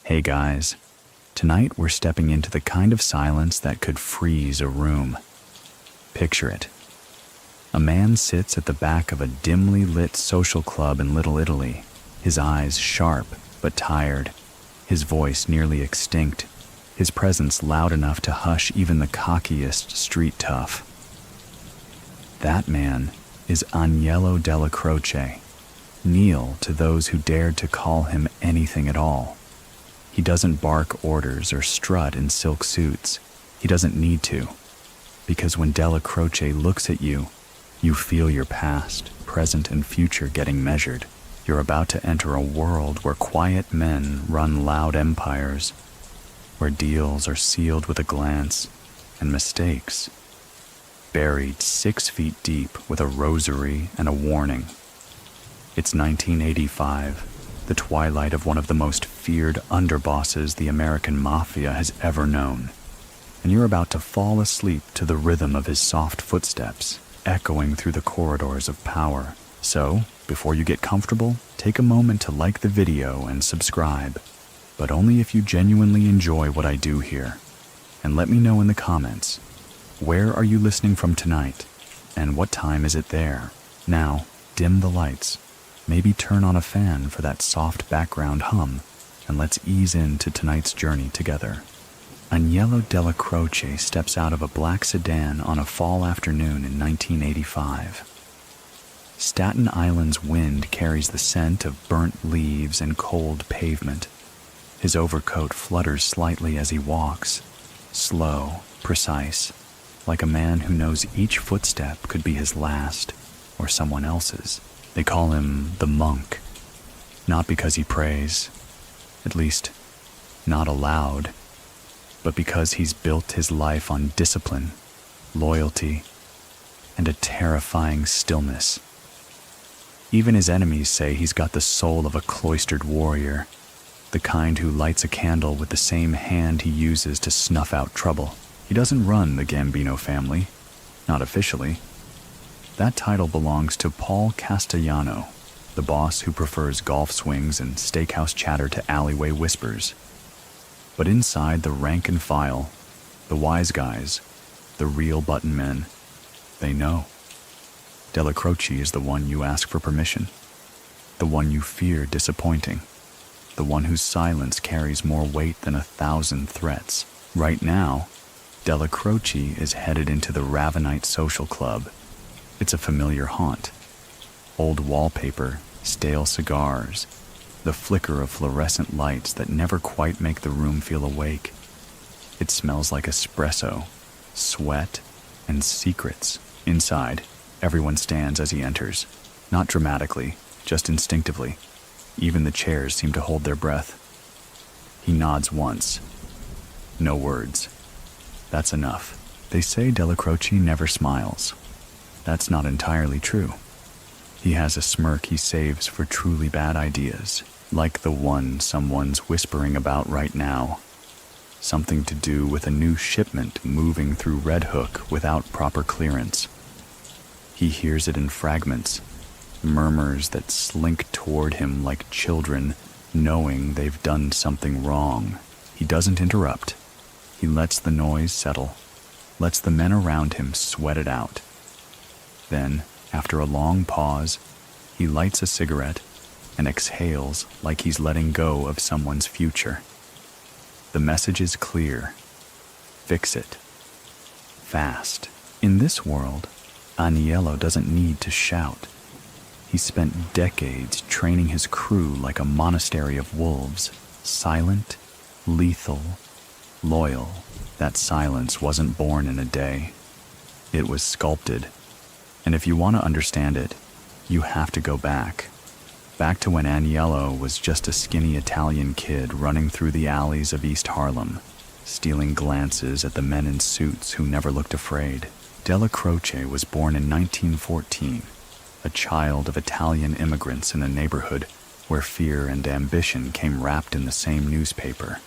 Hey guys, tonight we're stepping into the kind of silence that could freeze a room. Picture it. A man sits at the back of a dimly lit social club in Little Italy, his eyes sharp but tired, his voice nearly extinct, his presence loud enough to hush even the cockiest street tough. That man is Aniello Dellacroce, Neil to those who dared to call him anything at all. He doesn't bark orders or strut in silk suits. He doesn't need to, because when Dellacroce looks at you, you feel your past, present, and future getting measured. You're about to enter a world where quiet men run loud empires, where deals are sealed with a glance, and mistakes buried 6 feet deep with a rosary and a warning. It's 1985, the twilight of one of the most feared underbosses the American Mafia has ever known, and you're about to fall asleep to the rhythm of his soft footsteps echoing through the corridors of power. So, before you get comfortable, take a moment to like the video and subscribe, but only if you genuinely enjoy what I do here. And let me know in the comments, where are you listening from tonight, and what time is it there? Now, dim the lights. Maybe turn on a fan for that soft background hum, and let's ease into tonight's journey together. Aniello Dellacroce steps out of a black sedan on a fall afternoon in 1985. Staten Island's wind carries the scent of burnt leaves and cold pavement. His overcoat flutters slightly as he walks, slow, precise, like a man who knows each footstep could be his last or someone else's. They call him the monk, not because he prays, at least not aloud, but because he's built his life on discipline, loyalty, and a terrifying stillness. Even his enemies say he's got the soul of a cloistered warrior, the kind who lights a candle with the same hand he uses to snuff out trouble. He doesn't run the Gambino family, not officially. That title belongs to Paul Castellano, the boss who prefers golf swings and steakhouse chatter to alleyway whispers. But inside the rank and file, the wise guys, the real button men, they know. Dellacroce is the one you ask for permission, the one you fear disappointing, the one whose silence carries more weight than 1,000 threats. Right now, Dellacroce is headed into the Ravenite Social Club. It's a familiar haunt. Old wallpaper, stale cigars, the flicker of fluorescent lights that never quite make the room feel awake. It smells like espresso, sweat, and secrets. Inside, everyone stands as he enters, not dramatically, just instinctively. Even the chairs seem to hold their breath. He nods once. No words. That's enough. They say Dellacroce never smiles. That's not entirely true. He has a smirk he saves for truly bad ideas, like the one someone's whispering about right now. Something to do with a new shipment moving through Red Hook without proper clearance. He hears it in fragments, murmurs that slink toward him like children, knowing they've done something wrong. He doesn't interrupt. He lets the noise settle, lets the men around him sweat it out. Then, after a long pause, he lights a cigarette and exhales like he's letting go of someone's future. The message is clear. Fix it. Fast. In this world, Aniello doesn't need to shout. He spent decades training his crew like a monastery of wolves, silent, lethal, loyal. That silence wasn't born in a day. It was sculpted. And if you want to understand it, you have to go back to when Aniello was just a skinny Italian kid running through the alleys of East Harlem, stealing glances at the men in suits who never looked afraid. Dellacroce was born in 1914, a child of Italian immigrants in a neighborhood where fear and ambition came wrapped in the same newspaper.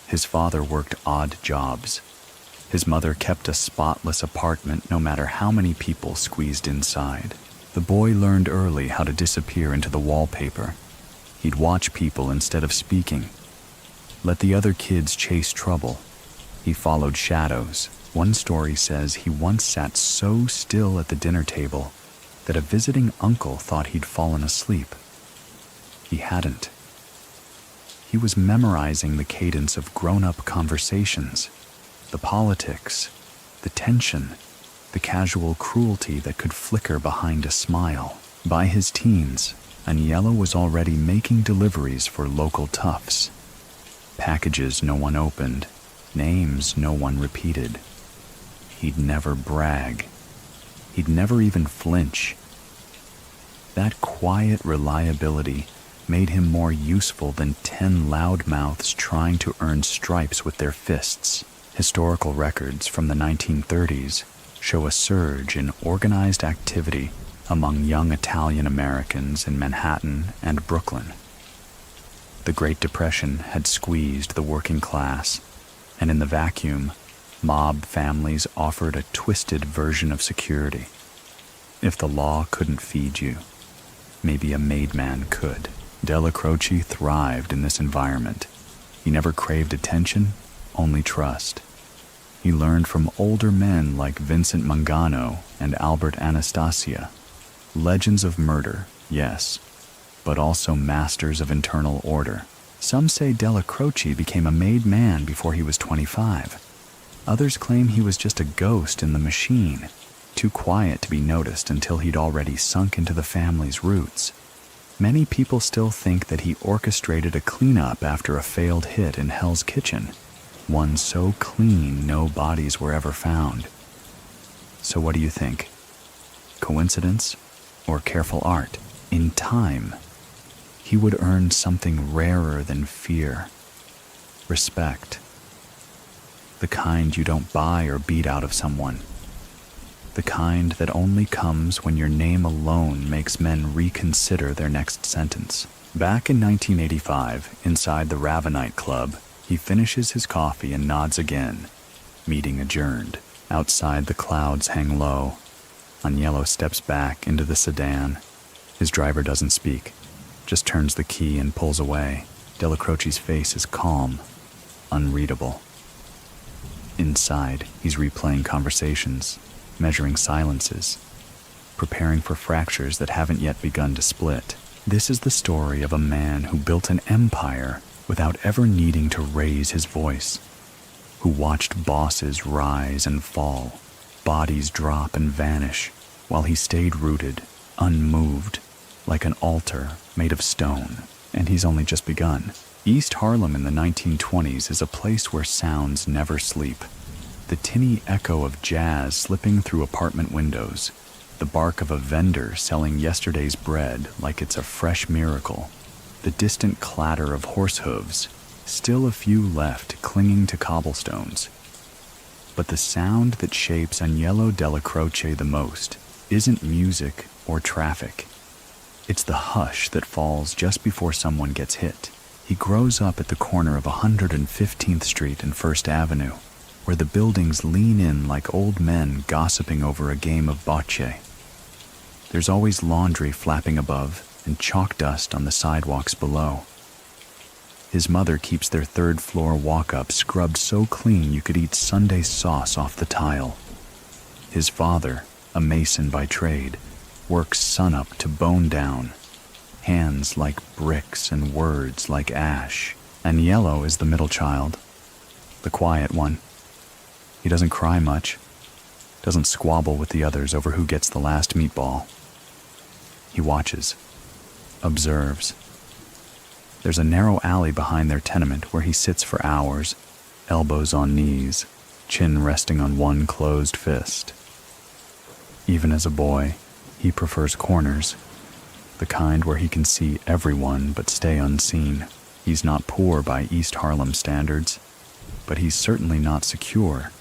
His father worked odd jobs. His mother kept a spotless apartment no matter how many people squeezed inside. The boy learned early how to disappear into the wallpaper. He'd watch people instead of speaking, let the other kids chase trouble. He followed shadows. One story says he once sat so still at the dinner table that a visiting uncle thought he'd fallen asleep. He hadn't. He was memorizing the cadence of grown-up conversations, the politics, the tension, the casual cruelty that could flicker behind a smile. By his teens, Aniello was already making deliveries for local toughs. Packages no one opened, names no one repeated. He'd never brag. He'd never even flinch. That quiet reliability made him more useful than 10 loudmouths trying to earn stripes with their fists. Historical records from the 1930s show a surge in organized activity among young Italian Americans in Manhattan and Brooklyn. The Great Depression had squeezed the working class, and in the vacuum, mob families offered a twisted version of security. If the law couldn't feed you, maybe a made man could. Dellacroce thrived in this environment. He never craved attention, only trust. He learned from older men like Vincent Mangano and Albert Anastasia. Legends of murder, yes, but also masters of internal order. Some say Dellacroce became a made man before he was 25. Others claim he was just a ghost in the machine, too quiet to be noticed until he'd already sunk into the family's roots. Many people still think that he orchestrated a cleanup after a failed hit in Hell's Kitchen, one so clean no bodies were ever found. So what do you think? Coincidence or careful art? In time, he would earn something rarer than fear. Respect. The kind you don't buy or beat out of someone. The kind that only comes when your name alone makes men reconsider their next sentence. Back in 1985, inside the Ravenite Club, he finishes his coffee and nods again. Meeting adjourned. Outside, the clouds hang low. Aniello steps back into the sedan. His driver doesn't speak, just turns the key and pulls away. Dellacroce's face is calm, unreadable. Inside, he's replaying conversations, measuring silences, preparing for fractures that haven't yet begun to split. This is the story of a man who built an empire without ever needing to raise his voice, who watched bosses rise and fall, bodies drop and vanish, while he stayed rooted, unmoved, like an altar made of stone. And he's only just begun. East Harlem in the 1920s is a place where sounds never sleep. The tinny echo of jazz slipping through apartment windows, the bark of a vendor selling yesterday's bread like it's a fresh miracle, the distant clatter of horse hooves, still a few left clinging to cobblestones. But the sound that shapes Aniello Dellacroce the most isn't music or traffic. It's the hush that falls just before someone gets hit. He grows up at the corner of 115th Street and First Avenue, where the buildings lean in like old men gossiping over a game of bocce. There's always laundry flapping above and chalk dust on the sidewalks below. His mother keeps their third-floor walk-up scrubbed so clean you could eat Sunday sauce off the tile. His father, a mason by trade, works sunup to bone down, hands like bricks and words like ash. Aniello is the middle child, the quiet one. He doesn't cry much, doesn't squabble with the others over who gets the last meatball. He watches, observes. There's a narrow alley behind their tenement where he sits for hours, elbows on knees, chin resting on one closed fist. Even as a boy, he prefers corners, the kind where he can see everyone but stay unseen. He's not poor by East Harlem standards, but he's certainly not secure.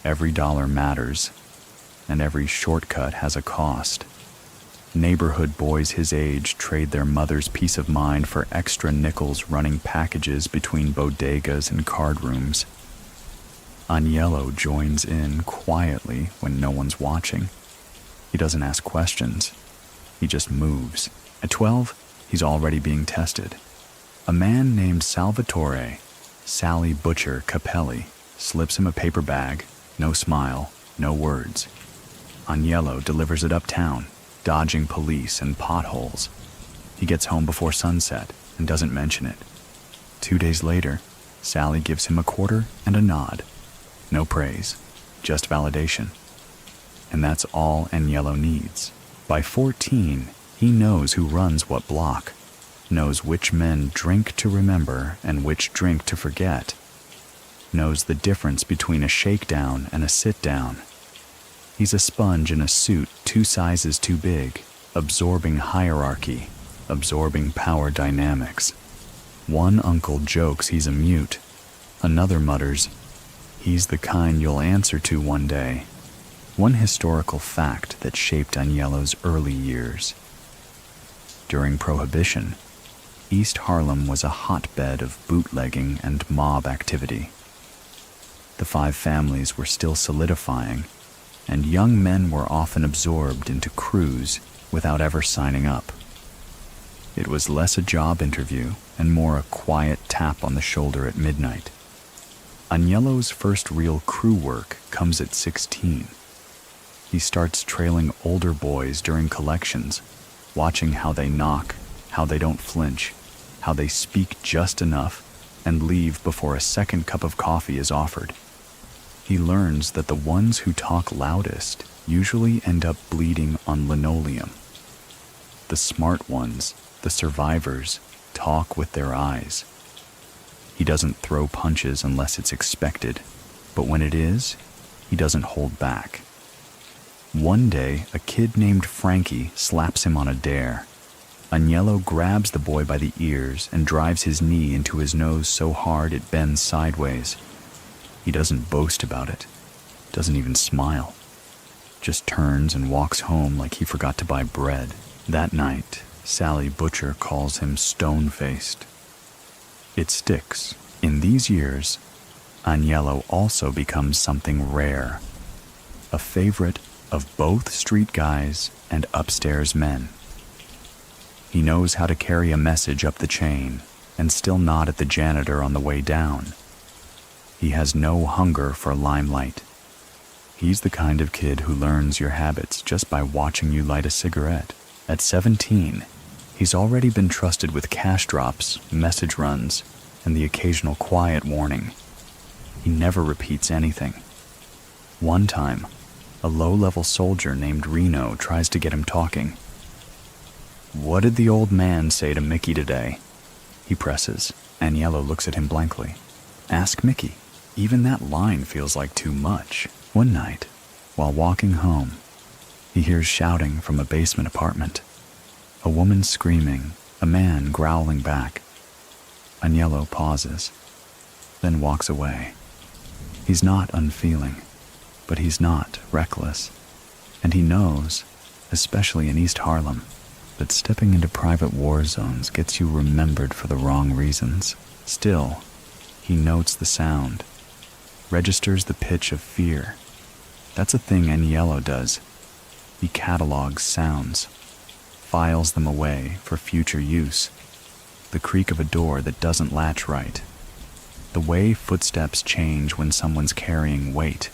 Every dollar matters, and every shortcut has a cost. Neighborhood boys his age trade their mother's peace of mind for extra nickels running packages between bodegas and card rooms. Aniello joins in quietly when no one's watching. He doesn't ask questions. He just moves. At 12, he's already being tested. A man named Salvatore, Sally Butcher Capelli slips him a paper bag, no smile, no words. Aniello delivers it uptown, dodging police and potholes. He gets home before sunset and doesn't mention it. 2 days later, Sally gives him a quarter and a nod. No praise, just validation. And that's all Aniello needs. By 14, he knows who runs what block, knows which men drink to remember and which drink to forget, knows the difference between a shakedown and a sit-down. He's a sponge in a suit 2 sizes too big, absorbing hierarchy, absorbing power dynamics. One uncle jokes he's a mute. Another mutters, he's the kind you'll answer to one day. One historical fact that shaped Aniello's early years. During Prohibition, East Harlem was a hotbed of bootlegging and mob activity. The 5 families were still solidifying, and young men were often absorbed into crews without ever signing up. It was less a job interview and more a quiet tap on the shoulder at midnight. Aniello's first real crew work comes at 16. He starts trailing older boys during collections, watching how they knock, how they don't flinch, how they speak just enough and leave before a second cup of coffee is offered. He learns that the ones who talk loudest usually end up bleeding on linoleum. The smart ones, the survivors, talk with their eyes. He doesn't throw punches unless it's expected, but when it is, he doesn't hold back. One day, a kid named Frankie slaps him on a dare. Aniello grabs the boy by the ears and drives his knee into his nose so hard it bends sideways. He doesn't boast about it, doesn't even smile, just turns and walks home like he forgot to buy bread. That night, Sally Butcher calls him stone-faced. It sticks. In these years, Aniello also becomes something rare, a favorite of both street guys and upstairs men. He knows how to carry a message up the chain and still nod at the janitor on the way down. He has no hunger for limelight. He's the kind of kid who learns your habits just by watching you light a cigarette. At 17, he's already been trusted with cash drops, message runs, and the occasional quiet warning. He never repeats anything. One time, a low-level soldier named Reno tries to get him talking. "What did the old man say to Mickey today?" He presses. Aniello looks at him blankly. "Ask Mickey. Even that line feels like too much." One night, while walking home, he hears shouting from a basement apartment. A woman screaming, a man growling back. Aniello pauses, then walks away. He's not unfeeling, but he's not reckless. And he knows, especially in East Harlem, that stepping into private war zones gets you remembered for the wrong reasons. Still, he notes the sound, registers the pitch of fear. That's a thing Aniello does. He catalogs sounds, files them away for future use. The creak of a door that doesn't latch right. The way footsteps change when someone's carrying weight.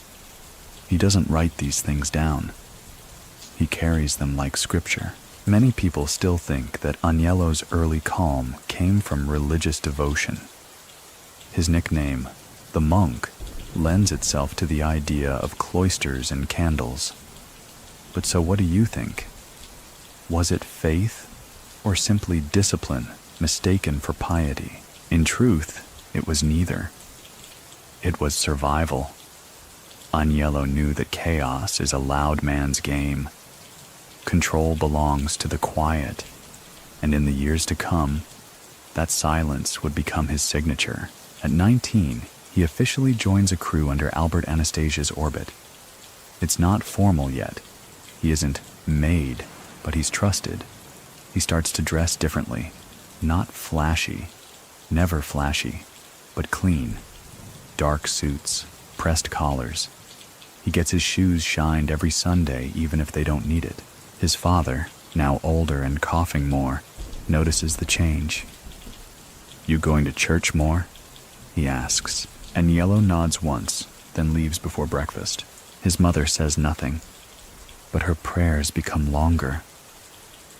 He doesn't write these things down. He carries them like scripture. Many people still think that Aniello's early calm came from religious devotion. His nickname, the Monk, lends itself to the idea of cloisters and candles. But so what do you think? Was it faith or simply discipline mistaken for piety? In truth, it was neither. It was survival. Aniello knew that chaos is a loud man's game. Control belongs to the quiet, and in the years to come, that silence would become his signature. At 19, he officially joins a crew under Albert Anastasia's orbit. It's not formal yet. He isn't made, but he's trusted. He starts to dress differently. Not flashy, never flashy, but clean. Dark suits, pressed collars. He gets his shoes shined every Sunday, even if they don't need it. His father, now older and coughing more, notices the change. "You going to church more?" he asks. Aniello nods once, then leaves before breakfast. His mother says nothing, but her prayers become longer,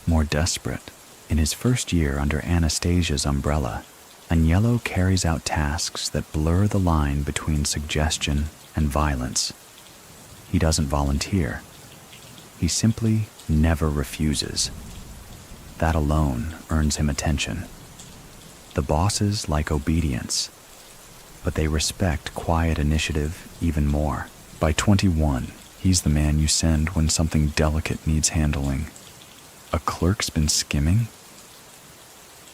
more desperate. In his first year under Anastasia's umbrella, Aniello carries out tasks that blur the line between suggestion and violence. He doesn't volunteer. He simply never refuses. That alone earns him attention. The bosses like obedience, but they respect quiet initiative even more. By 21, he's the man you send when something delicate needs handling. A clerk's been skimming?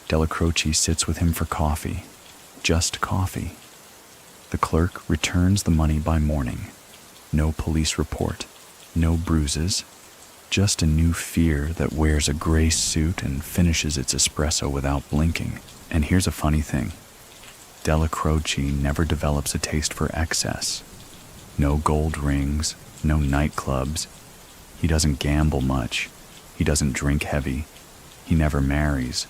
Dellacroce sits with him for coffee. Just coffee. The clerk returns the money by morning. No police report. No bruises. Just a new fear that wears a gray suit and finishes its espresso without blinking. And here's a funny thing. Dellacroce never develops a taste for excess. No gold rings, no nightclubs. He doesn't gamble much. He doesn't drink heavy. He never marries.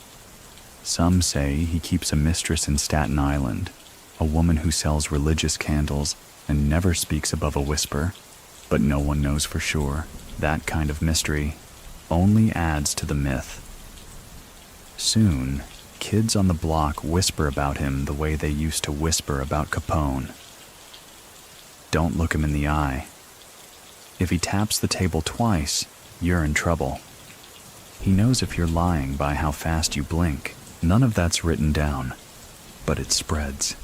Some say he keeps a mistress in Staten Island, a woman who sells religious candles and never speaks above a whisper, but no one knows for sure. That kind of mystery only adds to the myth. Soon, kids on the block whisper about him the way they used to whisper about Capone. Don't look him in the eye. If he taps the table twice, you're in trouble. He knows if you're lying by how fast you blink. None of that's written down, but it spreads.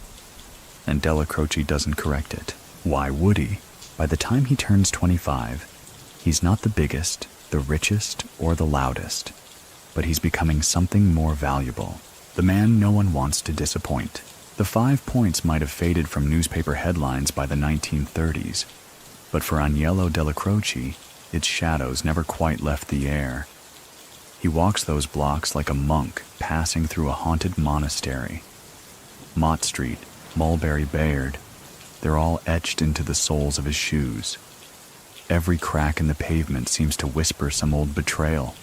And Dellacroce doesn't correct it. Why would he? By the time he turns 25, he's not the biggest, the richest, or the loudest, but he's becoming something more valuable. The man no one wants to disappoint. The 5 points might have faded from newspaper headlines by the 1930s, but for Aniello Dellacroce, its shadows never quite left the air. He walks those blocks like a monk passing through a haunted monastery. Mott Street, Mulberry Bayard, they're all etched into the soles of his shoes. Every crack in the pavement seems to whisper some old betrayal,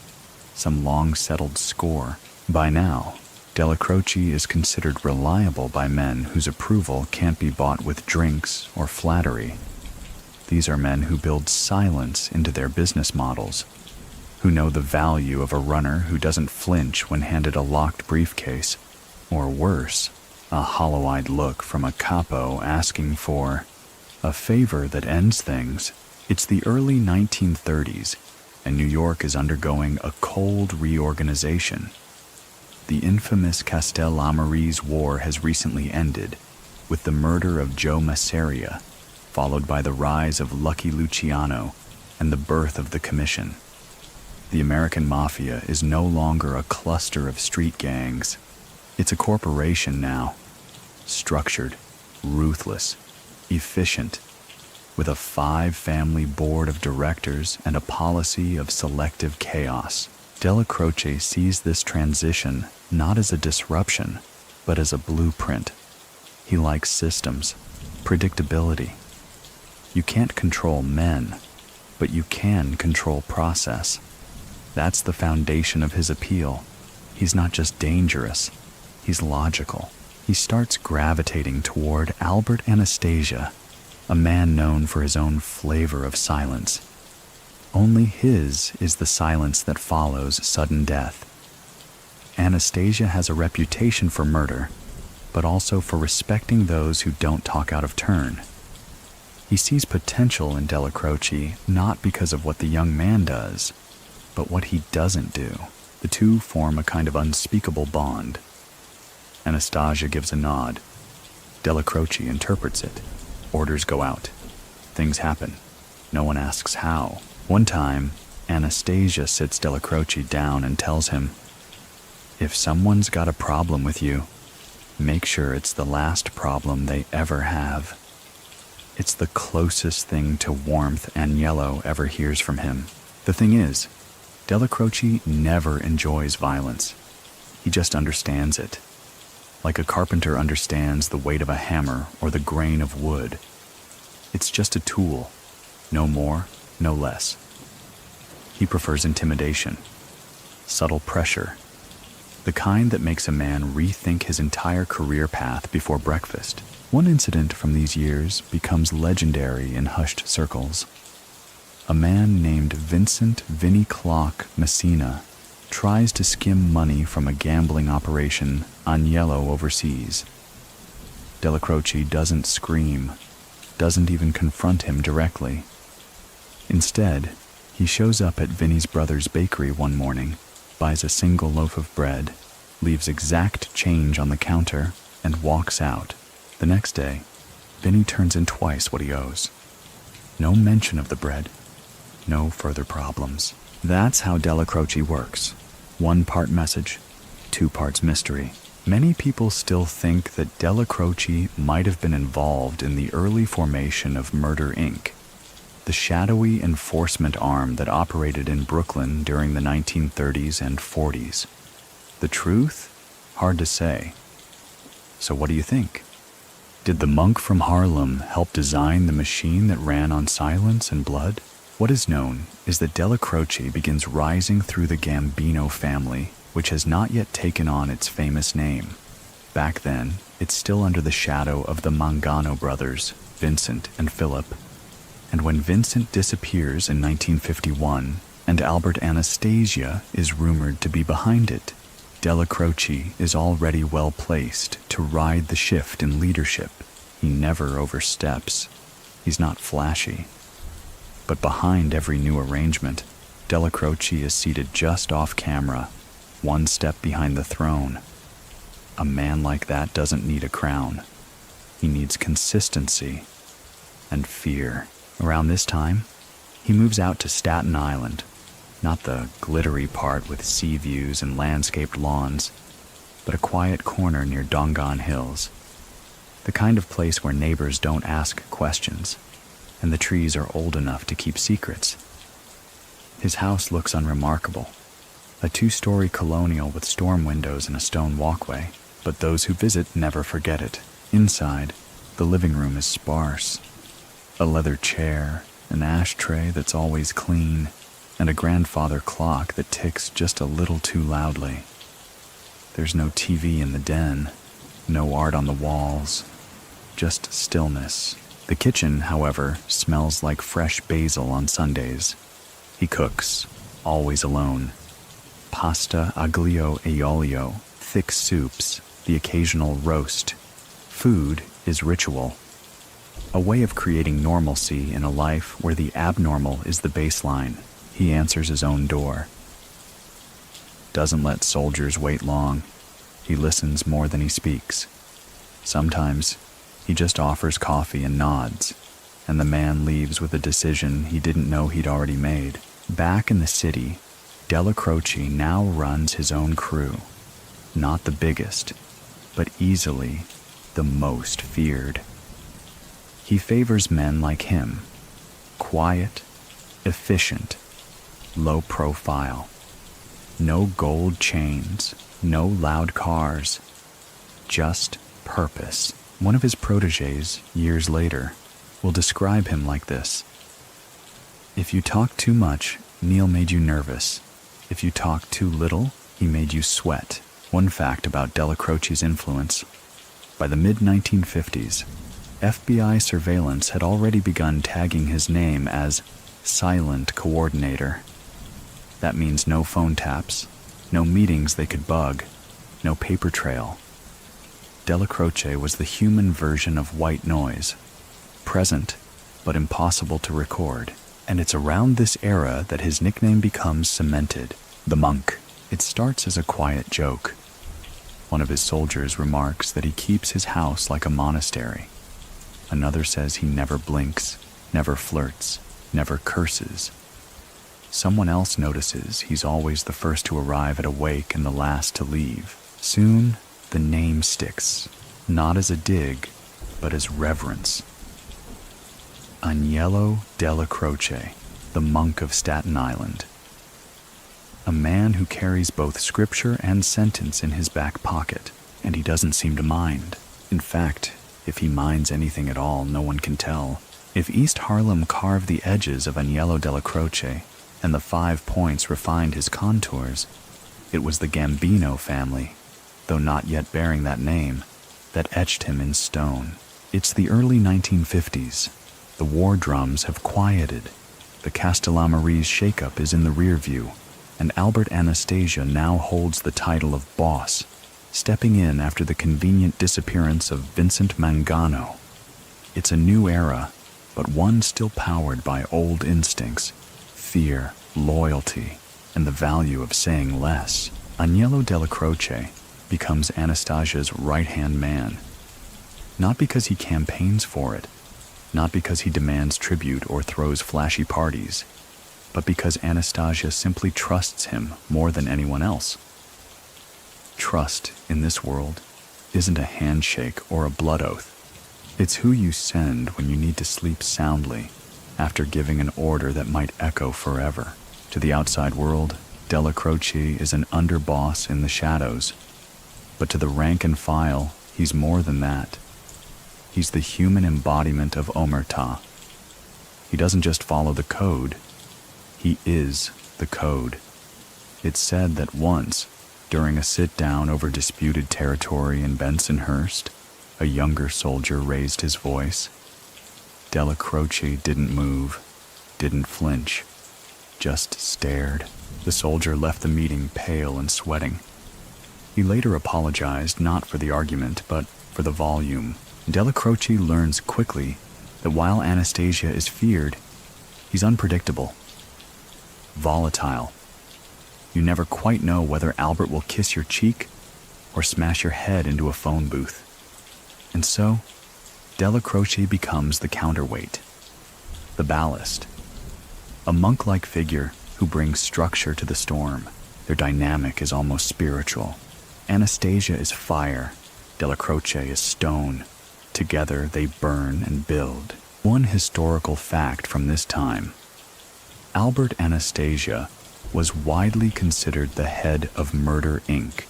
some long-settled score. By now, Dellacroce is considered reliable by men whose approval can't be bought with drinks or flattery. These are men who build silence into their business models, who know the value of a runner who doesn't flinch when handed a locked briefcase, or worse, a hollow-eyed look from a capo asking for a favor that ends things. It's the early 1930s, and New York is undergoing a cold reorganization. The infamous Castellamarese War has recently ended, with the murder of Joe Masseria, followed by the rise of Lucky Luciano and the birth of the Commission. The American Mafia is no longer a cluster of street gangs. It's a corporation now, structured, ruthless, efficient, with a 5-family board of directors and a policy of selective chaos. Dellacroce sees this transition not as a disruption, but as a blueprint. He likes systems, predictability. You can't control men, but you can control process. That's the foundation of his appeal. He's not just dangerous, he's logical. He starts gravitating toward Albert Anastasia, a man known for his own flavor of silence. Only his is the silence that follows sudden death. Anastasia has a reputation for murder, but also for respecting those who don't talk out of turn. He sees potential in Dellacroce not because of what the young man does, but what he doesn't do. The two form a kind of unspeakable bond. Anastasia gives a nod. Dellacroce interprets it. Orders go out. Things happen. No one asks how. One time, Anastasia sits Dellacroce down and tells him, "If someone's got a problem with you, make sure it's the last problem they ever have." It's the closest thing to warmth Aniello ever hears from him. The thing is, Dellacroce never enjoys violence. He just understands it. Like a carpenter understands the weight of a hammer or the grain of wood. It's just a tool, no more, no less. He prefers intimidation, subtle pressure, the kind that makes a man rethink his entire career path before breakfast. One incident from these years becomes legendary in hushed circles. A man named Vincent "Vinny" Clock Messina tries to skim money from a gambling operation Aniello overseas. Dellacroce doesn't scream, doesn't even confront him directly. Instead, he shows up at Vinny's brother's bakery one morning, buys a single loaf of bread, leaves exact change on the counter, and walks out. The next day, Vinny turns in twice what he owes. No mention of the bread, no further problems. That's how Dellacroce works. 1 part message, 2 parts mystery. Many people still think that Dellacroce might have been involved in the early formation of Murder, Inc., the shadowy enforcement arm that operated in Brooklyn during the 1930s and 40s. The truth? Hard to say. So what do you think? Did the monk from Harlem help design the machine that ran on silence and blood? What is known is that Dellacroce begins rising through the Gambino family, which has not yet taken on its famous name. Back then, it's still under the shadow of the Mangano brothers, Vincent and Philip. And when Vincent disappears in 1951, and Albert Anastasia is rumored to be behind it, Dellacroce is already well placed to ride the shift in leadership. He never oversteps. He's not flashy. But behind every new arrangement, Dellacroce is seated just off camera, 1 step behind the throne. A man like that doesn't need a crown. He needs consistency and fear. Around this time, he moves out to Staten Island, not the glittery part with sea views and landscaped lawns, but a quiet corner near Dongan Hills, the kind of place where neighbors don't ask questions, and the trees are old enough to keep secrets. His house looks unremarkable, a 2-story colonial with storm windows and a stone walkway, but those who visit never forget it. Inside, the living room is sparse. A leather chair, an ashtray that's always clean, and a grandfather clock that ticks just a little too loudly. There's no TV in the den, no art on the walls, just stillness. The kitchen, however, smells like fresh basil on Sundays. He cooks, always alone. Pasta aglio e olio, thick soups, the occasional roast. Food is ritual. A way of creating normalcy in a life where the abnormal is the baseline. He answers his own door. Doesn't let soldiers wait long. He listens more than he speaks. Sometimes, he just offers coffee and nods, and the man leaves with a decision he didn't know he'd already made. Back in the city, Dellacroce now runs his own crew. Not the biggest, but easily the most feared. He favors men like him, quiet, efficient, low profile. No gold chains, no loud cars, just purpose. One of his protégés, years later, will describe him like this: "If you talk too much, Neil made you nervous. If you talk too little, he made you sweat." One fact about Dellacroce's influence: by the mid-1950s, FBI surveillance had already begun tagging his name as Silent Coordinator. That means no phone taps, no meetings they could bug, no paper trail. Dellacroce was the human version of white noise, present but impossible to record. And it's around this era that his nickname becomes cemented, the Monk. It starts as a quiet joke. One of his soldiers remarks that he keeps his house like a monastery. Another says he never blinks, never flirts, never curses. Someone else notices he's always the first to arrive at a wake and the last to leave. Soon, the name sticks, not as a dig, but as reverence. Aniello Dellacroce, the monk of Staten Island. A man who carries both scripture and sentence in his back pocket, and he doesn't seem to mind. In fact, if he minds anything at all, no one can tell. If East Harlem carved the edges of Aniello Dellacroce, and the 5 points refined his contours, It was the Gambino family, though not yet bearing that name, that etched him in stone. It's the early 1950s. The war drums have quieted. The Castellammarese shakeup is in the rear view, and Albert Anastasia now holds the title of boss, stepping in after the convenient disappearance of Vincent Mangano. It's a new era, but one still powered by old instincts, fear, loyalty, and the value of saying less. Aniello Dellacroce becomes Anastasia's right-hand man, not because he campaigns for it, not because he demands tribute or throws flashy parties, but because Anastasia simply trusts him more than anyone else. Trust in this world isn't a handshake or a blood oath. It's who you send when you need to sleep soundly after giving an order that might echo forever. To the outside world, Dellacroce is an underboss in the shadows, but to the rank and file, he's more than that. He's the human embodiment of omerta. He doesn't just follow the code, he is the code. It's said that once, during a sit-down over disputed territory in Bensonhurst, a younger soldier raised his voice. Dellacroce didn't move, didn't flinch, just stared. The soldier left the meeting pale and sweating. He later apologized not for the argument, but for the volume. Dellacroce learns quickly that while Anastasia is feared, he's unpredictable, volatile. You never quite know whether Albert will kiss your cheek or smash your head into a phone booth. And so, Dellacroce becomes the counterweight, the ballast, a monk-like figure who brings structure to the storm. Their dynamic is almost spiritual. Anastasia is fire, Dellacroce is stone. Together they burn and build. One historical fact from this time: Albert Anastasia was widely considered the head of Murder, Inc.,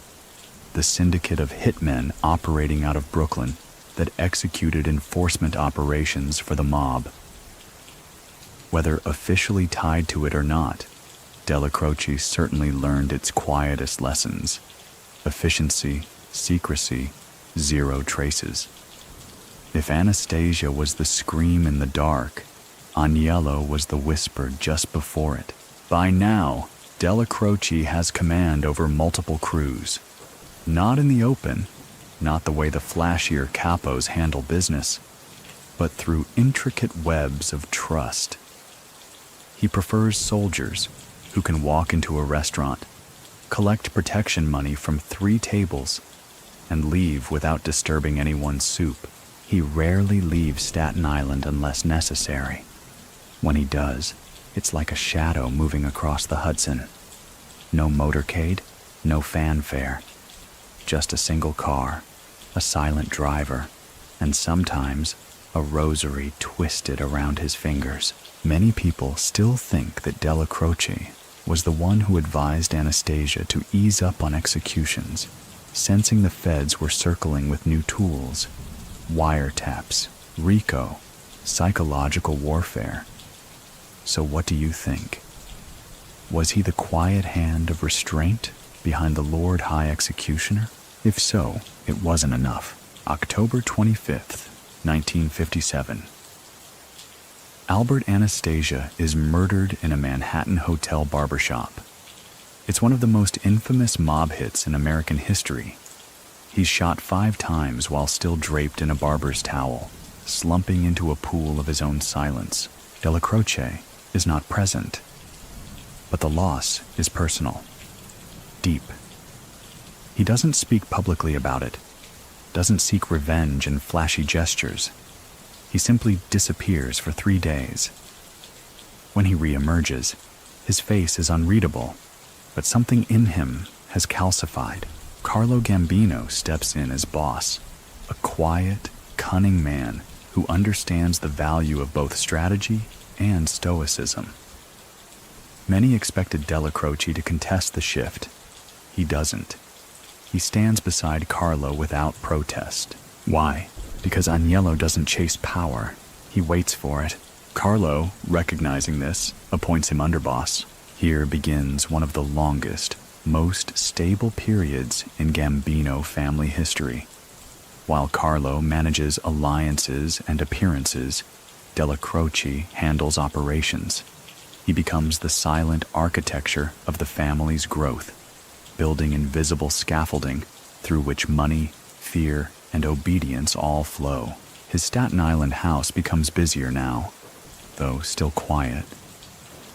the syndicate of hitmen operating out of Brooklyn that executed enforcement operations for the mob. Whether officially tied to it or not, Dellacroce certainly learned its quietest lessons: efficiency, secrecy, zero traces. If Anastasia was the scream in the dark, Aniello was the whisper just before it. By now, Dellacroce has command over multiple crews. Not in the open, not the way the flashier capos handle business, but through intricate webs of trust. He prefers soldiers who can walk into a restaurant, collect protection money from 3 tables, and leave without disturbing anyone's soup. He rarely leaves Staten Island unless necessary. When he does, it's like a shadow moving across the Hudson. No motorcade, no fanfare. Just a single car, a silent driver, and sometimes a rosary twisted around his fingers. Many people still think that Dellacroce was the one who advised Anastasia to ease up on executions, sensing the feds were circling with new tools: wiretaps, RICO, psychological warfare. So what do you think? Was he the quiet hand of restraint behind the Lord High Executioner? If so, it wasn't enough. October 25th, 1957. Albert Anastasia is murdered in a Manhattan hotel barbershop. It's one of the most infamous mob hits in American history. He's shot 5 times while still draped in a barber's towel, slumping into a pool of his own silence. Dellacroce is not present, but the loss is personal, deep. He doesn't speak publicly about it, doesn't seek revenge in flashy gestures. He simply disappears for 3 days. When he reemerges, his face is unreadable, but something in him has calcified. Carlo Gambino steps in as boss, a quiet, cunning man who understands the value of both strategy and stoicism. Many expected Dellacroce to contest the shift. He doesn't. He stands beside Carlo without protest. Why? Because Aniello doesn't chase power. He waits for it. Carlo, recognizing this, appoints him underboss. Here begins one of the longest, most stable periods in Gambino family history. While Carlo manages alliances and appearances, Dellacroce handles operations. He becomes the silent architecture of the family's growth, building invisible scaffolding through which money, fear, and obedience all flow. His Staten Island house becomes busier now, though still quiet.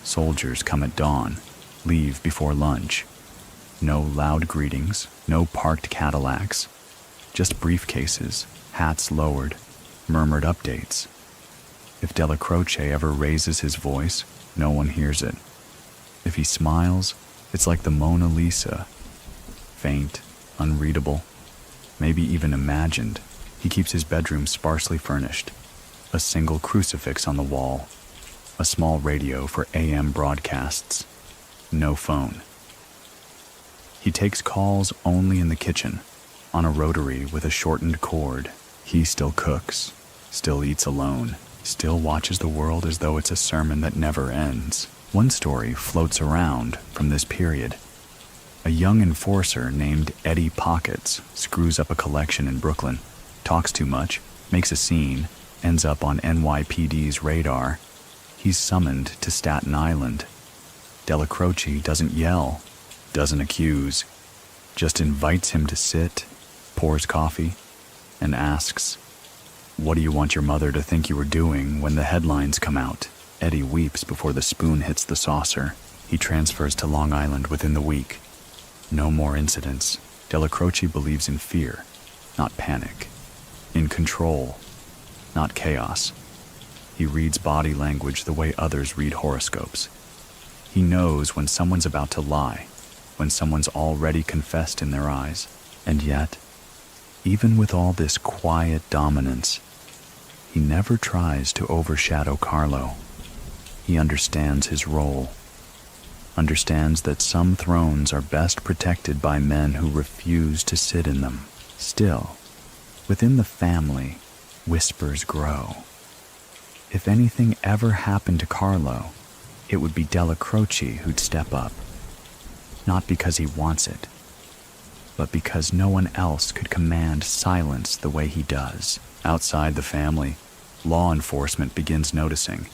Soldiers come at dawn, leave before lunch. No loud greetings, no parked Cadillacs, just briefcases, hats lowered, murmured updates. If Dellacroce ever raises his voice, no one hears it. If he smiles, it's like the Mona Lisa. Faint, unreadable, maybe even imagined. He keeps his bedroom sparsely furnished. A single crucifix on the wall. A small radio for AM broadcasts. No phone. He takes calls only in the kitchen, on a rotary with a shortened cord. He still cooks, still eats alone, still watches the world as though it's a sermon that never ends. One story floats around from this period. A young enforcer named Eddie Pockets screws up a collection in Brooklyn, talks too much, makes a scene, ends up on NYPD's radar. He's summoned to Staten Island. Dellacroce doesn't yell, doesn't accuse, just invites him to sit, pours coffee, and asks, "What do you want your mother to think you were doing when the headlines come out?" Eddie weeps before the spoon hits the saucer. He transfers to Long Island within the week. No more incidents. Dellacroce believes in fear, not panic. In control, not chaos. He reads body language the way others read horoscopes. He knows when someone's about to lie, when someone's already confessed in their eyes. And yet, even with all this quiet dominance, he never tries to overshadow Carlo. He understands his role, understands that some thrones are best protected by men who refuse to sit in them. Still, within the family, whispers grow. If anything ever happened to Carlo, it would be Dellacroce who'd step up. Not because he wants it, but because no one else could command silence the way he does. Outside the family, law enforcement begins noticing.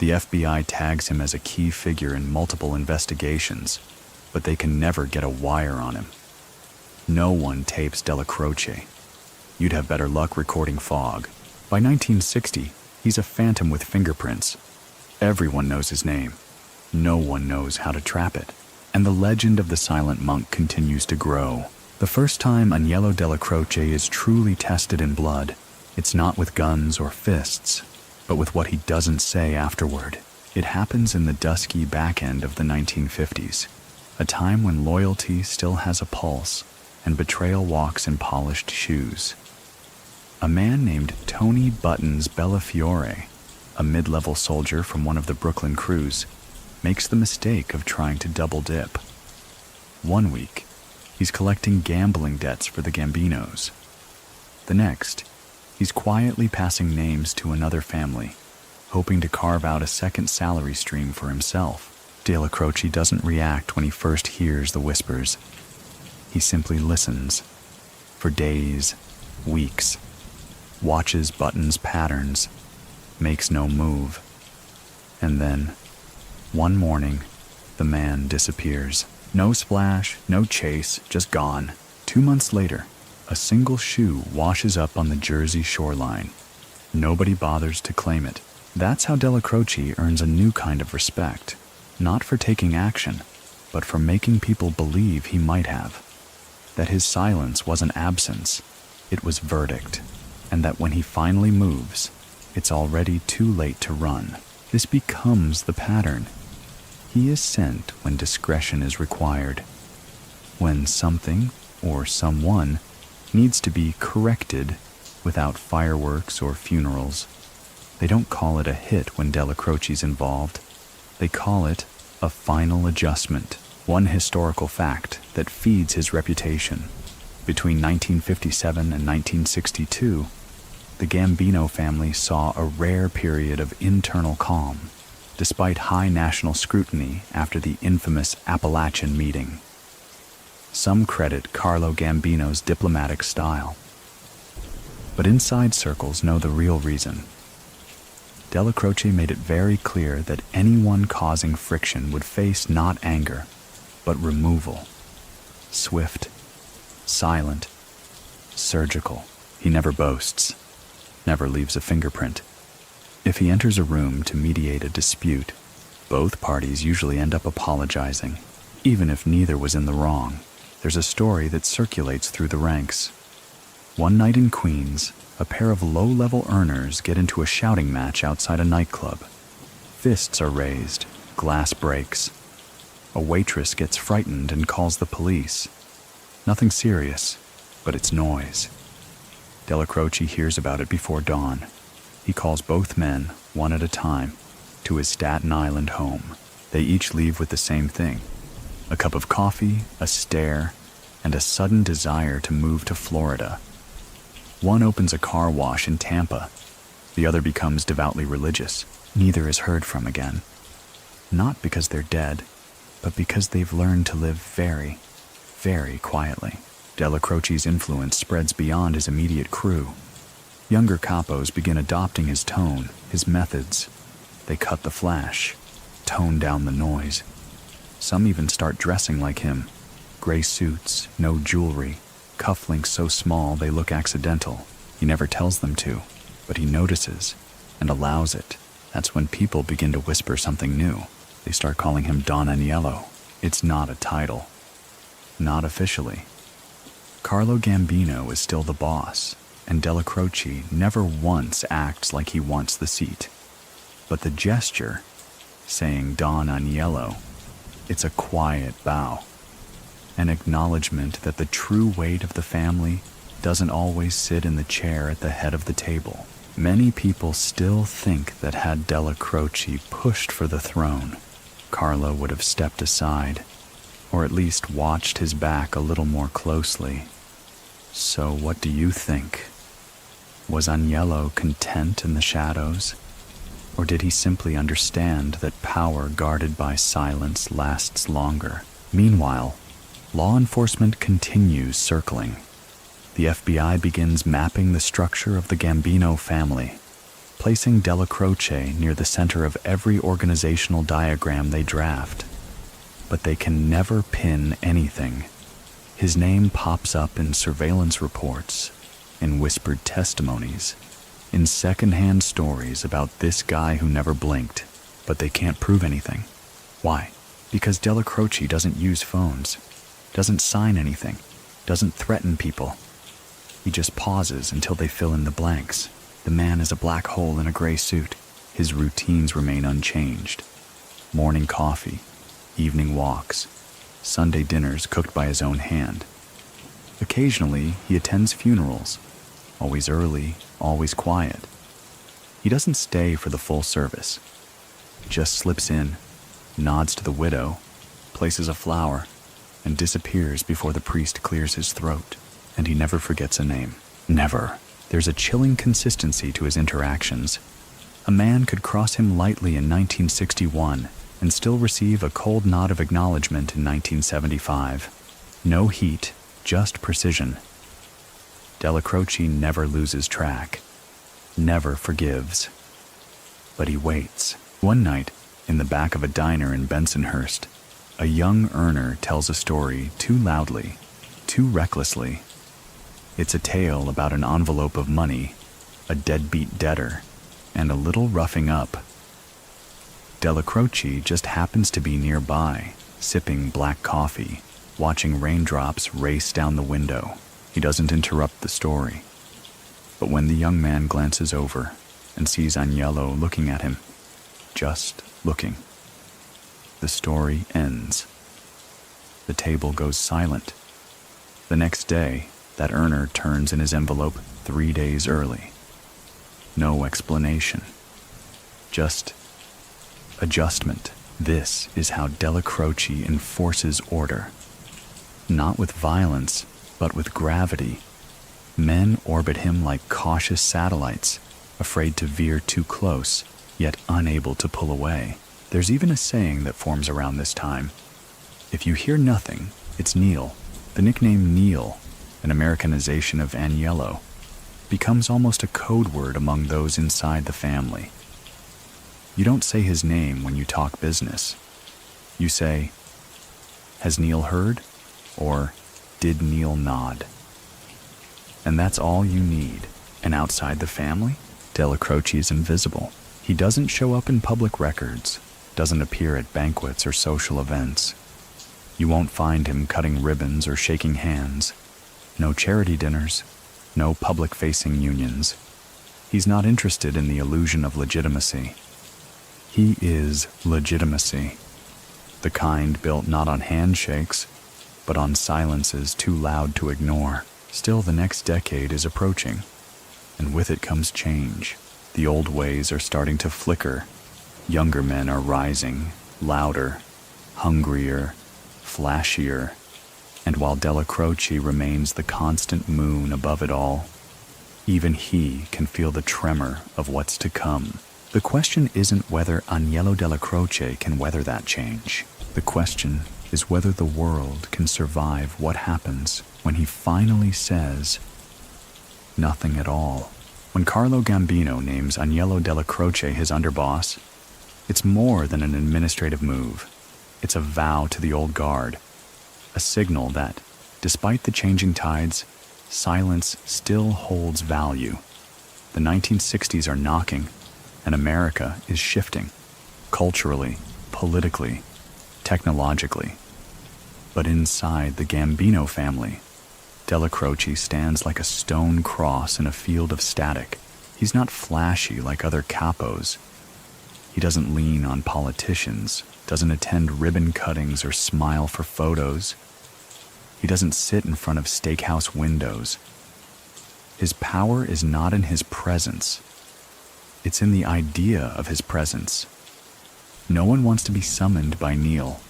The FBI tags him as a key figure in multiple investigations, but they can never get a wire on him. No one tapes Dellacroce. You'd have better luck recording fog. By 1960, he's a phantom with fingerprints. Everyone knows his name. No one knows how to trap it. And the legend of the silent monk continues to grow. The first time Aniello Dellacroce is truly tested in blood, it's not with guns or fists, but with what he doesn't say afterward. It happens in the dusky back end of the 1950s, a time when loyalty still has a pulse and betrayal walks in polished shoes. A man named Tony Buttons Bellafiore, a mid-level soldier from one of the Brooklyn crews, makes the mistake of trying to double dip. One week, he's collecting gambling debts for the Gambinos. The next, he's quietly passing names to another family, hoping to carve out a second salary stream for himself. Dellacroce doesn't react when he first hears the whispers. He simply listens. For days, weeks, watches Buttons' patterns, makes no move. And then, one morning, the man disappears. No splash, no chase, just gone. 2 months later, a single shoe washes up on the Jersey shoreline. Nobody bothers to claim it. That's how Dellacroce earns a new kind of respect, not for taking action, but for making people believe he might have. That his silence wasn't absence, it was verdict, and that when he finally moves, it's already too late to run. This becomes the pattern. He is sent when discretion is required. When something, or someone, needs to be corrected without fireworks or funerals. They don't call it a hit when Dellacroce's involved. They call it a final adjustment, one historical fact that feeds his reputation. Between 1957 and 1962, the Gambino family saw a rare period of internal calm, despite high national scrutiny after the infamous Appalachian meeting. Some credit Carlo Gambino's diplomatic style. But inside circles know the real reason. Dellacroce made it very clear that anyone causing friction would face not anger, but removal. Swift, silent, surgical. He never boasts, never leaves a fingerprint. If he enters a room to mediate a dispute, both parties usually end up apologizing, even if neither was in the wrong. There's a story that circulates through the ranks. One night in Queens, a pair of low-level earners get into a shouting match outside a nightclub. Fists are raised, glass breaks. A waitress gets frightened and calls the police. Nothing serious, but it's noise. Dellacroce hears about it before dawn. He calls both men, one at a time, to his Staten Island home. They each leave with the same thing: a cup of coffee, a stare, and a sudden desire to move to Florida. One opens a car wash in Tampa. The other becomes devoutly religious. Neither is heard from again. Not because they're dead, but because they've learned to live very, very quietly. Dellacroce's influence spreads beyond his immediate crew. Younger capos begin adopting his tone, his methods. They cut the flash, tone down the noise. Some even start dressing like him. Gray suits, no jewelry, cufflinks so small they look accidental. He never tells them to, but he notices and allows it. That's when people begin to whisper something new. They start calling him Don Aniello. It's not a title. Not officially. Carlo Gambino is still the boss, and Dellacroce never once acts like he wants the seat. But the gesture, saying Don Aniello, it's a quiet bow. An acknowledgement that the true weight of the family doesn't always sit in the chair at the head of the table. Many people still think that had Dellacroce pushed for the throne, Carlo would have stepped aside, or at least watched his back a little more closely. So what do you think? Was Aniello content in the shadows? Or did he simply understand that power guarded by silence lasts longer? Meanwhile, law enforcement continues circling. The FBI begins mapping the structure of the Gambino family, placing Dellacroce near the center of every organizational diagram they draft. But they can never pin anything. His name pops up in surveillance reports, in whispered testimonies, in secondhand stories about this guy who never blinked, but they can't prove anything. Why? Because Dellacroce doesn't use phones, doesn't sign anything, doesn't threaten people. He just pauses until they fill in the blanks. The man is a black hole in a gray suit. His routines remain unchanged. Morning coffee, evening walks, Sunday dinners cooked by his own hand. Occasionally, he attends funerals, always early, always quiet. He doesn't stay for the full service. He just slips in, nods to the widow, places a flower, and disappears before the priest clears his throat. And he never forgets a name. Never. There's a chilling consistency to his interactions. A man could cross him lightly in 1961 and still receive a cold nod of acknowledgement in 1975. No heat, just precision. Dellacroce never loses track, never forgives. But he waits. One night, in the back of a diner in Bensonhurst, a young earner tells a story too loudly, too recklessly. It's a tale about an envelope of money, a deadbeat debtor, and a little roughing up. Dellacroce just happens to be nearby, sipping black coffee, watching raindrops race down the window. He doesn't interrupt the story. But when the young man glances over and sees Aniello looking at him, just looking, the story ends. The table goes silent. The next day, that earner turns in his envelope 3 days early. No explanation. Just adjustment. This is how Dellacroce enforces order. Not with violence, but with gravity. Men orbit him like cautious satellites, afraid to veer too close, yet unable to pull away. There's even a saying that forms around this time. If you hear nothing, it's kneel. The nickname Neil, an Americanization of Aniello, becomes almost a code word among those inside the family. You don't say his name when you talk business. You say, "Has Neil heard?" or "Did Neil nod?" And that's all you need. And outside the family, Dellacroce is invisible. He doesn't show up in public records, doesn't appear at banquets or social events. You won't find him cutting ribbons or shaking hands. No charity dinners, no public-facing unions. He's not interested in the illusion of legitimacy. He is legitimacy, the kind built not on handshakes, but on silences too loud to ignore. Still, the next decade is approaching, and with it comes change. The old ways are starting to flicker. Younger men are rising, louder, hungrier, flashier, and while Dellacroce remains the constant moon above it all, even he can feel the tremor of what's to come. The question isn't whether Aniello Dellacroce can weather that change. The question is whether the world can survive what happens when he finally says nothing at all. When Carlo Gambino names Aniello Dellacroce his underboss, it's more than an administrative move. It's a vow to the old guard, a signal that, despite the changing tides, silence still holds value. The 1960s are knocking, and America is shifting, culturally, politically, technologically. But inside the Gambino family, Dellacroce stands like a stone cross in a field of static. He's not flashy like other capos. He doesn't lean on politicians, doesn't attend ribbon cuttings or smile for photos. He doesn't sit in front of steakhouse windows. His power is not in his presence. It's in the idea of his presence. No one wants to be summoned by Neil.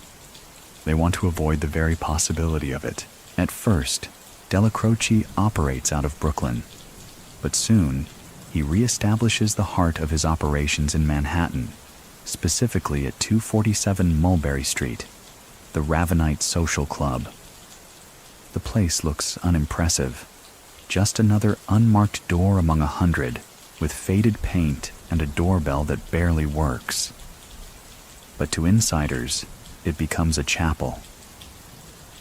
They want to avoid the very possibility of it. At first, Dellacroce operates out of Brooklyn, but soon he reestablishes the heart of his operations in Manhattan, specifically at 247 Mulberry Street, the Ravenite Social Club. The place looks unimpressive, just another unmarked door among 100, with faded paint and a doorbell that barely works. But to insiders, it becomes a chapel.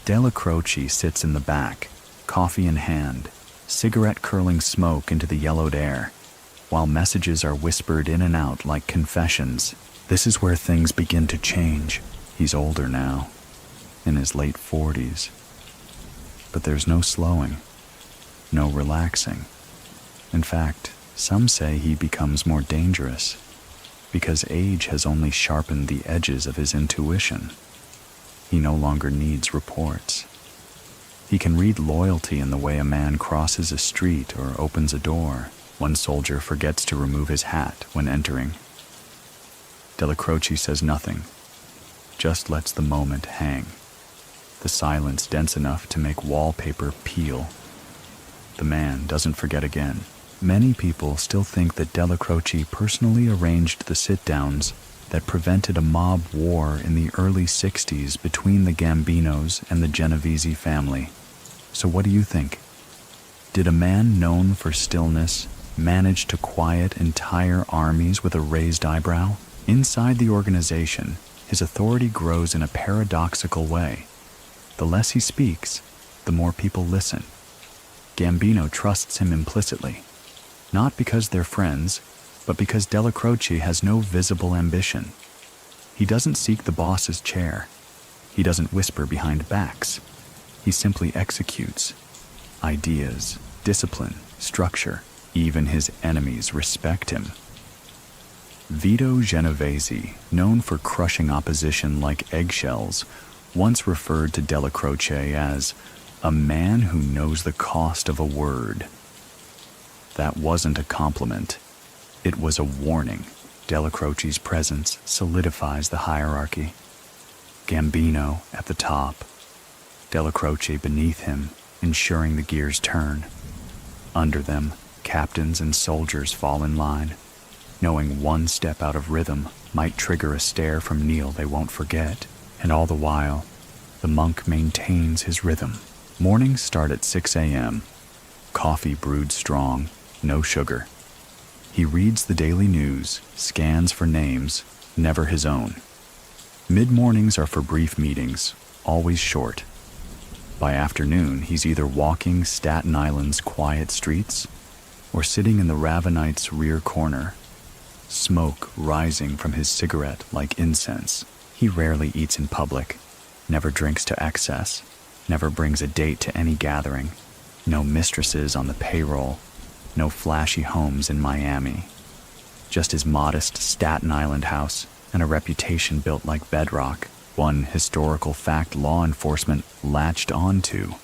Dellacroce sits in the back, coffee in hand, cigarette curling smoke into the yellowed air, while messages are whispered in and out like confessions. This is where things begin to change. He's older now, in his late 40s. But there's no slowing, no relaxing. In fact, some say he becomes more dangerous, because age has only sharpened the edges of his intuition. He no longer needs reports. He can read loyalty in the way a man crosses a street or opens a door. One soldier forgets to remove his hat when entering. Dellacroce says nothing, just lets the moment hang. The silence dense enough to make wallpaper peel. The man doesn't forget again. Many people still think that Dellacroce personally arranged the sit-downs that prevented a mob war in the early 60s between the Gambinos and the Genovese family. So what do you think? Did a man known for stillness manage to quiet entire armies with a raised eyebrow? Inside the organization, his authority grows in a paradoxical way. The less he speaks, the more people listen. Gambino trusts him implicitly, not because they're friends, but because Dellacroce has no visible ambition. He doesn't seek the boss's chair. He doesn't whisper behind backs. He simply executes. Ideas, discipline, structure. Even his enemies respect him. Vito Genovese, known for crushing opposition like eggshells, once referred to Dellacroce as a man who knows the cost of a word. That wasn't a compliment. It was a warning. Dellacroce's presence solidifies the hierarchy. Gambino at the top, Dellacroce beneath him, ensuring the gears turn. Under them, captains and soldiers fall in line, knowing one step out of rhythm might trigger a stare from Neil they won't forget. And all the while, the monk maintains his rhythm, Mornings start at 6 a.m. Coffee brewed strong, no sugar. He reads the daily news, scans for names, never his own. Mid-mornings are for brief meetings, always short. By afternoon, he's either walking Staten Island's quiet streets or sitting in the Ravenite's rear corner, smoke rising from his cigarette like incense. He rarely eats in public, never drinks to excess, never brings a date to any gathering, no mistresses on the payroll, no flashy homes in Miami. Just his modest Staten Island house and a reputation built like bedrock, one historical fact law enforcement latched onto.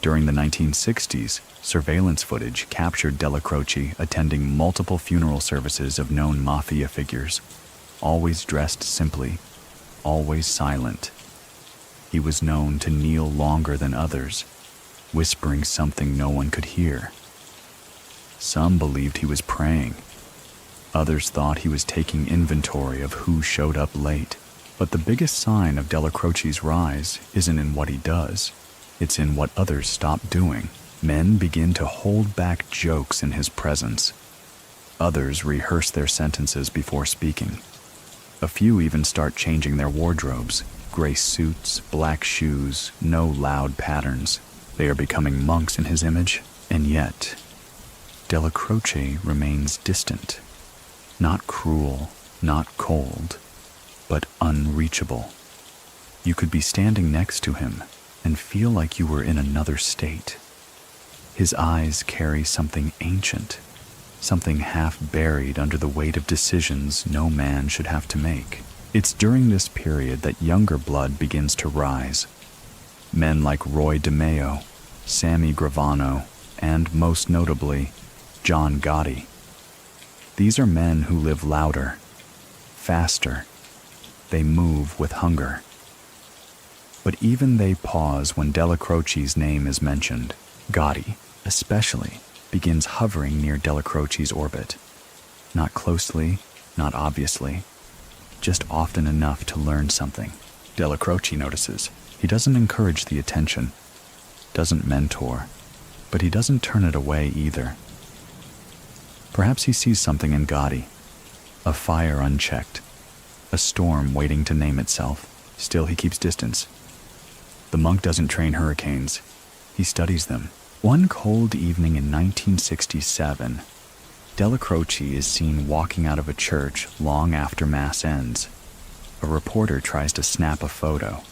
During the 1960s, surveillance footage captured Dellacroce attending multiple funeral services of known Mafia figures, always dressed simply, always silent. He was known to kneel longer than others, whispering something no one could hear. Some believed he was praying. Others thought he was taking inventory of who showed up late. But the biggest sign of Dellacroce's rise isn't in what he does. It's in what others stop doing. Men begin to hold back jokes in his presence. Others rehearse their sentences before speaking. A few even start changing their wardrobes. Gray suits, black shoes, no loud patterns. They are becoming monks in his image, and yet Dellacroce remains distant. Not cruel, not cold, but unreachable. You could be standing next to him and feel like you were in another state. His eyes carry something ancient, something half buried under the weight of decisions no man should have to make. It's during this period that younger blood begins to rise. Men like Roy DeMeo, Sammy Gravano, and most notably, John Gotti. These are men who live louder, faster. They move with hunger. But even they pause when Dellacroce's name is mentioned. Gotti, especially, begins hovering near Dellacroce's orbit. Not closely, not obviously, just often enough to learn something. Dellacroce notices. He doesn't encourage the attention, doesn't mentor, but he doesn't turn it away either. Perhaps he sees something in Gotti, a fire unchecked, a storm waiting to name itself. Still, he keeps distance. The monk doesn't train hurricanes. He studies them. One cold evening in 1967, Dellacroce is seen walking out of a church long after Mass ends. A reporter tries to snap a photo.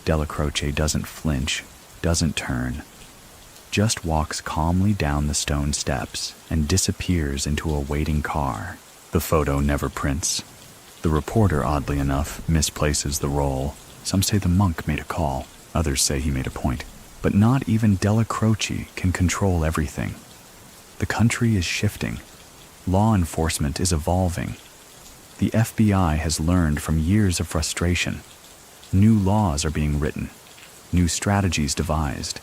Dellacroce doesn't flinch, doesn't turn, just walks calmly down the stone steps and disappears into a waiting car. The photo never prints. The reporter, oddly enough, misplaces the role. Some say the monk made a call. Others say he made a point. But not even Dellacroce can control everything. The country is shifting. Law enforcement is evolving. The FBI has learned from years of frustration. New laws are being written, new strategies devised.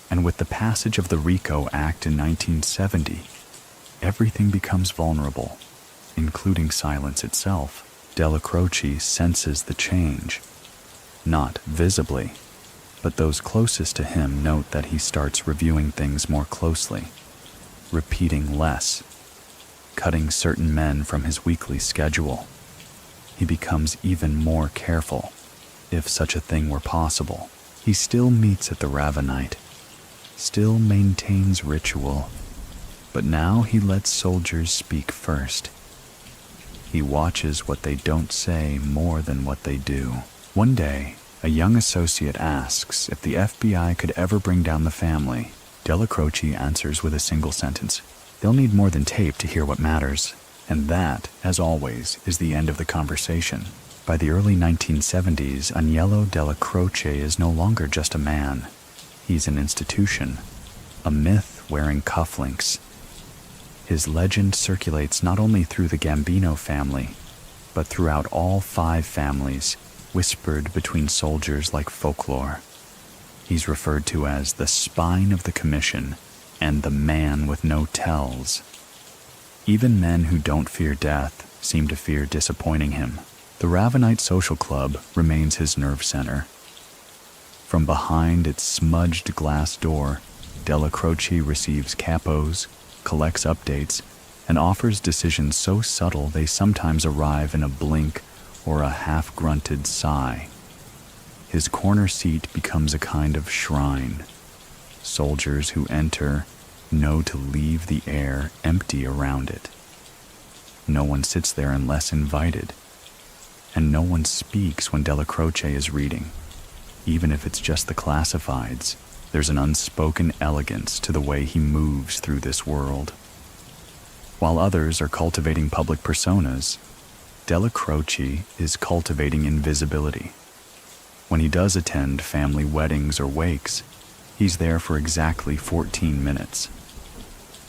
And with the passage of the RICO Act in 1970, everything becomes vulnerable, including silence itself. Dellacroce senses the change. Not visibly, but those closest to him note that he starts reviewing things more closely, repeating less, cutting certain men from his weekly schedule. He becomes even more careful, if such a thing were possible. He still meets at the Ravenite, still maintains ritual, but now he lets soldiers speak first. He watches what they don't say more than what they do. One day, a young associate asks if the FBI could ever bring down the family. Dellacroce answers with a single sentence. They'll need more than tape to hear what matters. And that, as always, is the end of the conversation. By the early 1970s, Aniello Dellacroce is no longer just a man. He's an institution, a myth wearing cufflinks. His legend circulates not only through the Gambino family, but throughout all 5 families, whispered between soldiers like folklore. He's referred to as the spine of the commission and the man with no tells. Even men who don't fear death seem to fear disappointing him. The Ravenite Social Club remains his nerve center. From behind its smudged glass door, Dellacroce receives capos, collects updates, and offers decisions so subtle they sometimes arrive in a blink or a half-grunted sigh. His corner seat becomes a kind of shrine. Soldiers who enter know to leave the air empty around it. No one sits there unless invited, and no one speaks when Dellacroce is reading. Even if it's just the classifieds, there's an unspoken elegance to the way he moves through this world. While others are cultivating public personas, Dellacroce is cultivating invisibility. When he does attend family weddings or wakes, he's there for exactly 14 minutes.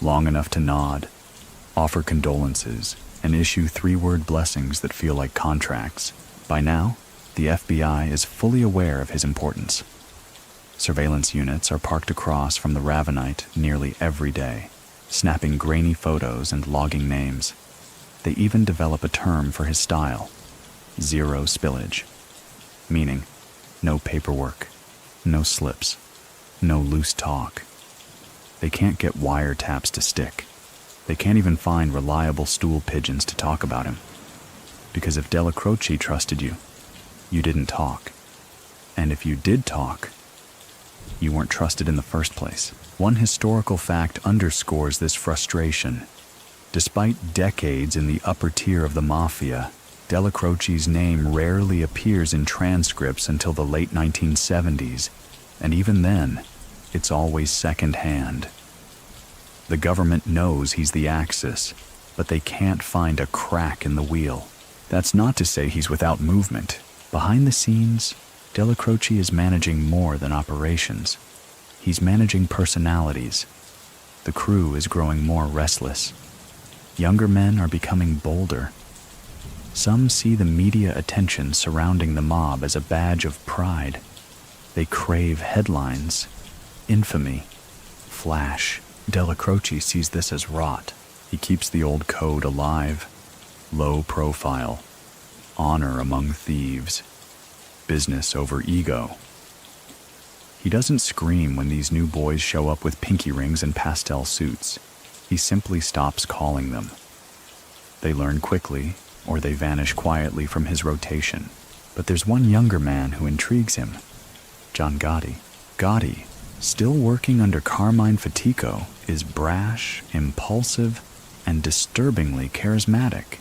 Long enough to nod, offer condolences, and issue 3-word blessings that feel like contracts. By now, the FBI is fully aware of his importance. Surveillance units are parked across from the Ravenite nearly every day, snapping grainy photos and logging names. They even develop a term for his style: zero spillage, meaning no paperwork, no slips, no loose talk. They can't get wiretaps to stick. They can't even find reliable stool pigeons to talk about him. Because if Dellacroce trusted you, you didn't talk. And if you did talk, you weren't trusted in the first place. One historical fact underscores this frustration. Despite decades in the upper tier of the Mafia, Dellacroce's name rarely appears in transcripts until the late 1970s, and even then, it's always second-hand. The government knows he's the Axis, but they can't find a crack in the wheel. That's not to say he's without movement. Behind the scenes, Dellacroce is managing more than operations. He's managing personalities. The crew is growing more restless. Younger men are becoming bolder. Some see the media attention surrounding the mob as a badge of pride. They crave headlines, infamy, flash. Dellacroce sees this as rot. He keeps the old code alive. Low profile, honor among thieves, business over ego. He doesn't scream when these new boys show up with pinky rings and pastel suits. He simply stops calling them. They learn quickly, or they vanish quietly from his rotation. But there's one younger man who intrigues him, John Gotti. Gotti, still working under Carmine Fatico, is brash, impulsive, and disturbingly charismatic.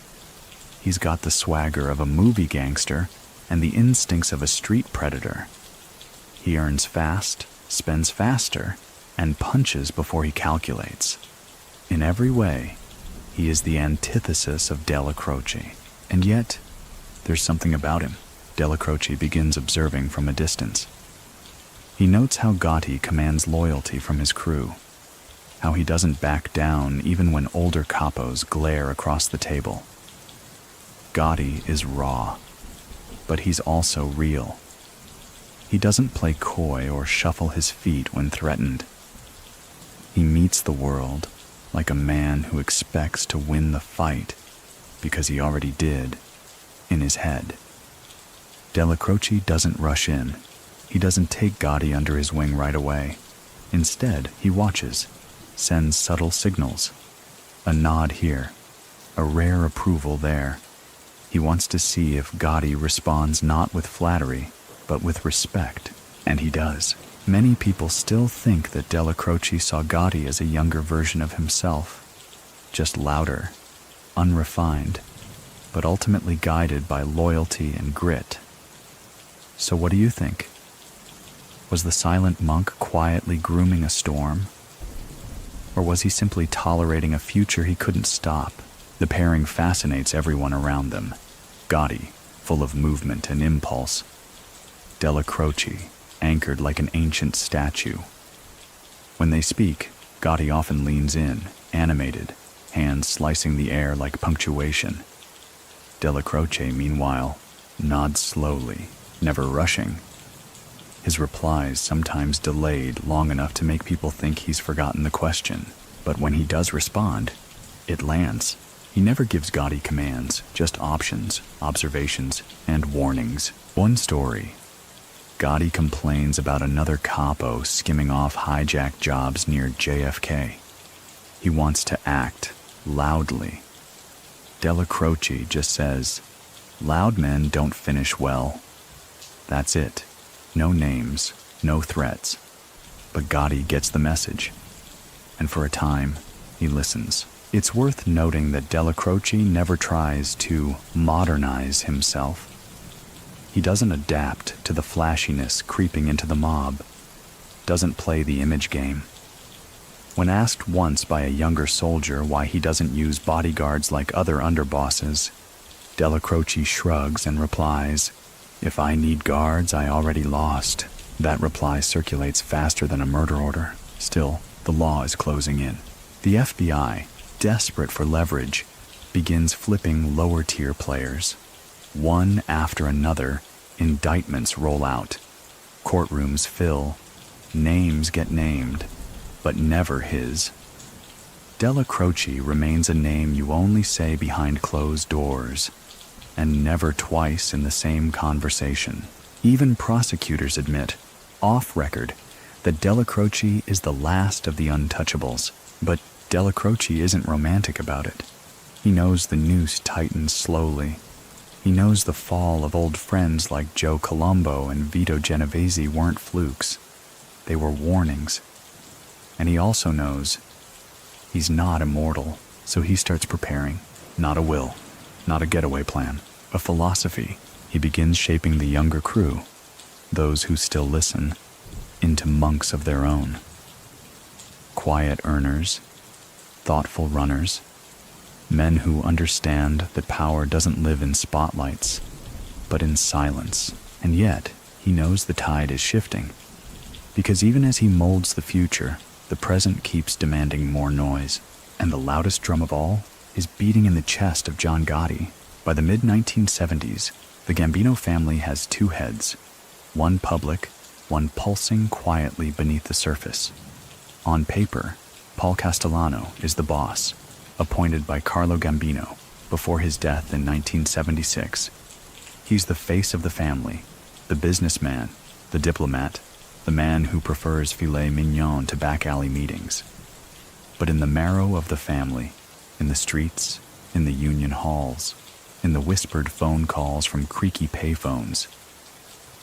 He's got the swagger of a movie gangster and the instincts of a street predator. He earns fast, spends faster, and punches before he calculates. In every way, he is the antithesis of Dellacroce. And yet, there's something about him. Dellacroce begins observing from a distance. He notes how Gotti commands loyalty from his crew, how he doesn't back down even when older capos glare across the table. Gotti is raw, but he's also real. He doesn't play coy or shuffle his feet when threatened. He meets the world like a man who expects to win the fight because he already did in his head. Dellacroce doesn't rush in. He doesn't take Gotti under his wing right away. Instead, he watches, sends subtle signals. A nod here, a rare approval there. He wants to see if Gotti responds not with flattery, but with respect, and he does. Many people still think that Dellacroce saw Gotti as a younger version of himself, just louder, unrefined, but ultimately guided by loyalty and grit. So what do you think? Was the silent monk quietly grooming a storm? Or was he simply tolerating a future he couldn't stop? The pairing fascinates everyone around them. Gotti, full of movement and impulse. Dellacroce, anchored like an ancient statue. When they speak, Gotti often leans in, animated, hands slicing the air like punctuation. Dellacroce, meanwhile, nods slowly, never rushing. His replies sometimes delayed long enough to make people think he's forgotten the question. But when he does respond, it lands. He never gives Gotti commands, just options, observations, and warnings. One story, Gotti complains about another capo skimming off hijack jobs near JFK. He wants to act loudly. Dellacroce just says, "Loud men don't finish well." That's it. No names, no threats. But Gotti gets the message. And for a time, he listens. It's worth noting that Dellacroce never tries to modernize himself. He doesn't adapt to the flashiness creeping into the mob, doesn't play the image game. When asked once by a younger soldier why he doesn't use bodyguards like other underbosses, Dellacroce shrugs and replies, "If I need guards, I already lost." That reply circulates faster than a murder order. Still, the law is closing in. The FBI, desperate for leverage, begins flipping lower-tier players. One after another, indictments roll out. Courtrooms fill. Names get named, but never his. Dellacroce remains a name you only say behind closed doors, and never twice in the same conversation. Even prosecutors admit, off record, that Dellacroce is the last of the untouchables. But Dellacroce isn't romantic about it. He knows the noose tightens slowly. He knows the fall of old friends like Joe Colombo and Vito Genovese weren't flukes. They were warnings. And he also knows he's not immortal, so he starts preparing. Not a will, not a getaway plan, a philosophy. He begins shaping the younger crew, those who still listen, into monks of their own. Quiet earners, thoughtful runners, men who understand that power doesn't live in spotlights, but in silence. And yet, he knows the tide is shifting, because even as he molds the future, the present keeps demanding more noise. And the loudest drum of all is beating in the chest of John Gotti. By the mid-1970s, the Gambino family has two heads, one public, one pulsing quietly beneath the surface. On paper, Paul Castellano is the boss, appointed by Carlo Gambino before his death in 1976. He's the face of the family, the businessman, the diplomat, the man who prefers filet mignon to back-alley meetings. But in the marrow of the family, in the streets, in the union halls, in the whispered phone calls from creaky payphones,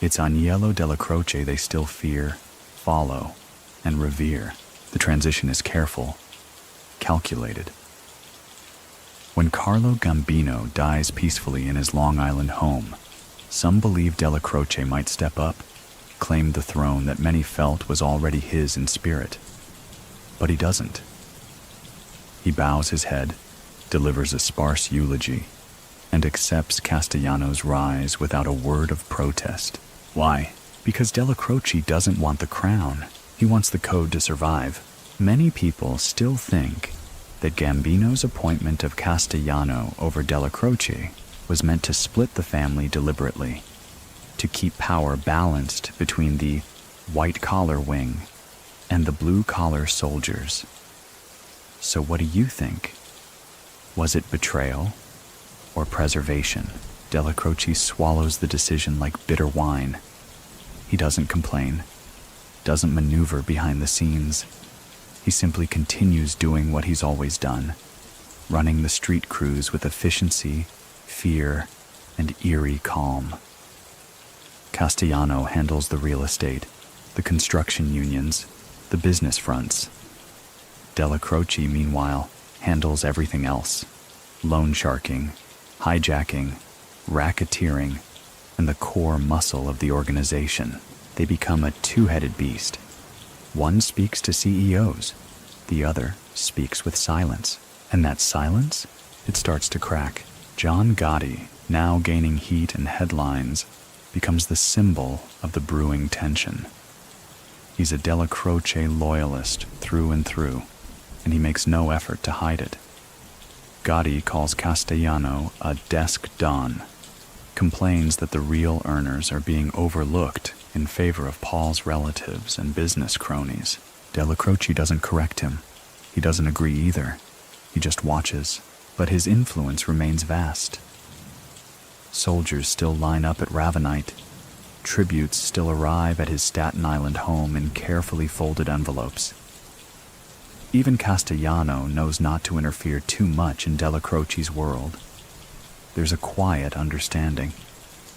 it's Aniello Dellacroce they still fear, follow, and revere. The transition is careful, calculated. When Carlo Gambino dies peacefully in his Long Island home, some believe Dellacroce might step up, claim the throne that many felt was already his in spirit. But he doesn't. He bows his head, delivers a sparse eulogy, and accepts Castellano's rise without a word of protest. Why? Because Dellacroce doesn't want the crown. He wants the code to survive. Many people still think that Gambino's appointment of Castellano over Dellacroce was meant to split the family deliberately, to keep power balanced between the white-collar wing and the blue-collar soldiers. So what do you think? Was it betrayal or preservation? Dellacroce swallows the decision like bitter wine. He doesn't complain, doesn't maneuver behind the scenes. He simply continues doing what he's always done, running the street crews with efficiency, fear, and eerie calm. Castellano handles the real estate, the construction unions, the business fronts. Dellacroce, meanwhile, handles everything else: loan sharking, hijacking, racketeering, and the core muscle of the organization. They become a two-headed beast. One speaks to CEOs, the other speaks with silence. And that silence, it starts to crack. John Gotti, now gaining heat and headlines, becomes the symbol of the brewing tension. He's a Dellacroce loyalist through and through, and he makes no effort to hide it. Gotti calls Castellano a desk don, complains that the real earners are being overlooked in favor of Paul's relatives and business cronies. Dellacroce doesn't correct him. He doesn't agree either. He just watches, but his influence remains vast. Soldiers still line up at Ravenite. tributes still arrive at his Staten Island home in carefully folded envelopes. Even Castellano knows not to interfere too much in Dellacroce's world. There's a quiet understanding.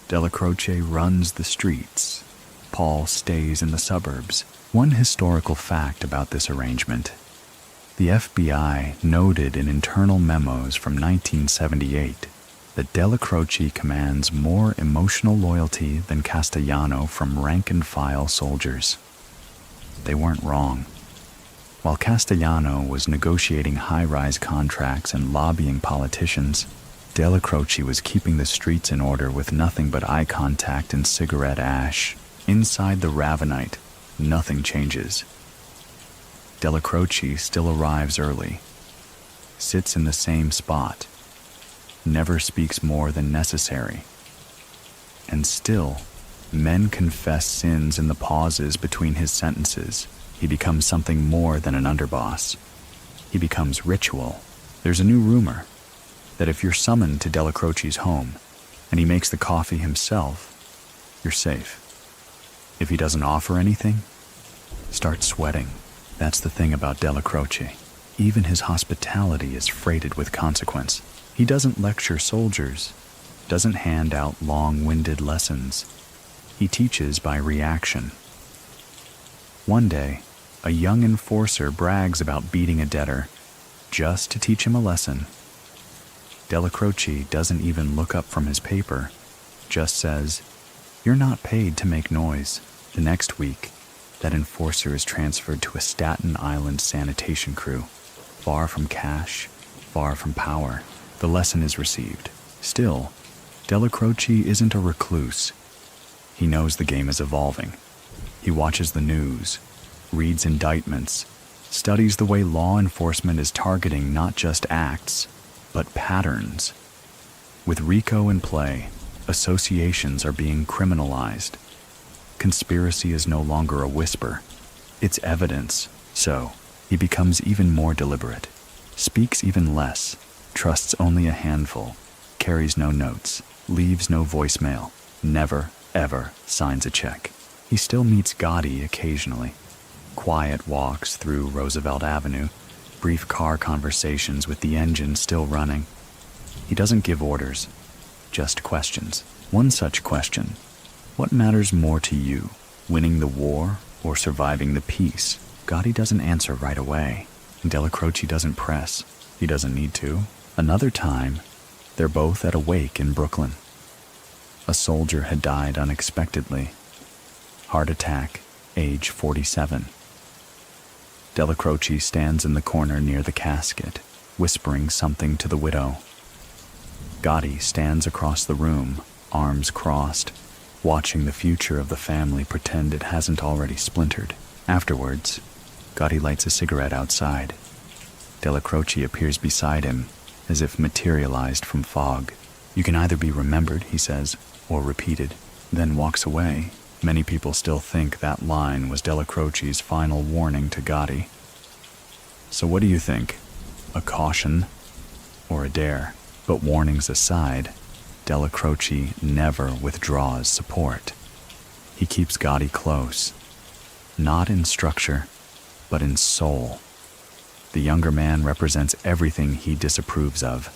Dellacroce runs the streets. Paul stays in the suburbs. One historical fact about this arrangement: the FBI noted in internal memos from 1978 that Dellacroce commands more emotional loyalty than Castellano from rank-and-file soldiers. They weren't wrong. While Castellano was negotiating high-rise contracts and lobbying politicians, Dellacroce was keeping the streets in order with nothing but eye contact and cigarette ash. Inside the Ravenite, nothing changes. Dellacroce still arrives early, sits in the same spot, never speaks more than necessary. And still, men confess sins in the pauses between his sentences. He becomes something more than an underboss. He becomes ritual. There's a new rumor that if you're summoned to Dellacroce's home and he makes the coffee himself, you're safe. If he doesn't offer anything, start sweating. That's the thing about Dellacroce. Even his hospitality is freighted with consequence. He doesn't lecture soldiers, doesn't hand out long-winded lessons. He teaches by reaction. One day, a young enforcer brags about beating a debtor just to teach him a lesson. Dellacroce doesn't even look up from his paper, just says, "You're not paid to make noise." The next week, that enforcer is transferred to a Staten Island sanitation crew, far from cash, far from power. The lesson is received. Still, Dellacroce isn't a recluse. He knows the game is evolving. He watches the news, reads indictments, studies the way law enforcement is targeting not just acts, but patterns. With RICO in play, associations are being criminalized. Conspiracy is no longer a whisper. It's evidence. So, he becomes even more deliberate, speaks even less, trusts only a handful, carries no notes, leaves no voicemail, never, ever signs a check. He still meets Gotti occasionally. Quiet walks through Roosevelt Avenue, brief car conversations with the engine still running. He doesn't give orders, just questions. One such question: what matters more to you, winning the war or surviving the peace? Gotti doesn't answer right away. Dellacroce doesn't press. He doesn't need to. Another time, they're both at a wake in Brooklyn. A soldier had died unexpectedly. Heart attack, age 47. Dellacroce stands in the corner near the casket, whispering something to the widow. Gotti stands across the room, arms crossed, watching the future of the family pretend it hasn't already splintered. Afterwards, Gotti lights a cigarette outside. Dellacroce appears beside him, as if materialized from fog. "You can either be remembered," he says, "or repeated," then walks away. Many people still think that line was Dellacroce's final warning to Gotti. So what do you think? A caution or a dare? But warnings aside, Dellacroce never withdraws support. He keeps Gotti close, not in structure, but in soul. The younger man represents everything he disapproves of,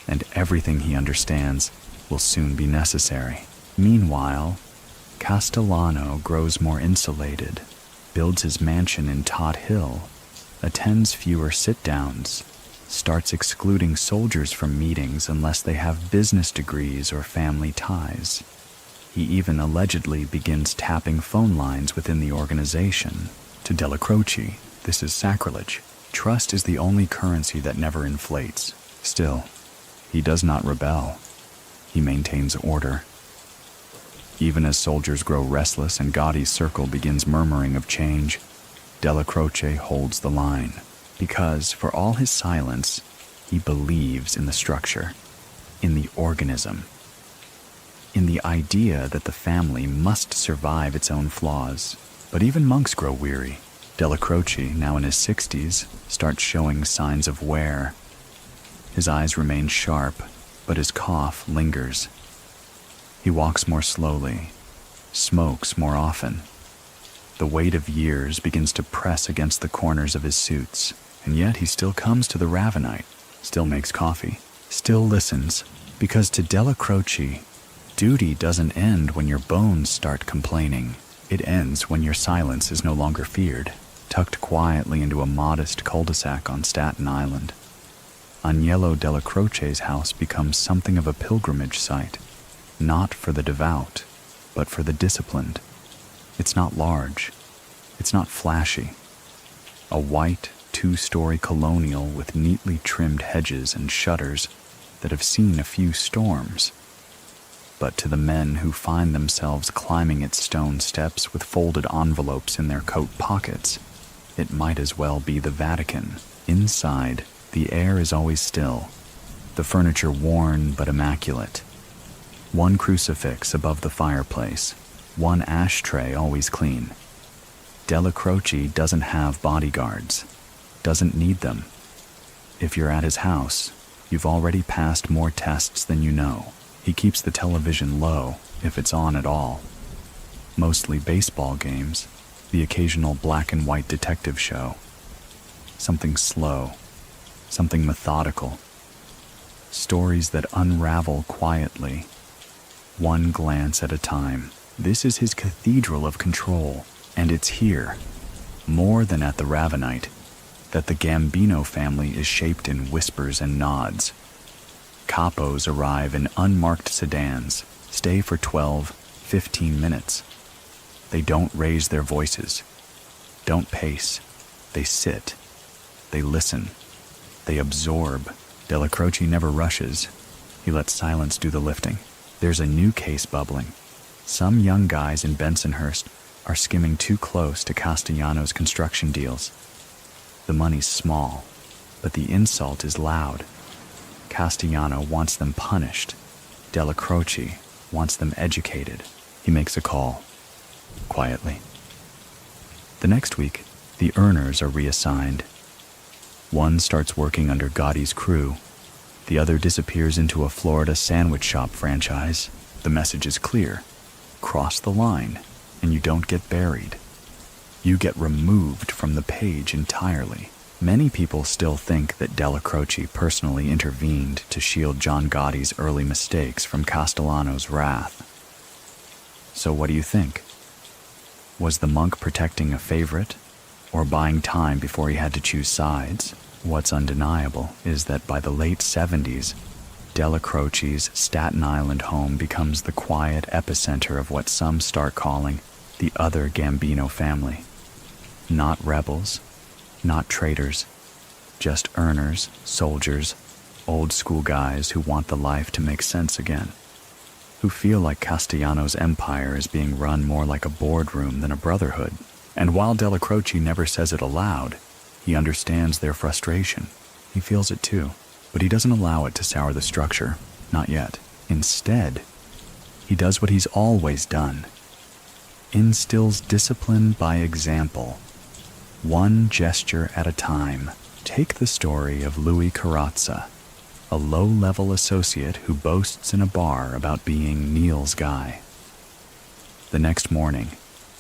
and everything he understands will soon be necessary. Meanwhile, Castellano grows more insulated, builds his mansion in Tot Hill, attends fewer sit-downs, starts excluding soldiers from meetings unless they have business degrees or family ties. He even allegedly begins tapping phone lines within the organization. To Dellacroce, this is sacrilege. Trust is the only currency that never inflates. Still, he does not rebel. He maintains order. Even as soldiers grow restless and Gotti's circle begins murmuring of change, Dellacroce holds the line. Because, for all his silence, he believes in the structure, in the organism, in the idea that the family must survive its own flaws. But even monks grow weary. Dellacroce, now in his 60s, starts showing signs of wear. His eyes remain sharp, but his cough lingers. He walks more slowly, smokes more often. The weight of years begins to press against the corners of his suits, and yet he still comes to the Ravenite, still makes coffee, still listens, because to Dellacroce, duty doesn't end when your bones start complaining. It ends when your silence is no longer feared, tucked quietly into a modest cul-de-sac on Staten Island. Aniello Dellacroce's house becomes something of a pilgrimage site, not for the devout, but for the disciplined. It's not large. It's not flashy. A white, two-story colonial with neatly trimmed hedges and shutters that have seen a few storms. But to the men who find themselves climbing its stone steps with folded envelopes in their coat pockets, it might as well be the Vatican. Inside, the air is always still, the furniture worn but immaculate. One crucifix above the fireplace, one ashtray always clean. Dellacroce doesn't have bodyguards, doesn't need them. If you're at his house, you've already passed more tests than you know. He keeps the television low, if it's on at all. Mostly baseball games, the occasional black and white detective show. Something slow, something methodical. Stories that unravel quietly, one glance at a time. This is his cathedral of control, and it's here, more than at the Ravenite, that the Gambino family is shaped in whispers and nods. Capos arrive in unmarked sedans, stay for 12, 15 minutes. They don't raise their voices, don't pace. They sit, they listen, they absorb. Dellacroce never rushes. He lets silence do the lifting. There's a new case bubbling. Some young guys in Bensonhurst are skimming too close to Castellano's construction deals. The money's small, but the insult is loud. Castellano wants them punished. Dellacroce wants them educated. He makes a call, quietly. The next week, the earners are reassigned. One starts working under Gotti's crew. The other disappears into a Florida sandwich shop franchise. The message is clear. Cross the line, and you don't get buried. You get removed from the page entirely. Many people still think that Dellacroce personally intervened to shield John Gotti's early mistakes from Castellano's wrath. So what do you think? Was the monk protecting a favorite, or buying time before he had to choose sides? What's undeniable is that by the late 70s, Dellacroce's Staten Island home becomes the quiet epicenter of what some start calling the other Gambino family. Not rebels, not traitors, just earners, soldiers, old school guys who want the life to make sense again, who feel like Castellano's empire is being run more like a boardroom than a brotherhood. And while Dellacroce never says it aloud, he understands their frustration. He feels it too, but he doesn't allow it to sour the structure, not yet. Instead, he does what he's always done. Instills discipline by example, one gesture at a time. Take the story of Louis Carrazza, a low-level associate who boasts in a bar about being Neil's guy. The next morning,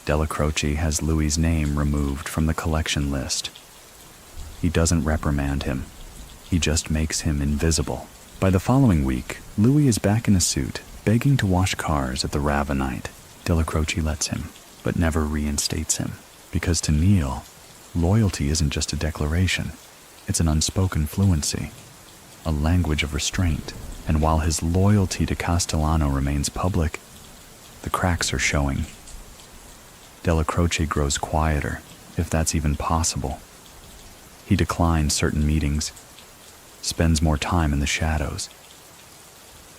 Dellacroce has Louis's name removed from the collection list. He doesn't reprimand him. He just makes him invisible. By the following week, Louis is back in a suit, begging to wash cars at the Ravenite. Dellacroce lets him, but never reinstates him. Because to Neil, loyalty isn't just a declaration. It's an unspoken fluency, a language of restraint. And while his loyalty to Castellano remains public, the cracks are showing. Dellacroce grows quieter, if that's even possible. He declines certain meetings, spends more time in the shadows.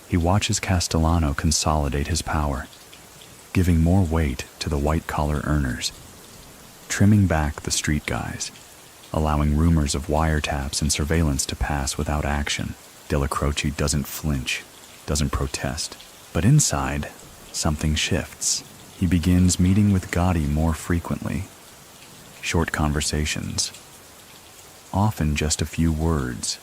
He watches Castellano consolidate his power, giving more weight to the white-collar earners, trimming back the street guys, allowing rumors of wiretaps and surveillance to pass without action. Dellacroce doesn't flinch, doesn't protest. But inside, something shifts. He begins meeting with Gotti more frequently. Short conversations, often just a few words.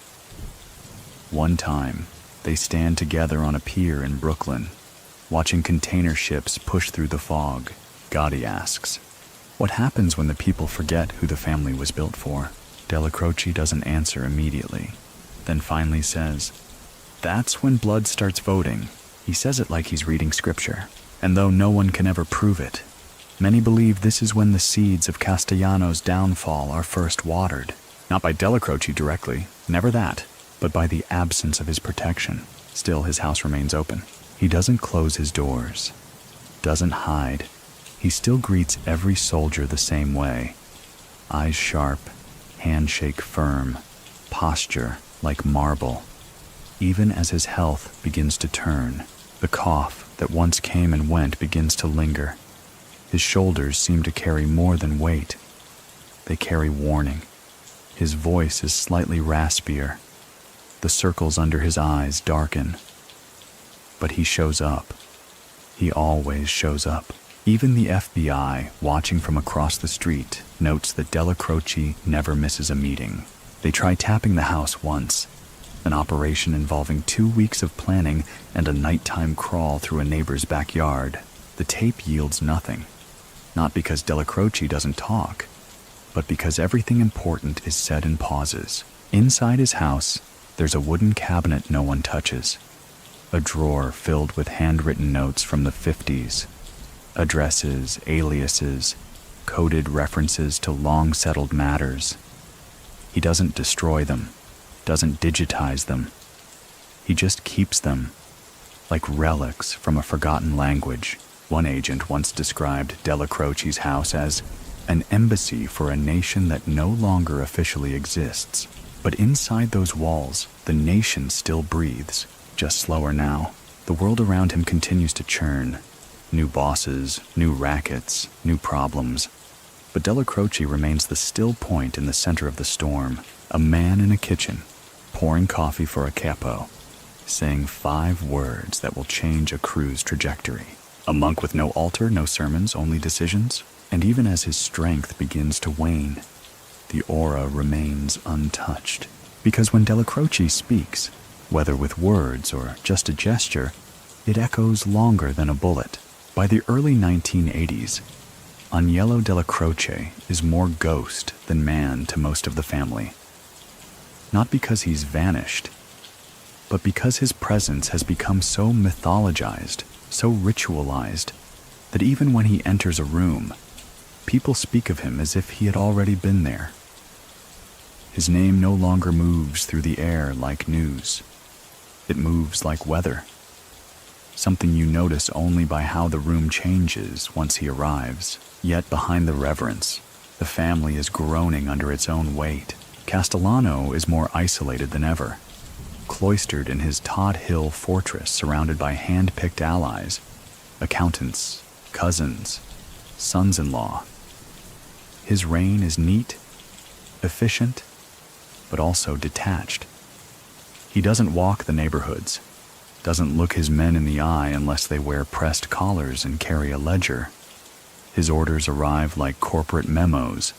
One time, they stand together on a pier in Brooklyn. watching container ships push through the fog. Gotti asks, "What happens when the people forget who the family was built for?" Dellacroce doesn't answer immediately, then finally says, "That's when blood starts voting." He says it like he's reading scripture, and though no one can ever prove it, many believe this is when the seeds of Castellano's downfall are first watered. Not by Dellacroce directly, never that, but by the absence of his protection. Still, his house remains open. He doesn't close his doors, doesn't hide. He still greets every soldier the same way. Eyes sharp, handshake firm, posture like marble. Even as his health begins to turn, the cough that once came and went begins to linger. His shoulders seem to carry more than weight. They carry warning. His voice is slightly raspier. The circles under his eyes darken. But he shows up. He always shows up. Even the FBI, watching from across the street, notes that Dellacroce never misses a meeting. They try tapping the house once, an operation involving 2 weeks of planning and a nighttime crawl through a neighbor's backyard. The tape yields nothing. Not because Dellacroce doesn't talk, but because everything important is said in pauses. Inside his house, there's a wooden cabinet no one touches. A drawer filled with handwritten notes from the 50s. Addresses, aliases, coded references to long-settled matters. He doesn't destroy them, doesn't digitize them. He just keeps them, like relics from a forgotten language. One agent once described Dellacroce's house as an embassy for a nation that no longer officially exists. But inside those walls, the nation still breathes, just slower now. The world around him continues to churn. New bosses, new rackets, new problems. But Dellacroce remains the still point in the center of the storm, a man in a kitchen, pouring coffee for a capo, saying 5 words that will change a crew's trajectory. A monk with no altar, no sermons, only decisions. And even as his strength begins to wane, the aura remains untouched. Because when Dellacroce speaks, whether with words or just a gesture, it echoes longer than a bullet. By the early 1980s, Aniello Dellacroce is more ghost than man to most of the family. Not because he's vanished, but because his presence has become so mythologized, so ritualized, that even when he enters a room, people speak of him as if he had already been there. His name no longer moves through the air like news. It moves like weather. Something you notice only by how the room changes once he arrives. Yet behind the reverence, the family is groaning under its own weight. Castellano is more isolated than ever, cloistered in his Todd Hill fortress surrounded by hand-picked allies, accountants, cousins, sons-in-law. His reign is neat, efficient, but also detached. He doesn't walk the neighborhoods, doesn't look his men in the eye unless they wear pressed collars and carry a ledger. His orders arrive like corporate memos,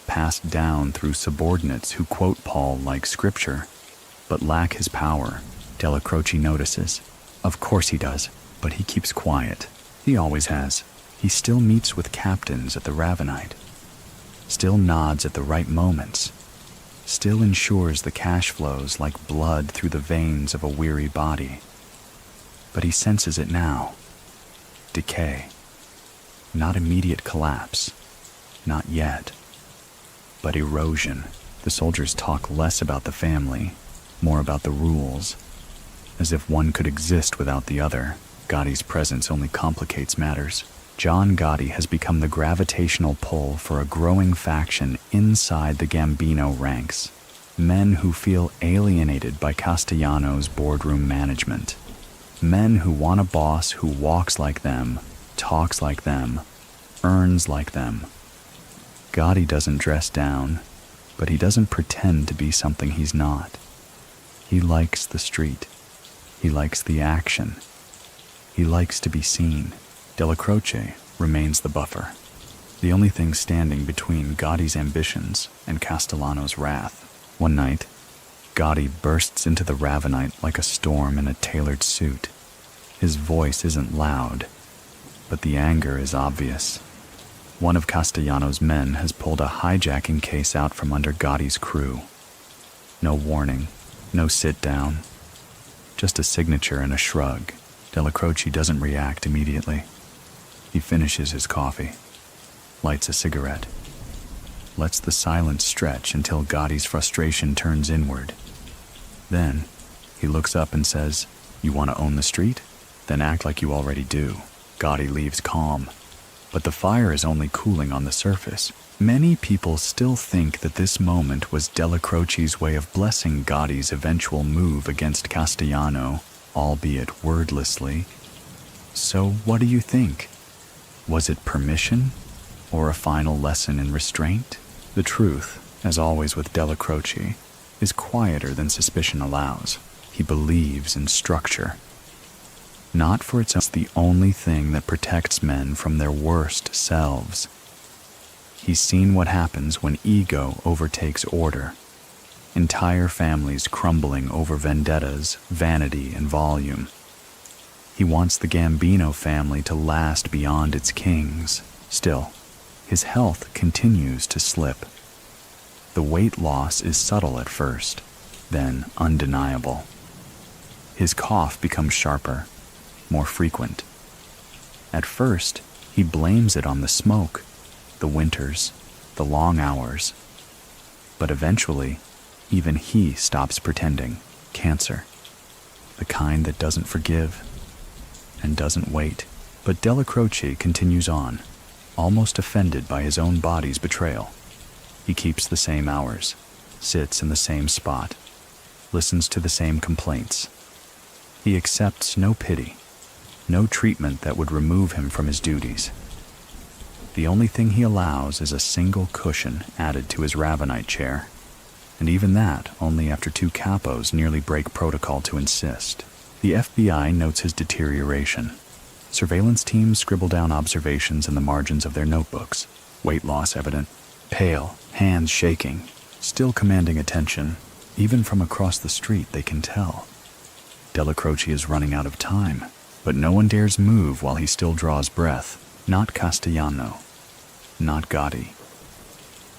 passed down through subordinates who quote Paul like scripture, but lack his power. Dellacroce notices. Of course he does, but he keeps quiet. He always has. He still meets with captains at the Ravenite, still nods at the right moments, still ensures the cash flows like blood through the veins of a weary body. But he senses it now. Decay. Not immediate collapse. Not yet. But erosion. The soldiers talk less about the family, more about the rules, as if one could exist without the other. Gotti's presence only complicates matters. John Gotti has become the gravitational pull for a growing faction inside the Gambino ranks. Men who feel alienated by Castellano's boardroom management. Men who want a boss who walks like them, talks like them, earns like them. Gotti doesn't dress down, but he doesn't pretend to be something he's not. He likes the street. He likes the action. He likes to be seen. Dellacroce remains the buffer, the only thing standing between Gotti's ambitions and Castellano's wrath. One night, Gotti bursts into the Ravenite like a storm in a tailored suit. His voice isn't loud, but the anger is obvious. One of Castellano's men has pulled a hijacking case out from under Gotti's crew. No warning, no sit-down, just a signature and a shrug. Dellacroce doesn't react immediately. He finishes his coffee, lights a cigarette, lets the silence stretch until Gotti's frustration turns inward. Then, he looks up and says, "You want to own the street? Then act like you already do." Gotti leaves calm, but the fire is only cooling on the surface. Many people still think that this moment was Dellacroce's way of blessing Gotti's eventual move against Castellano, albeit wordlessly. So what do you think? Was it permission, or a final lesson in restraint? The truth, as always with Dellacroce, is quieter than suspicion allows. He believes in structure. Not for it's the only thing that protects men from their worst selves. He's seen what happens when ego overtakes order. Entire families crumbling over vendettas, vanity, and volume. He wants the Gambino family to last beyond its kings. Still, his health continues to slip. The weight loss is subtle at first, then undeniable. His cough becomes sharper, more frequent. At first, he blames it on the smoke, the winters, the long hours. But eventually, even he stops pretending. Cancer, the kind that doesn't forgive and doesn't wait. But Dellacroce continues on, almost offended by his own body's betrayal. He keeps the same hours, sits in the same spot, listens to the same complaints. He accepts no pity, no treatment that would remove him from his duties. The only thing he allows is a single cushion added to his Ravenite chair, and even that only after two capos nearly break protocol to insist. The FBI notes his deterioration. Surveillance teams scribble down observations in the margins of their notebooks. Weight loss evident, pale, hands shaking, still commanding attention. Even from across the street they can tell. Dellacroce is running out of time, but no one dares move while he still draws breath. Not Castellano, not Gotti,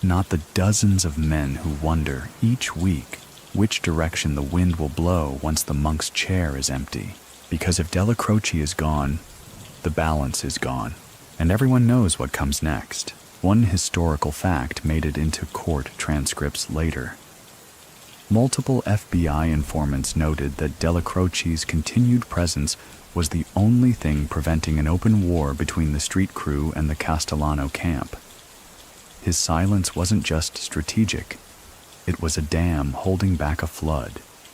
not the dozens of men who wonder each week which direction the wind will blow once the monk's chair is empty. Because if Dellacroce is gone, the balance is gone, and everyone knows what comes next. One historical fact made it into court transcripts later. Multiple FBI informants noted that Dellacroce's continued presence was the only thing preventing an open war between the street crew and the Castellano camp. His silence wasn't just strategic. It was a dam holding back a flood.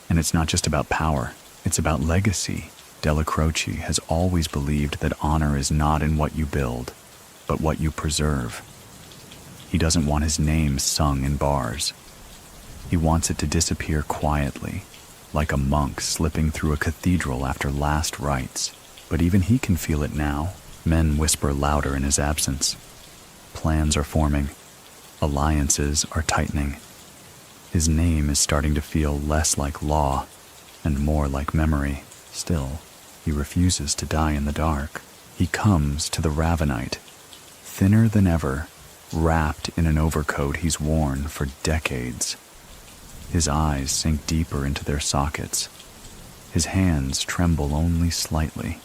And it's not just about power, it's about legacy. Dellacroce has always believed that honor is not in what you build, but what you preserve. He doesn't want his name sung in bars. He wants it to disappear quietly, like a monk slipping through a cathedral after last rites. But even he can feel it now. Men whisper louder in his absence. Plans are forming. Alliances are tightening. His name is starting to feel less like law and more like memory. Still, he refuses to die in the dark. He comes to the Ravenite, thinner than ever, wrapped in an overcoat he's worn for decades. His eyes sink deeper into their sockets. His hands tremble only slightly.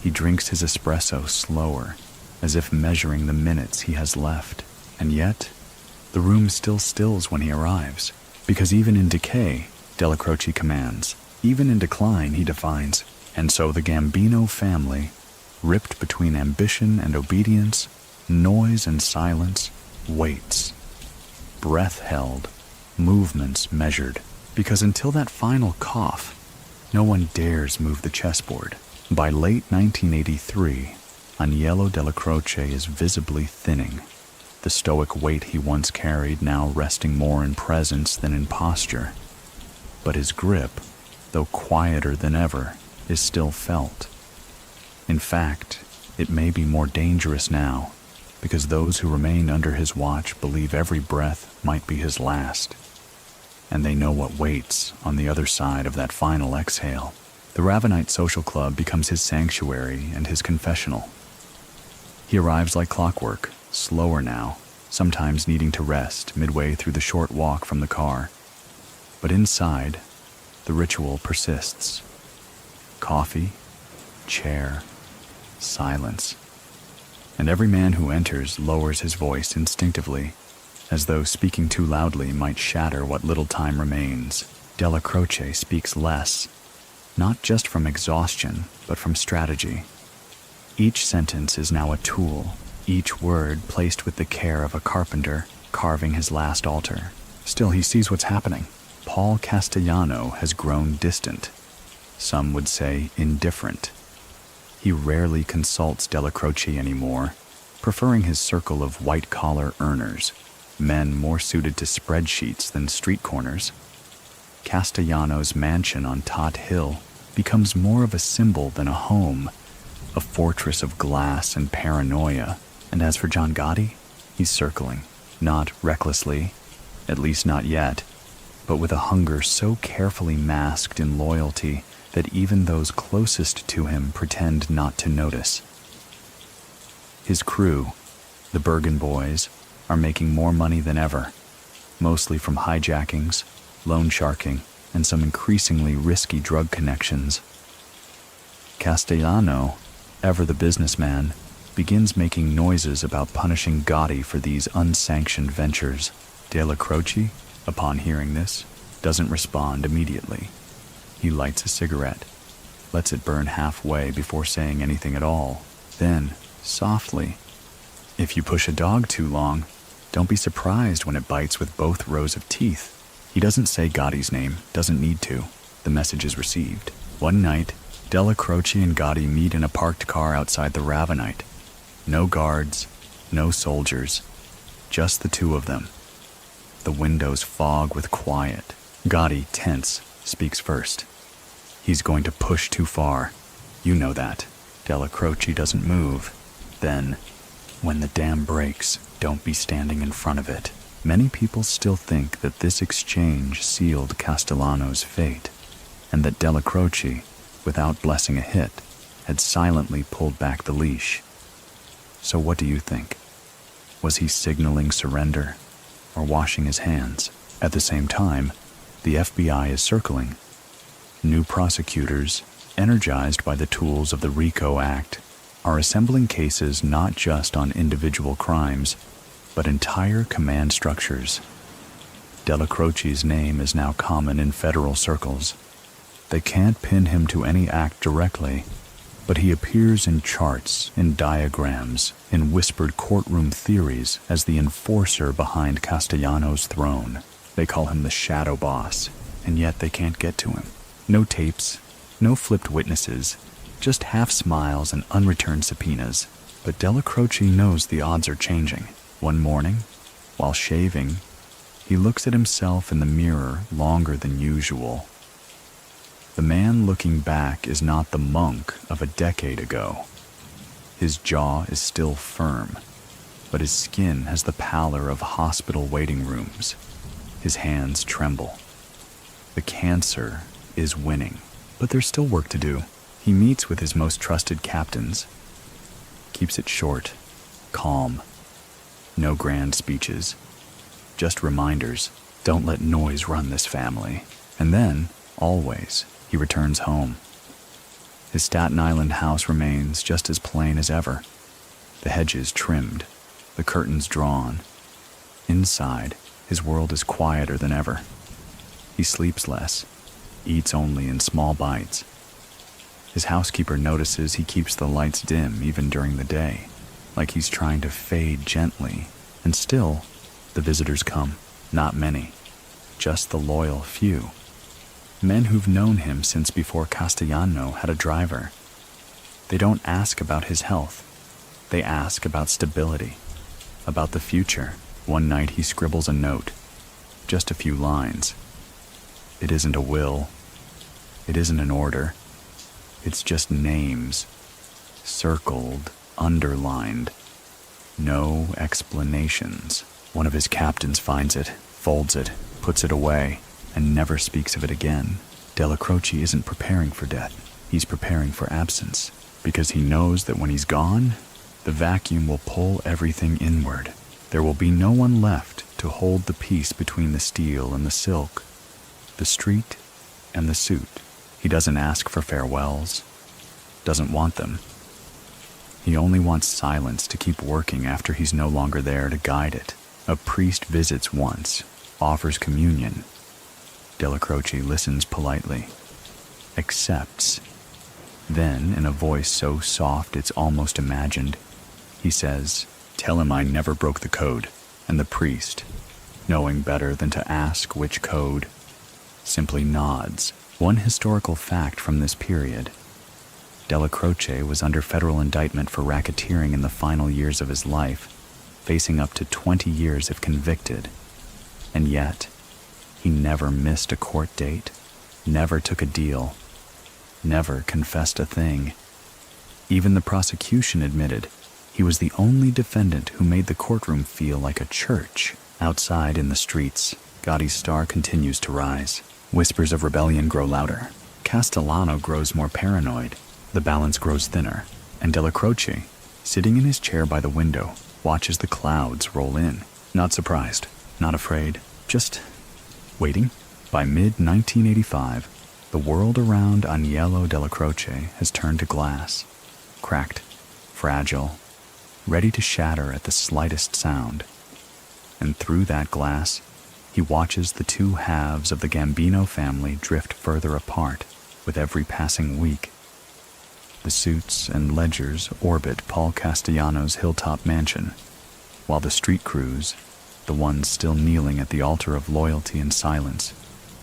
He drinks his espresso slower, as if measuring the minutes he has left. And yet, the room still stills when he arrives, because even in decay, Dellacroce commands. Even in decline, he defines. And so the Gambino family, ripped between ambition and obedience, noise and silence, waits. Breath held, movements measured, because until that final cough, no one dares move the chessboard. By late 1983, Aniello Dellacroce is visibly thinning, the stoic weight he once carried now resting more in presence than in posture. But his grip, though quieter than ever, is still felt. In fact, it may be more dangerous now, because those who remain under his watch believe every breath might be his last, and they know what waits on the other side of that final exhale. The Ravenite Social Club becomes his sanctuary and his confessional. He arrives like clockwork, slower now, sometimes needing to rest midway through the short walk from the car. But inside, the ritual persists. Coffee, chair, silence. And every man who enters lowers his voice instinctively, as though speaking too loudly might shatter what little time remains. Dellacroce speaks less, not just from exhaustion, but from strategy. Each sentence is now a tool, each word placed with the care of a carpenter carving his last altar. Still, he sees what's happening. Paul Castellano has grown distant. Some would say indifferent. He rarely consults Dellacroce anymore, preferring his circle of white-collar earners, men more suited to spreadsheets than street corners. Castellano's mansion on Tot Hill becomes more of a symbol than a home, a fortress of glass and paranoia. And as for John Gotti, he's circling, not recklessly, at least not yet, but with a hunger so carefully masked in loyalty that even those closest to him pretend not to notice. His crew, the Bergen boys, are making more money than ever, mostly from hijackings, loan sharking, and some increasingly risky drug connections. Castellano, ever the businessman, begins making noises about punishing Gotti for these unsanctioned ventures. Dellacroce, upon hearing this, doesn't respond immediately. He lights a cigarette, lets it burn halfway before saying anything at all. Then, softly, "If you push a dog too long, don't be surprised when it bites with both rows of teeth." He doesn't say Gotti's name, doesn't need to. The message is received. One night, Dellacroce and Gotti meet in a parked car outside the Ravenite. No guards, no soldiers, just the two of them. The windows fog with quiet. Gotti, tense, speaks first. He's going to push too far. You know that. Dellacroce doesn't move. Then, when the dam breaks, don't be standing in front of it. Many people still think that this exchange sealed Castellano's fate, and that Dellacroce, without blessing a hit, had silently pulled back the leash. So what do you think? Was he signaling surrender, or washing his hands? At the same time, the FBI is circling. New prosecutors, energized by the tools of the RICO Act, are assembling cases not just on individual crimes, but entire command structures. Dellacroce's name is now common in federal circles. They can't pin him to any act directly, but he appears in charts, in diagrams, in whispered courtroom theories as the enforcer behind Castellano's throne. They call him the shadow boss, and yet they can't get to him. No tapes, no flipped witnesses, just half smiles and unreturned subpoenas. But Dellacroce knows the odds are changing. One morning, while shaving, he looks at himself in the mirror longer than usual. The man looking back is not the monk of a decade ago. His jaw is still firm, but his skin has the pallor of hospital waiting rooms. His hands tremble. The cancer is winning, but there's still work to do. He meets with his most trusted captains, keeps it short, calm. No grand speeches, just reminders. Don't let noise run this family. And then, always, he returns home. His Staten Island house remains just as plain as ever. The hedges trimmed, the curtains drawn. Inside, his world is quieter than ever. He sleeps less, eats only in small bites. His housekeeper notices he keeps the lights dim even during the day, like he's trying to fade gently. And still, the visitors come. Not many, just the loyal few. Men who've known him since before Castellano had a driver. They don't ask about his health. They ask about stability, about the future. One night he scribbles a note, just a few lines. It isn't a will. It isn't an order. It's just names, circled, underlined. No explanations. One of his captains finds it, folds it, puts it away, and never speaks of it again. Dellacroce isn't preparing for death. He's preparing for absence, because he knows that when he's gone, the vacuum will pull everything inward. There will be no one left to hold the peace between the steel and the silk, the street and the suit. He doesn't ask for farewells, doesn't want them. He only wants silence to keep working after he's no longer there to guide it. A priest visits once, offers communion. Dellacroce listens politely, accepts. Then, in a voice so soft it's almost imagined, he says, "Tell him I never broke the code." And the priest, knowing better than to ask which code, simply nods. One historical fact from this period: Dellacroce was under federal indictment for racketeering in the final years of his life, facing up to 20 years if convicted. And yet, he never missed a court date, never took a deal, never confessed a thing. Even the prosecution admitted he was the only defendant who made the courtroom feel like a church. Outside in the streets, Gotti's star continues to rise. Whispers of rebellion grow louder. Castellano grows more paranoid. The balance grows thinner, and Dellacroce, sitting in his chair by the window, watches the clouds roll in. Not surprised, not afraid, just waiting. By mid-1985, the world around Aniello Dellacroce has turned to glass, cracked, fragile, ready to shatter at the slightest sound. And through that glass, he watches the two halves of the Gambino family drift further apart with every passing week. The suits and ledgers orbit Paul Castellano's hilltop mansion, while the street crews, the ones still kneeling at the altar of loyalty and silence,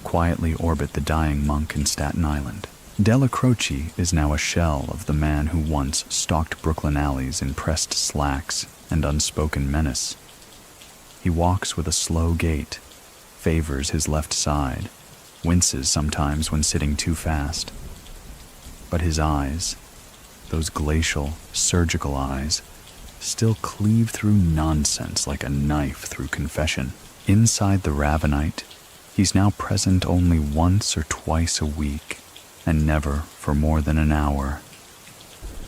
quietly orbit the dying monk in Staten Island. Dellacroce is now a shell of the man who once stalked Brooklyn alleys in pressed slacks and unspoken menace. He walks with a slow gait, favors his left side, winces sometimes when sitting too fast. But his eyes, those glacial, surgical eyes, still cleave through nonsense like a knife through confession. Inside the Ravenite, he's now present only once or twice a week, and never for more than an hour.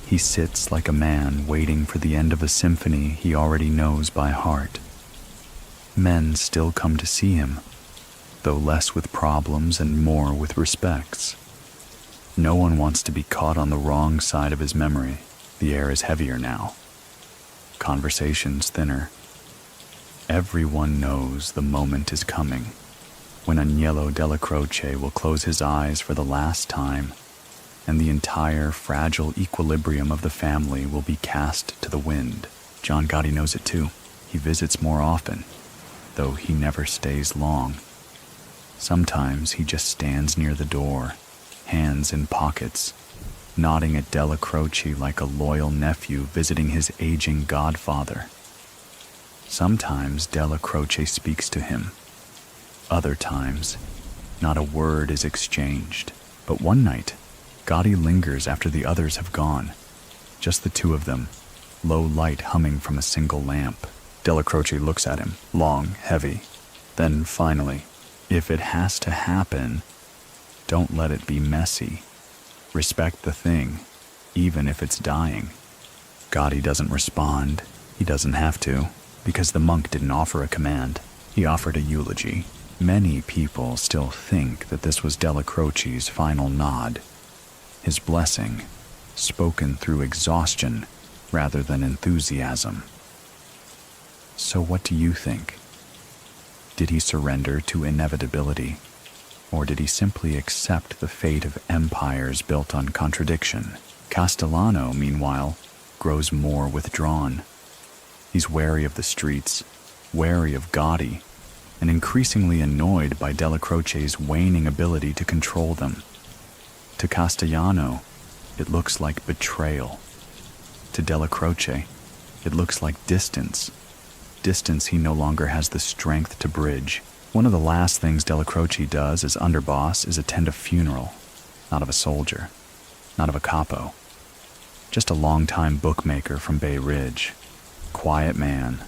He sits like a man waiting for the end of a symphony he already knows by heart. Men still come to see him, though less with problems and more with respects. No one wants to be caught on the wrong side of his memory. The air is heavier now. Conversations thinner. Everyone knows the moment is coming, when Aniello Dellacroce will close his eyes for the last time, and the entire fragile equilibrium of the family will be cast to the wind. John Gotti knows it too. He visits more often, though he never stays long. Sometimes he just stands near the door, hands in pockets, nodding at Dellacroce like a loyal nephew visiting his aging godfather. Sometimes Dellacroce speaks to him. Other times, not a word is exchanged. But one night, Gotti lingers after the others have gone. Just the two of them, low light humming from a single lamp. Dellacroce looks at him, long, heavy. Then finally, if it has to happen, don't let it be messy. Respect the thing, even if it's dying. Gotti doesn't respond. He doesn't have to, because the monk didn't offer a command. He offered a eulogy. Many people still think that this was Dellacroce's final nod, his blessing, spoken through exhaustion rather than enthusiasm. So what do you think? Did he surrender to inevitability, or did he simply accept the fate of empires built on contradiction? Castellano, meanwhile, grows more withdrawn. He's wary of the streets, wary of Gotti, and increasingly annoyed by Dellacroce's waning ability to control them. To Castellano, it looks like betrayal. To Dellacroce, it looks like distance. Distance he no longer has the strength to bridge. One of the last things Dellacroce does as underboss is attend a funeral, not of a soldier, not of a capo, just a longtime bookmaker from Bay Ridge. Quiet man,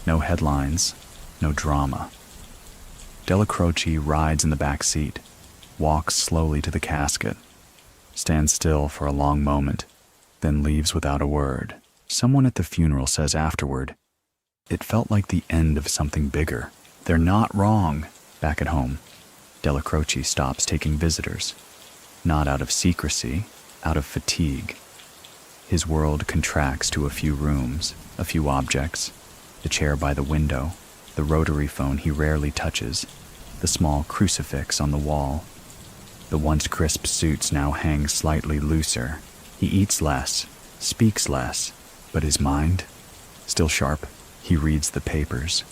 no headlines, no drama. Dellacroce rides in the back seat, walks slowly to the casket, stands still for a long moment, then leaves without a word. Someone at the funeral says afterward, "It felt like the end of something bigger." They're not wrong. Back at home, Dellacroce stops taking visitors, not out of secrecy, out of fatigue. His world contracts to a few rooms, a few objects, the chair by the window, the rotary phone he rarely touches, the small crucifix on the wall. The once crisp suits now hang slightly looser. He eats less, speaks less, but his mind, still sharp. He reads the papers,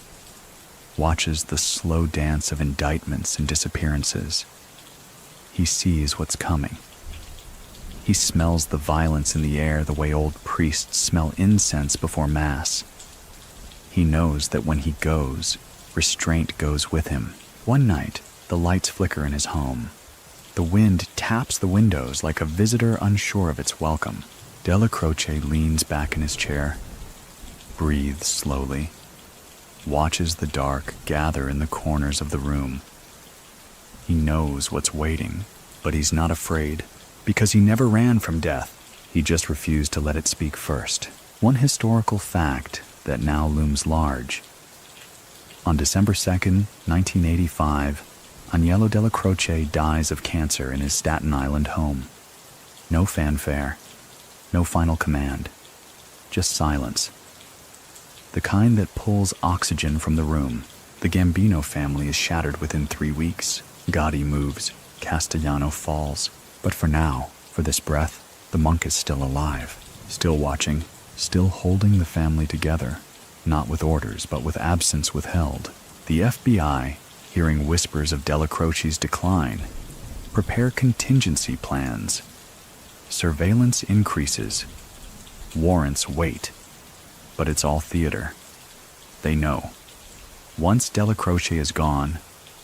watches the slow dance of indictments and disappearances. He sees what's coming. He smells the violence in the air the way old priests smell incense before Mass. He knows that when he goes, restraint goes with him. One night, the lights flicker in his home. The wind taps the windows like a visitor unsure of its welcome. Dellacroce leans back in his chair, breathes slowly, watches the dark gather in the corners of the room. He knows what's waiting, but he's not afraid, because he never ran from death. He just refused to let it speak first. One historical fact that now looms large. On December 2nd, 1985, Aniello Dellacroce dies of cancer in his Staten Island home. No fanfare, no final command, just silence. The kind that pulls oxygen from the room. The Gambino family is shattered within 3 weeks. Gotti moves, Castellano falls. But for now, for this breath, the monk is still alive, still watching, still holding the family together, not with orders, but with absence withheld. The FBI, hearing whispers of Dellacroce's decline, prepare contingency plans. Surveillance increases. Warrants wait. But it's all theater. They know. Once Dellacroce is gone,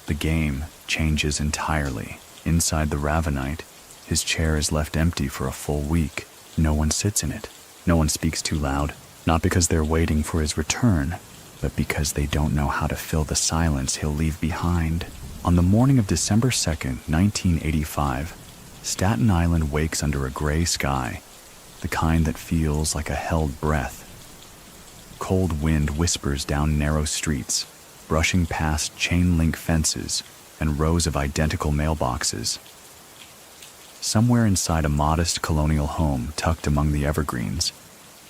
the game changes entirely. Inside the Ravenite, his chair is left empty for a full week. No one sits in it. No one speaks too loud, not because they're waiting for his return, but because they don't know how to fill the silence he'll leave behind. On the morning of December 2nd, 1985, Staten Island wakes under a gray sky, the kind that feels like a held breath. Cold wind whispers down narrow streets, brushing past chain-link fences and rows of identical mailboxes. Somewhere inside a modest colonial home tucked among the evergreens,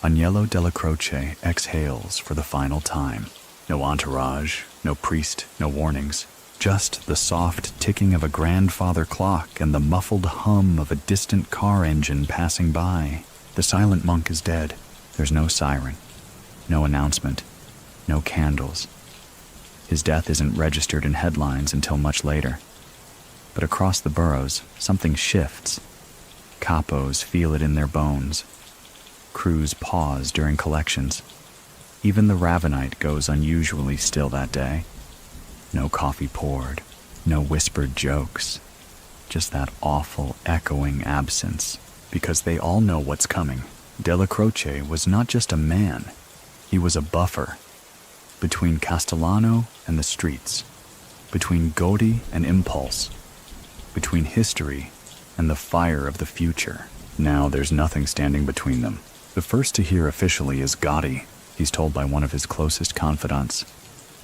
Aniello Dellacroce exhales for the final time. No entourage, no priest, no warnings. Just the soft ticking of a grandfather clock and the muffled hum of a distant car engine passing by. The silent monk is dead. There's no siren, no announcement, no candles. His death isn't registered in headlines until much later. But across the boroughs, something shifts. Capos feel it in their bones. Crews pause during collections. Even the Ravenite goes unusually still that day. No coffee poured, no whispered jokes. Just that awful, echoing absence, because they all know what's coming. Dellacroce was not just a man, he was a buffer. Between Castellano and the streets, between Gotti and impulse, between history and the fire of the future. Now there's nothing standing between them. The first to hear officially is Gotti. He's told by one of his closest confidants.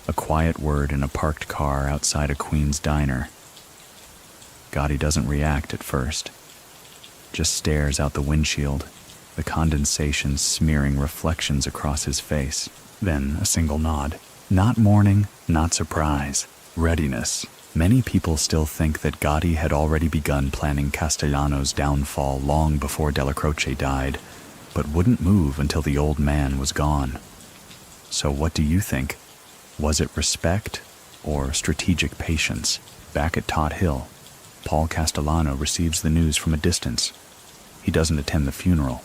A quiet word in a parked car outside a Queen's diner. Gotti doesn't react at first. Just stares out the windshield, the condensation smearing reflections across his face. Then a single nod. Not mourning, not surprise. Readiness. Many people still think that Gotti had already begun planning Castellano's downfall long before Dellacroce died, but wouldn't move until the old man was gone. So what do you think? Was it respect or strategic patience? Back at Tot Hill, Paul Castellano receives the news from a distance. He doesn't attend the funeral,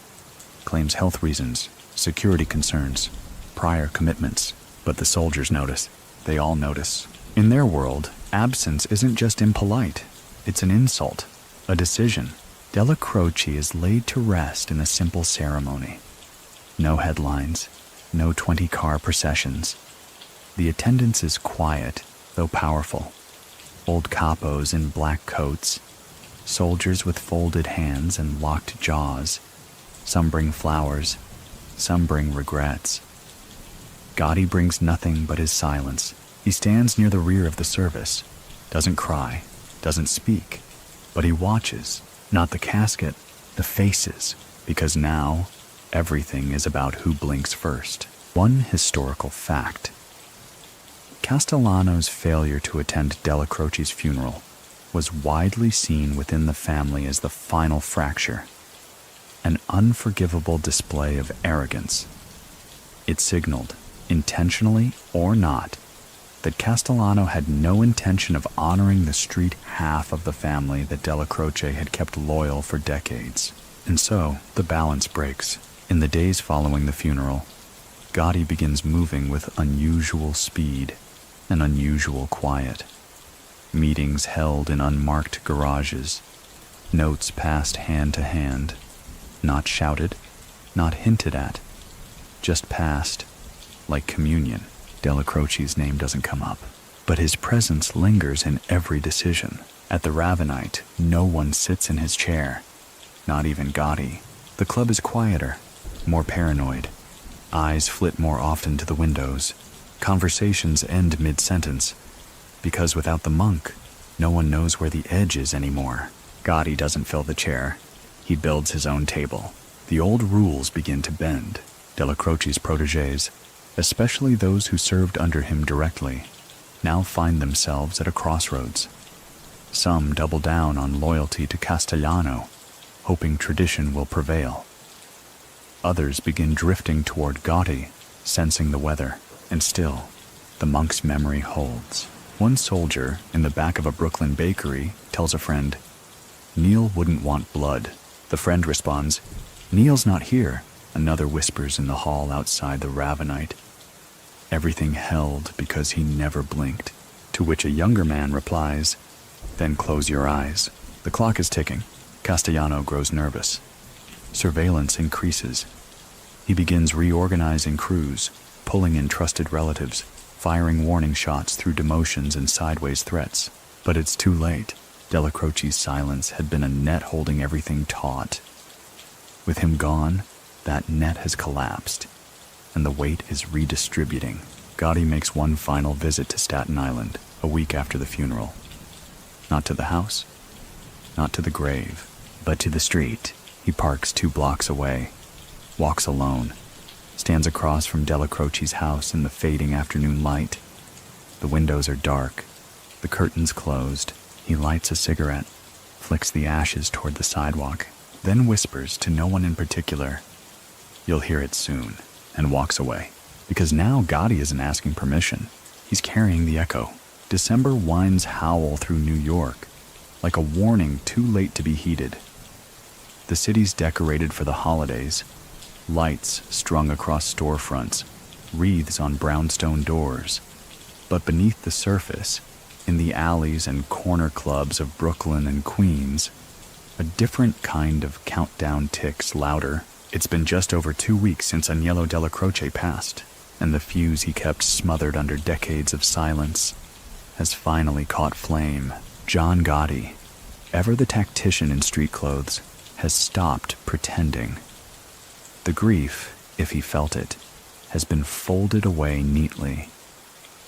claims health reasons, security concerns, prior commitments. But the soldiers notice. They all notice. In their world, absence isn't just impolite. It's an insult, a decision. Dellacroce is laid to rest in a simple ceremony. No headlines, no 20-car processions. The attendance is quiet, though powerful. Old capos in black coats, soldiers with folded hands and locked jaws. Some bring flowers, some bring regrets. Gotti brings nothing but his silence. He stands near the rear of the service, doesn't cry, doesn't speak, but he watches, not the casket, the faces, because now everything is about who blinks first. One historical fact. Castellano's failure to attend Dellacroce's funeral was widely seen within the family as the final fracture, an unforgivable display of arrogance. It signaled, intentionally or not, that Castellano had no intention of honoring the street half of the family that Dellacroce had kept loyal for decades. And so, the balance breaks. In the days following the funeral, Gotti begins moving with unusual speed and unusual quiet. Meetings held in unmarked garages, notes passed hand to hand, not shouted, not hinted at, just passed, like communion. Dellacroce's name doesn't come up, but his presence lingers in every decision. At the Ravenite, no one sits in his chair, not even Gotti. The club is quieter, more paranoid. Eyes flit more often to the windows. Conversations end mid-sentence, because without the monk, no one knows where the edge is anymore. Gotti doesn't fill the chair. He builds his own table. The old rules begin to bend. Dellacroce's protégés, especially those who served under him directly, now find themselves at a crossroads. Some double down on loyalty to Castellano, hoping tradition will prevail. Others begin drifting toward Gotti, sensing the weather, and still, the monk's memory holds. One soldier in the back of a Brooklyn bakery tells a friend, "Neil wouldn't want blood." The friend responds, "Neil's not here." Another whispers in the hall outside the Ravenite, "Everything held because he never blinked." To which a younger man replies, "Then close your eyes." The clock is ticking. Castellano grows nervous. Surveillance increases. He begins reorganizing crews, pulling in trusted relatives, firing warning shots through demotions and sideways threats. But it's too late. Dellacroce's silence had been a net holding everything taut. With him gone, that net has collapsed, and the weight is redistributing. Gotti makes one final visit to Staten Island, a week after the funeral. Not to the house, not to the grave, but to the street. He parks 2 blocks away, walks alone, stands across from Dellacroce's house in the fading afternoon light. The windows are dark, the curtains closed. He lights a cigarette, flicks the ashes toward the sidewalk, then whispers to no one in particular, "You'll hear it soon," and walks away. Because now Gotti isn't asking permission. He's carrying the echo. December winds howl through New York, like a warning too late to be heeded. The city's decorated for the holidays. Lights strung across storefronts, wreaths on brownstone doors. But beneath the surface, in the alleys and corner clubs of Brooklyn and Queens, a different kind of countdown ticks louder. It's been just over 2 weeks since Aniello Dellacroce passed, and the fuse he kept smothered under decades of silence has finally caught flame. John Gotti, ever the tactician in street clothes, has stopped pretending. The grief, if he felt it, has been folded away neatly.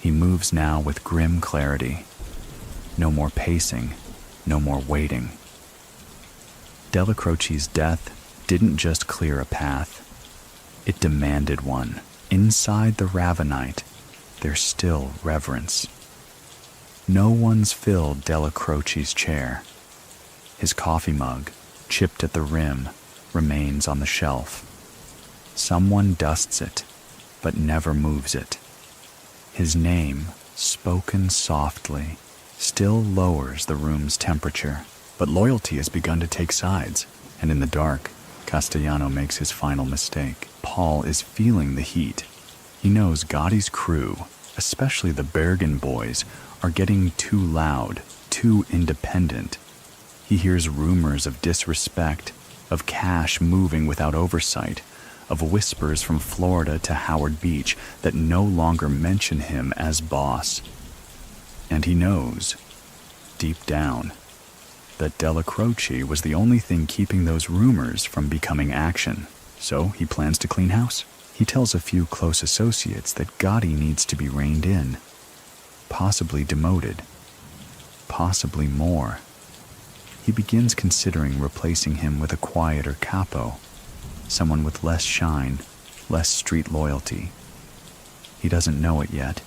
He moves now with grim clarity. No more pacing, no more waiting. Dellacroce's death didn't just clear a path, it demanded one. Inside the Ravenite, there's still reverence. No one's filled Dellacroce's chair. His coffee mug, chipped at the rim, remains on the shelf. Someone dusts it, but never moves it. His name, spoken softly, still lowers the room's temperature. But loyalty has begun to take sides, and in the dark, Castellano makes his final mistake. Paul is feeling the heat. He knows Gotti's crew, especially the Bergen boys, are getting too loud, too independent. He hears rumors of disrespect, of cash moving without oversight, of whispers from Florida to Howard Beach that no longer mention him as boss. And he knows deep down, that Dellacroce was the only thing keeping those rumors from becoming action, so he plans to clean house. He tells a few close associates that Gotti needs to be reined in, possibly demoted, possibly more. He begins considering replacing him with a quieter capo, someone with less shine, less street loyalty. He doesn't know it yet,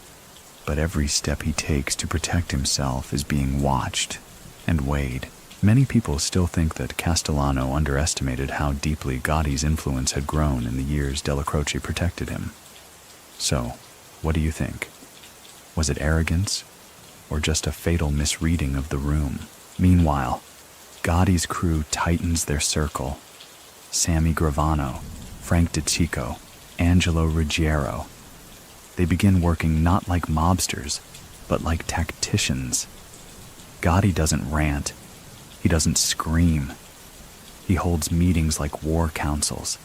but every step he takes to protect himself is being watched and weighed. Many people still think that Castellano underestimated how deeply Gotti's influence had grown in the years Dellacroce protected him. So, what do you think? Was it arrogance, or just a fatal misreading of the room? Meanwhile, Gotti's crew tightens their circle. Sammy Gravano, Frank DeCicco, Angelo Ruggiero. They begin working not like mobsters, but like tacticians. Gotti doesn't rant. He doesn't scream. He holds meetings like war councils.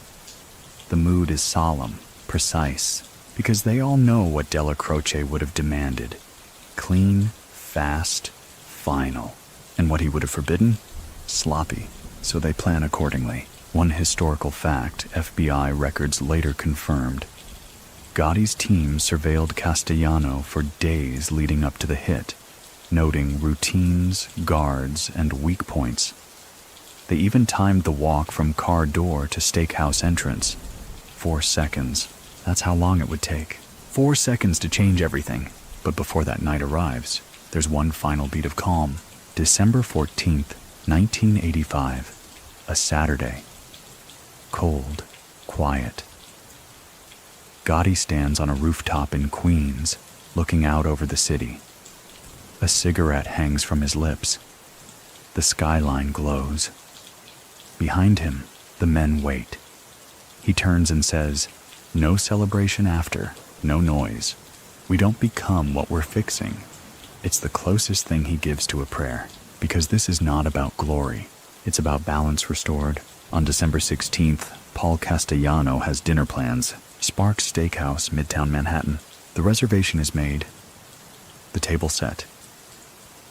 The mood is solemn, precise, because they all know what Dellacroce would have demanded. Clean, fast, final. And what he would have forbidden? Sloppy. So they plan accordingly. One historical fact FBI records later confirmed. Gotti's team surveilled Castellano for days leading up to the hit, noting routines, guards, and weak points. They even timed the walk from car door to steakhouse entrance. 4 seconds. That's how long it would take. 4 seconds to change everything. But before that night arrives, there's one final beat of calm. December 14th, 1985. A Saturday. Cold, quiet. Gotti stands on a rooftop in Queens, looking out over the city. A cigarette hangs from his lips. The skyline glows. Behind him, the men wait. He turns and says, "No celebration after, no noise. We don't become what we're fixing." It's the closest thing he gives to a prayer, because this is not about glory. It's about balance restored. On December 16th, Paul Castellano has dinner plans. Sparks Steakhouse, Midtown Manhattan. The reservation is made. The table set.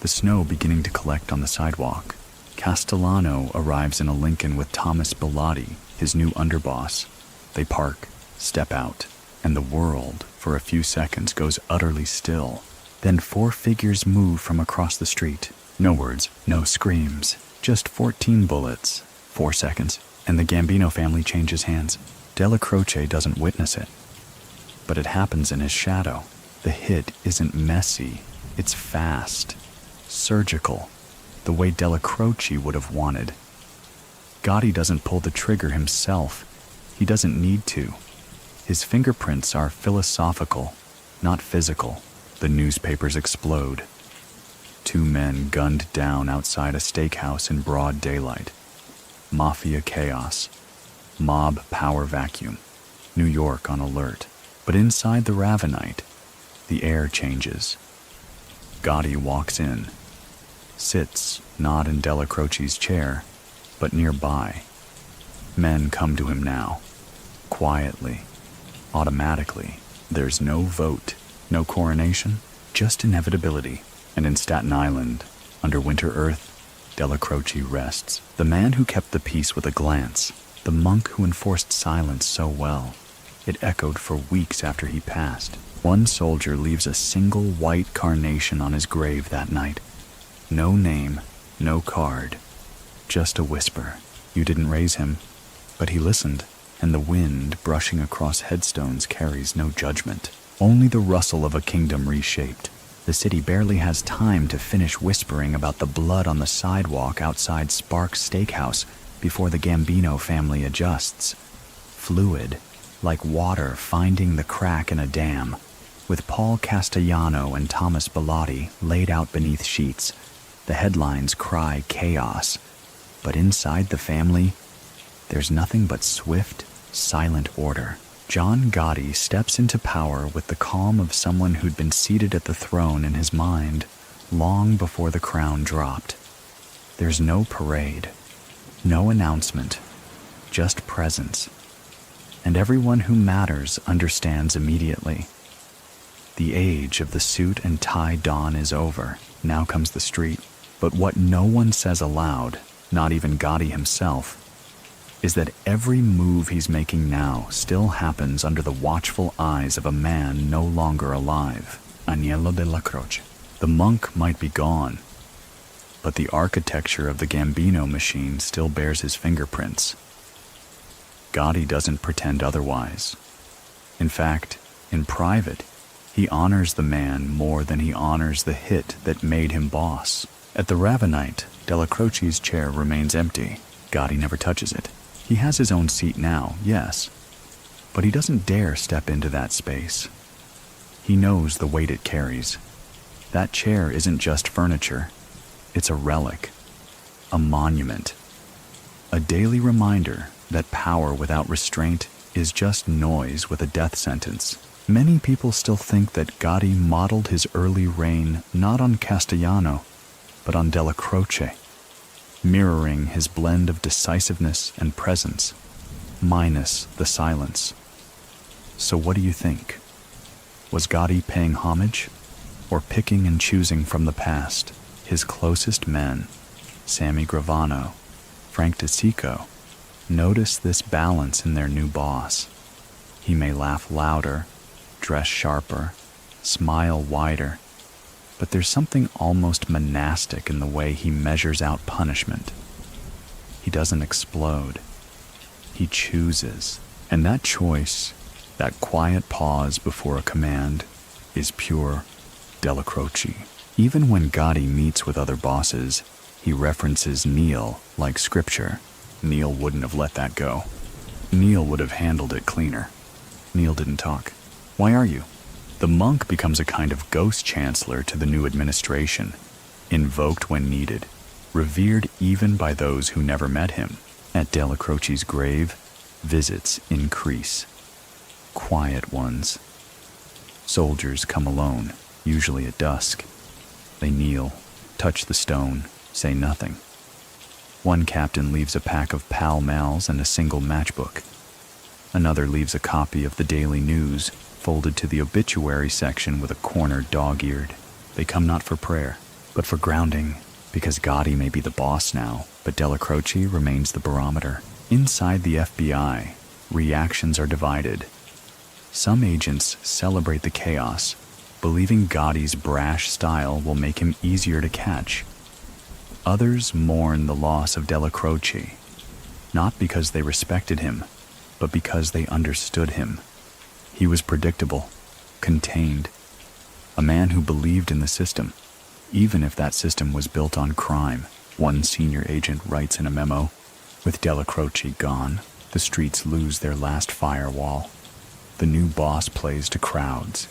The snow beginning to collect on the sidewalk. Castellano arrives in a Lincoln with Thomas Bilotti, his new underboss. They park, step out, and the world, for a few seconds, goes utterly still. Then 4 figures move from across the street. No words, no screams, just 14 bullets. 4 seconds, and the Gambino family changes hands. Dellacroce doesn't witness it, but it happens in his shadow. The hit isn't messy, it's fast, surgical, the way Dellacroce would have wanted. Gotti doesn't pull the trigger himself. He doesn't need to. His fingerprints are philosophical, not physical. The newspapers explode. 2 men gunned down outside a steakhouse in broad daylight. Mafia chaos. Mob power vacuum. New York on alert. But inside the Ravenite, the air changes. Gotti walks in. Sits, not in Dellacroce's chair, but nearby. Men come to him now. Quietly. Automatically. There's no vote. No coronation. Just inevitability. And in Staten Island, under winter earth, Dellacroce rests. The man who kept the peace with a glance. The monk who enforced silence so well. It echoed for weeks after he passed. One soldier leaves a single white carnation on his grave that night. No name, no card. Just a whisper. You didn't raise him, but he listened, and the wind brushing across headstones carries no judgment. Only the rustle of a kingdom reshaped. The city barely has time to finish whispering about the blood on the sidewalk outside Sparks Steakhouse before the Gambino family adjusts. Fluid, like water finding the crack in a dam, with Paul Castellano and Thomas Bilotti laid out beneath sheets. The headlines cry chaos, but inside the family, there's nothing but swift, silent order. John Gotti steps into power with the calm of someone who'd been seated at the throne in his mind long before the crown dropped. There's no parade, no announcement, just presence. And everyone who matters understands immediately. The age of the suit and tie dawn is over. Now comes the street. But what no one says aloud, not even Gotti himself, is that every move he's making now still happens under the watchful eyes of a man no longer alive, Aniello Dellacroce. The monk might be gone, but the architecture of the Gambino machine still bears his fingerprints. Gotti doesn't pretend otherwise. In fact, in private, he honors the man more than he honors the hit that made him boss. At the Ravenite, Dellacroce's chair remains empty. Gotti never touches it. He has his own seat now, yes, but he doesn't dare step into that space. He knows the weight it carries. That chair isn't just furniture. It's a relic, a monument, a daily reminder that power without restraint is just noise with a death sentence. Many people still think that Gotti modeled his early reign not on Castellano, but on Dellacroce, mirroring his blend of decisiveness and presence, minus the silence. So what do you think? Was Gotti paying homage, or picking and choosing from the past his closest men, Sammy Gravano, Frank DeSico? Notice this balance in their new boss. He may laugh louder, dress sharper, smile wider, but there's something almost monastic in the way he measures out punishment. He doesn't explode. He chooses. And that choice, that quiet pause before a command, is pure Dellacroce. Even when Gotti meets with other bosses, he references Neil like scripture. Neil wouldn't have let that go. Neil would have handled it cleaner. Neil didn't talk. Why are you? The monk becomes a kind of ghost chancellor to the new administration, invoked when needed, revered even by those who never met him. At Dellacroce's grave, visits increase. Quiet ones. Soldiers come alone, usually at dusk. They kneel, touch the stone, say nothing. One captain leaves a pack of Pall Malls and a single matchbook. Another leaves a copy of the Daily News, folded to the obituary section with a corner dog-eared. They come not for prayer, but for grounding, because Gotti may be the boss now, but Dellacroce remains the barometer. Inside the FBI, reactions are divided. Some agents celebrate the chaos, believing Gotti's brash style will make him easier to catch. Others mourn the loss of Dellacroce, not because they respected him, but because they understood him. He was predictable, contained, a man who believed in the system, even if that system was built on crime. One senior agent writes in a memo, "With Dellacroce gone, the streets lose their last firewall. The new boss plays to crowds.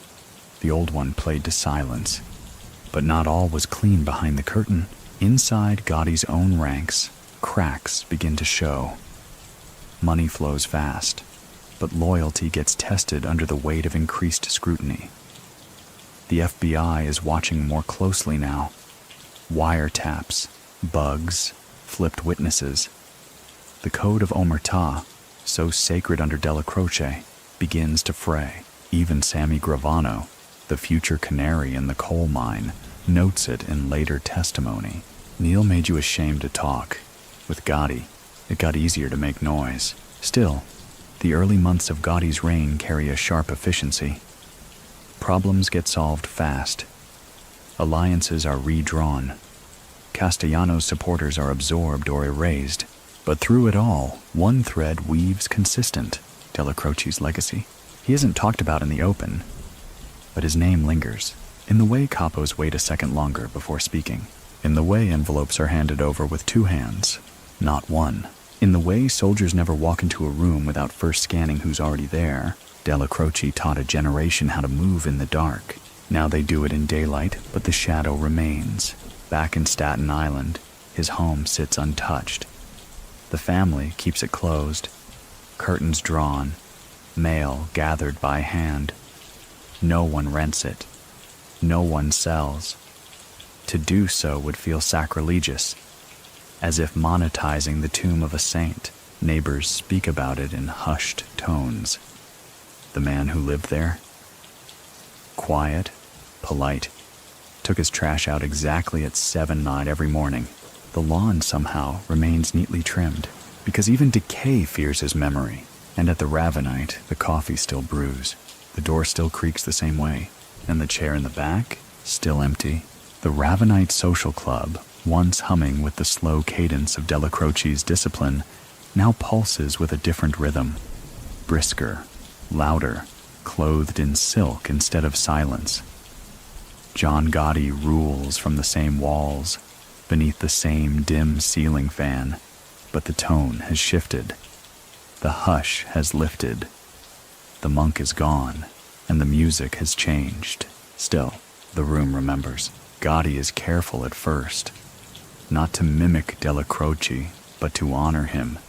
The old one played to silence." But not all was clean behind the curtain. Inside Gotti's own ranks, cracks begin to show. Money flows fast, but loyalty gets tested under the weight of increased scrutiny. The FBI is watching more closely now. Wiretaps, bugs, flipped witnesses. The code of omertà, so sacred under Dellacroce, begins to fray. Even Sammy Gravano, the future canary in the coal mine, notes it in later testimony. Neil made you ashamed to talk. With Gotti, it got easier to make noise. Still, the early months of Gotti's reign carry a sharp efficiency. Problems get solved fast. Alliances are redrawn. Castellano's supporters are absorbed or erased. But through it all, one thread weaves consistent: Dellacroce's legacy. He isn't talked about in the open, but his name lingers. In the way capos wait a second longer before speaking. In the way envelopes are handed over with two hands, not one. In the way soldiers never walk into a room without first scanning who's already there. Dellacroce taught a generation how to move in the dark. Now they do it in daylight, but the shadow remains. Back in Staten Island, his home sits untouched. The family keeps it closed, curtains drawn, mail gathered by hand. No one rents it. No one sells. To do so would feel sacrilegious, as if monetizing the tomb of a saint. Neighbors speak about it in hushed tones. The man who lived there? Quiet, polite, took his trash out exactly at 7 every morning. The lawn somehow remains neatly trimmed, because even decay fears his memory. And at the Ravenite, the coffee still brews. The door still creaks the same way, and the chair in the back, still empty. The Ravenite Social Club, once humming with the slow cadence of Dellacroce's discipline, now pulses with a different rhythm. Brisker, louder, clothed in silk instead of silence. John Gotti rules from the same walls, beneath the same dim ceiling fan, but the tone has shifted. The hush has lifted. The monk is gone, and the music has changed. Still, the room remembers. Gotti is careful at first, not to mimic Dellacroce, but to honor him.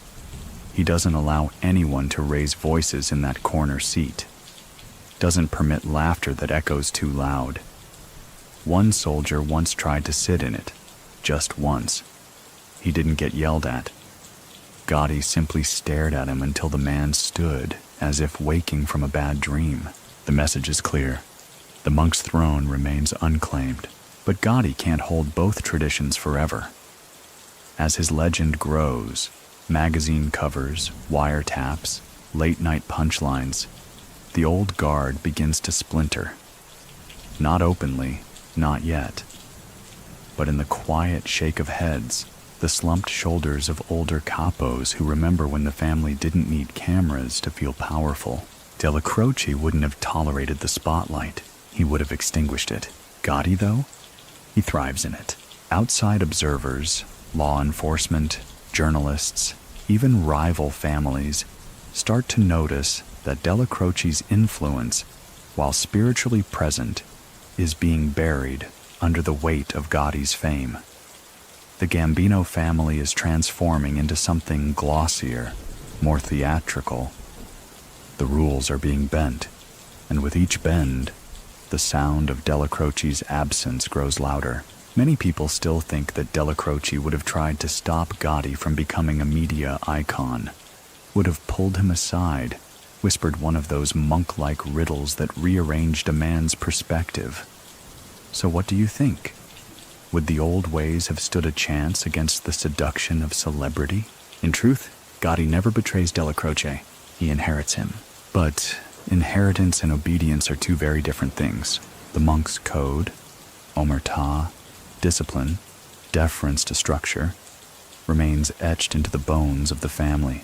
He doesn't allow anyone to raise voices in that corner seat. Doesn't permit laughter that echoes too loud. One soldier once tried to sit in it, just once. He didn't get yelled at. Gotti simply stared at him until the man stood, as if waking from a bad dream. The message is clear. The monk's throne remains unclaimed, but Gotti can't hold both traditions forever. As his legend grows, magazine covers, wiretaps, late-night punchlines, the old guard begins to splinter. Not openly, not yet, but in the quiet shake of heads, the slumped shoulders of older capos who remember when the family didn't need cameras to feel powerful. Dellacroce wouldn't have tolerated the spotlight. He would have extinguished it. Gotti, though? He thrives in it. Outside observers, law enforcement, journalists, even rival families start to notice that Dellacroce's influence, while spiritually present, is being buried under the weight of Gotti's fame. The Gambino family is transforming into something glossier, more theatrical. The rules are being bent, and with each bend, the sound of Dellacroce's absence grows louder. Many people still think that Dellacroce would have tried to stop Gotti from becoming a media icon, would have pulled him aside, whispered one of those monk-like riddles that rearranged a man's perspective. So what do you think? Would the old ways have stood a chance against the seduction of celebrity? In truth, Gotti never betrays Dellacroce. He inherits him. But inheritance and obedience are two very different things. The monk's code, omertà, discipline, deference to structure, remains etched into the bones of the family.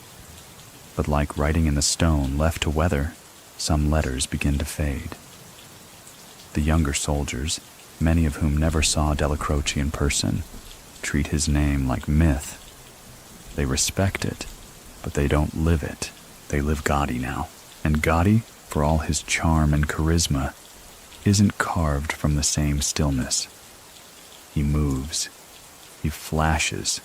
But like writing in the stone left to weather, some letters begin to fade. The younger soldiers, many of whom never saw Dellacroce in person, treat his name like myth. They respect it, but they don't live it. They live Gotti now. And Gotti, for all his charm and charisma, isn't carved from the same stillness. He moves. He flashes.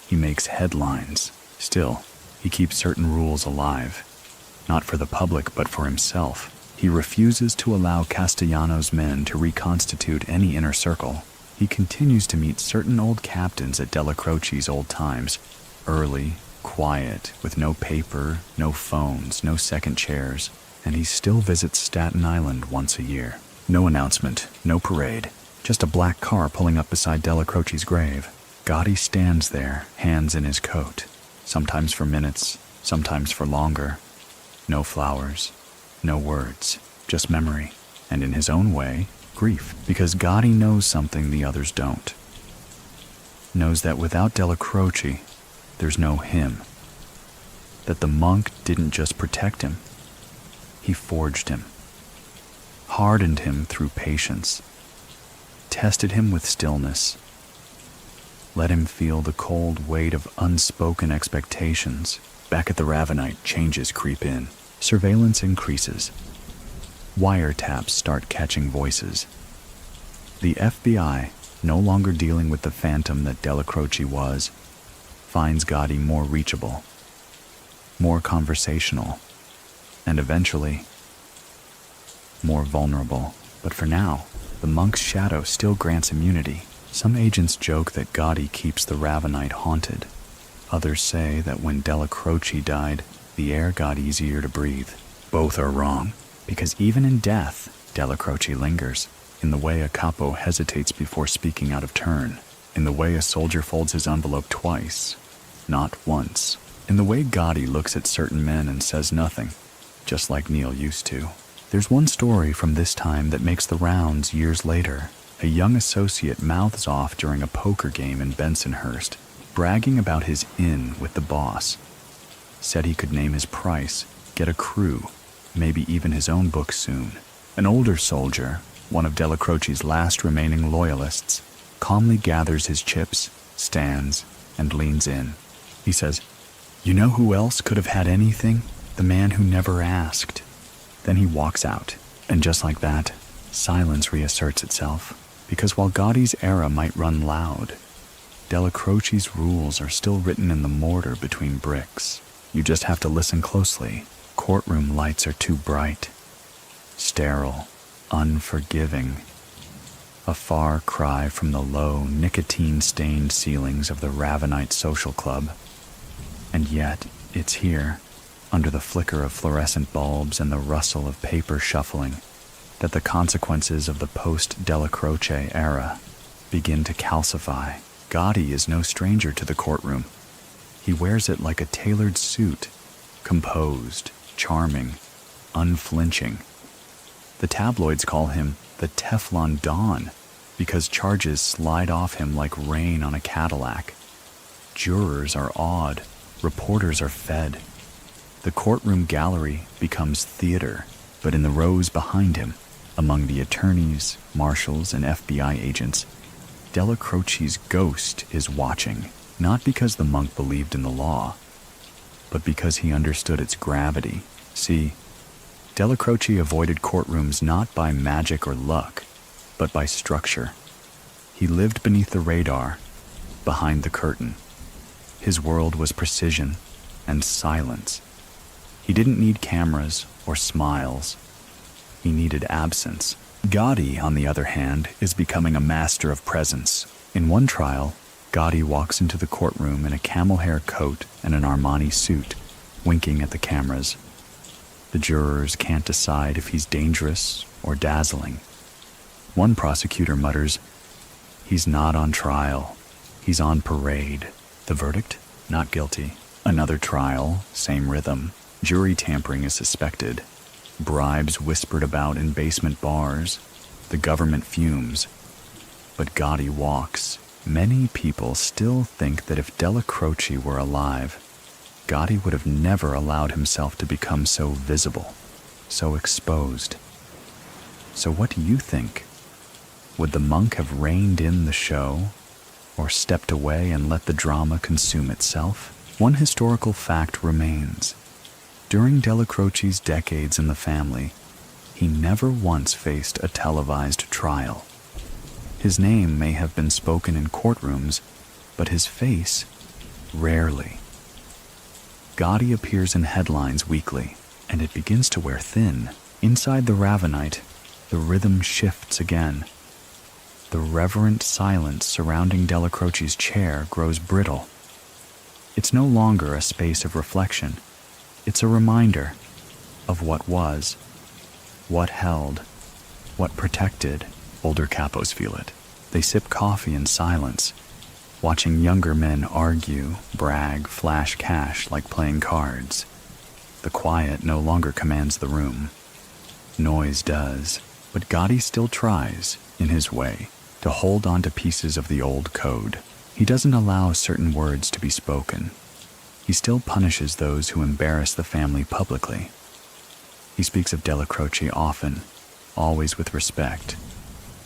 He makes headlines. Still, he keeps certain rules alive. Not for the public, but for himself. He refuses to allow Castellano's men to reconstitute any inner circle. He continues to meet certain old captains at Dellacroce's old times, early, quiet, with no paper, no phones, no second chairs, and he still visits Staten Island once a year. No announcement, no parade, just a black car pulling up beside Dellacroce's grave. Gotti stands there, hands in his coat, sometimes for minutes, sometimes for longer. No flowers. No words, just memory, and in his own way, grief, because Gotti knows something the others don't. Knows that without Dellacroce, there's no him. That the monk didn't just protect him, he forged him, hardened him through patience, tested him with stillness, let him feel the cold weight of unspoken expectations. Back at the Ravenite, changes creep in. Surveillance increases. Wiretaps start catching voices. The FBI, no longer dealing with the phantom that Dellacroce was, finds Gotti more reachable, more conversational, and eventually, more vulnerable. But for now, the monk's shadow still grants immunity. Some agents joke that Gotti keeps the Ravenite haunted. Others say that when Dellacroce died, the air got easier to breathe. Both are wrong, because even in death, Dellacroce lingers. in the way a capo hesitates before speaking out of turn, in the way a soldier folds his envelope twice, not once, in the way Gotti looks at certain men and says nothing, just like Neil used to. There's one story from this time that makes the rounds years later. A young associate mouths off during a poker game in Bensonhurst, bragging about his in with the boss. Said he could name his price, get a crew, maybe even his own book soon. An older soldier, one of Dellacroce's last remaining loyalists, calmly gathers his chips, stands, and leans in. He says, "You know who else could have had anything? The man who never asked." Then he walks out, and just like that, silence reasserts itself, because while Gotti's era might run loud, Dellacroce's rules are still written in the mortar between bricks. You just have to listen closely. Courtroom lights are too bright, sterile, unforgiving. A far cry from the low, nicotine-stained ceilings of the Ravenite Social Club. And yet, it's here, under the flicker of fluorescent bulbs and the rustle of paper shuffling, that the consequences of the post-Dellacroce era begin to calcify. Gotti is no stranger to the courtroom. He wears it like a tailored suit, composed, charming, unflinching. The tabloids call him the Teflon Don because charges slide off him like rain on a Cadillac. Jurors are awed, reporters are fed. The courtroom gallery becomes theater, but in the rows behind him, among the attorneys, marshals, and FBI agents, Dellacroce's ghost is watching, not because the monk believed in the law, but because he understood its gravity. See, Dellacroce avoided courtrooms not by magic or luck, but by structure. He lived beneath the radar, behind the curtain. His world was precision and silence. He didn't need cameras or smiles. He needed absence. Gotti, on the other hand, is becoming a master of presence. In one trial, Gotti walks into the courtroom in a camel hair coat and an Armani suit, winking at the cameras. The jurors can't decide if he's dangerous or dazzling. One prosecutor mutters, "He's not on trial. He's on parade." The verdict? Not guilty. Another trial, same rhythm. Jury tampering is suspected. Bribes whispered about in basement bars. The government fumes. But Gotti walks. Many people still think that if Dellacroce were alive, Gotti would have never allowed himself to become so visible, so exposed. So what do you think? Would the monk have reined in the show, or stepped away and let the drama consume itself? One historical fact remains. During Dellacroce's decades in the family, he never once faced a televised trial. His name may have been spoken in courtrooms, but his face, rarely. Gotti appears in headlines weekly, and it begins to wear thin. Inside the Ravenite, the rhythm shifts again. The reverent silence surrounding Dellacroce's chair grows brittle. It's no longer a space of reflection. It's a reminder of what was, what held, what protected. Older capos feel it. They sip coffee in silence, watching younger men argue, brag, flash cash like playing cards. The quiet no longer commands the room. Noise does, but Gotti still tries, in his way, to hold on to pieces of the old code. He doesn't allow certain words to be spoken. He still punishes those who embarrass the family publicly. He speaks of Dellacroce often, always with respect,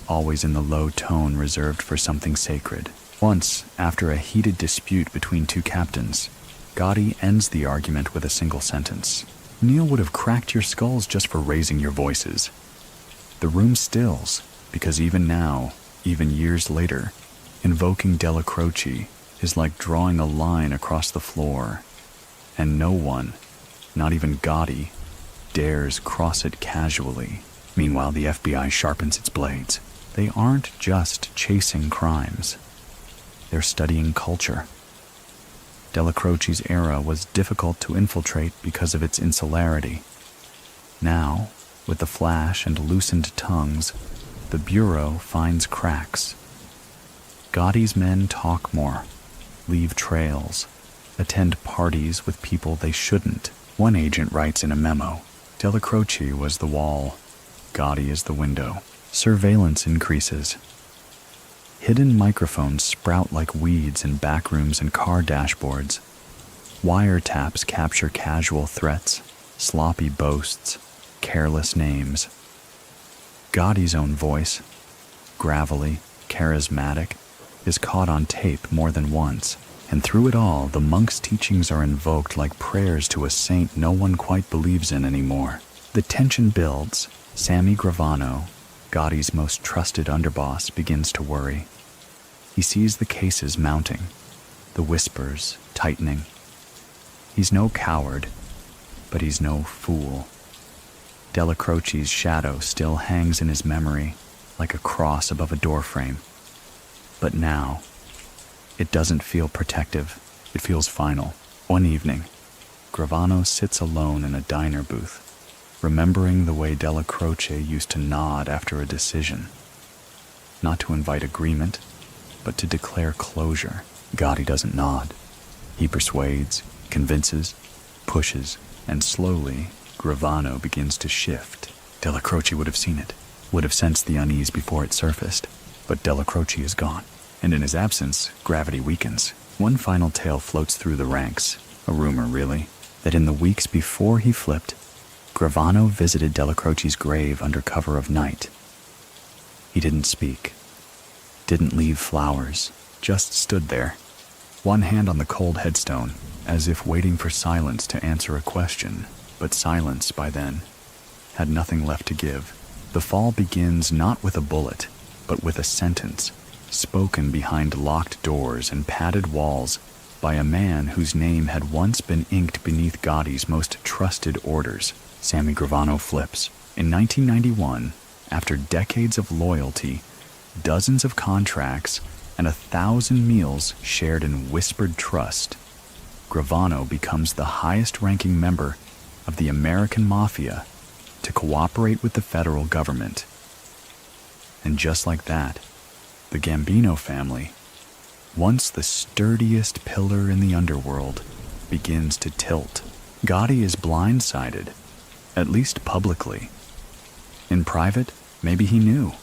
always in the low tone reserved for something sacred. Once, after a heated dispute between two captains, Gotti ends the argument with a single sentence. "Neil would have cracked your skulls just for raising your voices." The room stills, because even now, even years later, invoking Dellacroce is like drawing a line across the floor, and no one, not even Gotti, dares cross it casually. Meanwhile, the FBI sharpens its blades. They aren't just chasing crimes. They're studying culture. Dellacroce's era was difficult to infiltrate because of its insularity. Now, with the flash and loosened tongues, The bureau finds cracks. Gotti's men talk more, leave trails, attend parties with people they shouldn't. One agent writes in a memo, Dellacroce was the wall, Gotti is the window. Surveillance increases. Hidden microphones sprout like weeds in back rooms and car dashboards. Wiretaps capture casual threats, sloppy boasts, careless names. Gotti's own voice, gravelly, charismatic, is caught on tape more than once, and through it all, the monk's teachings are invoked like prayers to a saint no one quite believes in anymore. The tension builds. Sammy Gravano, Gotti's most trusted underboss, begins to worry. He sees the cases mounting, the whispers tightening. He's no coward, but he's no fool. Dellacroce's shadow still hangs in his memory like a cross above a doorframe. But now, it doesn't feel protective. It feels final. One evening, Gravano sits alone in a diner booth, remembering the way Dellacroce used to nod after a decision. Not to invite agreement, but to declare closure. Gotti doesn't nod. He persuades, convinces, pushes, and slowly, Gravano begins to shift. Dellacroce would have seen it, would have sensed the unease before it surfaced. But Dellacroce is gone, and in his absence, gravity weakens. One final tale floats through the ranks, a rumor really, that in the weeks before he flipped, Gravano visited Dellacroce's grave under cover of night. He didn't speak, didn't leave flowers, just stood there, one hand on the cold headstone, as if waiting for silence to answer a question. But silence, by then, had nothing left to give. The fall begins not with a bullet, but with a sentence, spoken behind locked doors and padded walls by a man whose name had once been inked beneath Gotti's most trusted orders. Sammy Gravano flips. In 1991, after decades of loyalty, dozens of contracts, and 1,000 meals shared in whispered trust, Gravano becomes the highest-ranking member of the American Mafia to cooperate with the federal government. And just like that, the Gambino family, once the sturdiest pillar in the underworld, begins to tilt. Gotti is blindsided, at least publicly. In private, maybe he knew.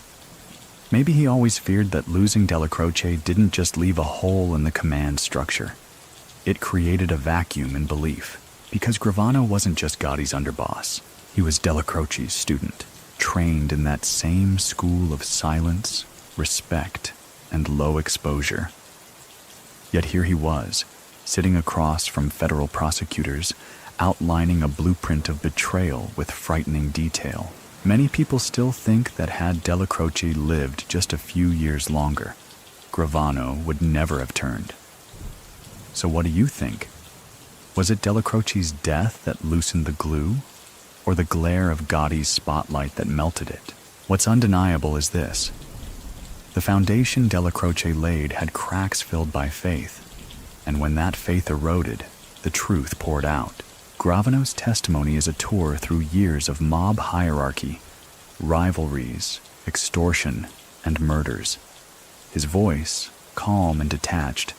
Maybe he always feared that losing Dellacroce didn't just leave a hole in the command structure. It created a vacuum in belief, because Gravano wasn't just Gotti's underboss. He was Dellacroce's student, trained in that same school of silence, respect, and low exposure. Yet here he was, sitting across from federal prosecutors, outlining a blueprint of betrayal with frightening detail. Many people still think that had Dellacroce lived just a few years longer, Gravano would never have turned. So what do you think? Was it Dellacroce's death that loosened the glue, or the glare of Gotti's spotlight that melted it? What's undeniable is this. The foundation Dellacroce laid had cracks filled by faith, and when that faith eroded, the truth poured out. Gravano's testimony is a tour through years of mob hierarchy, rivalries, extortion, and murders. His voice, calm and detached,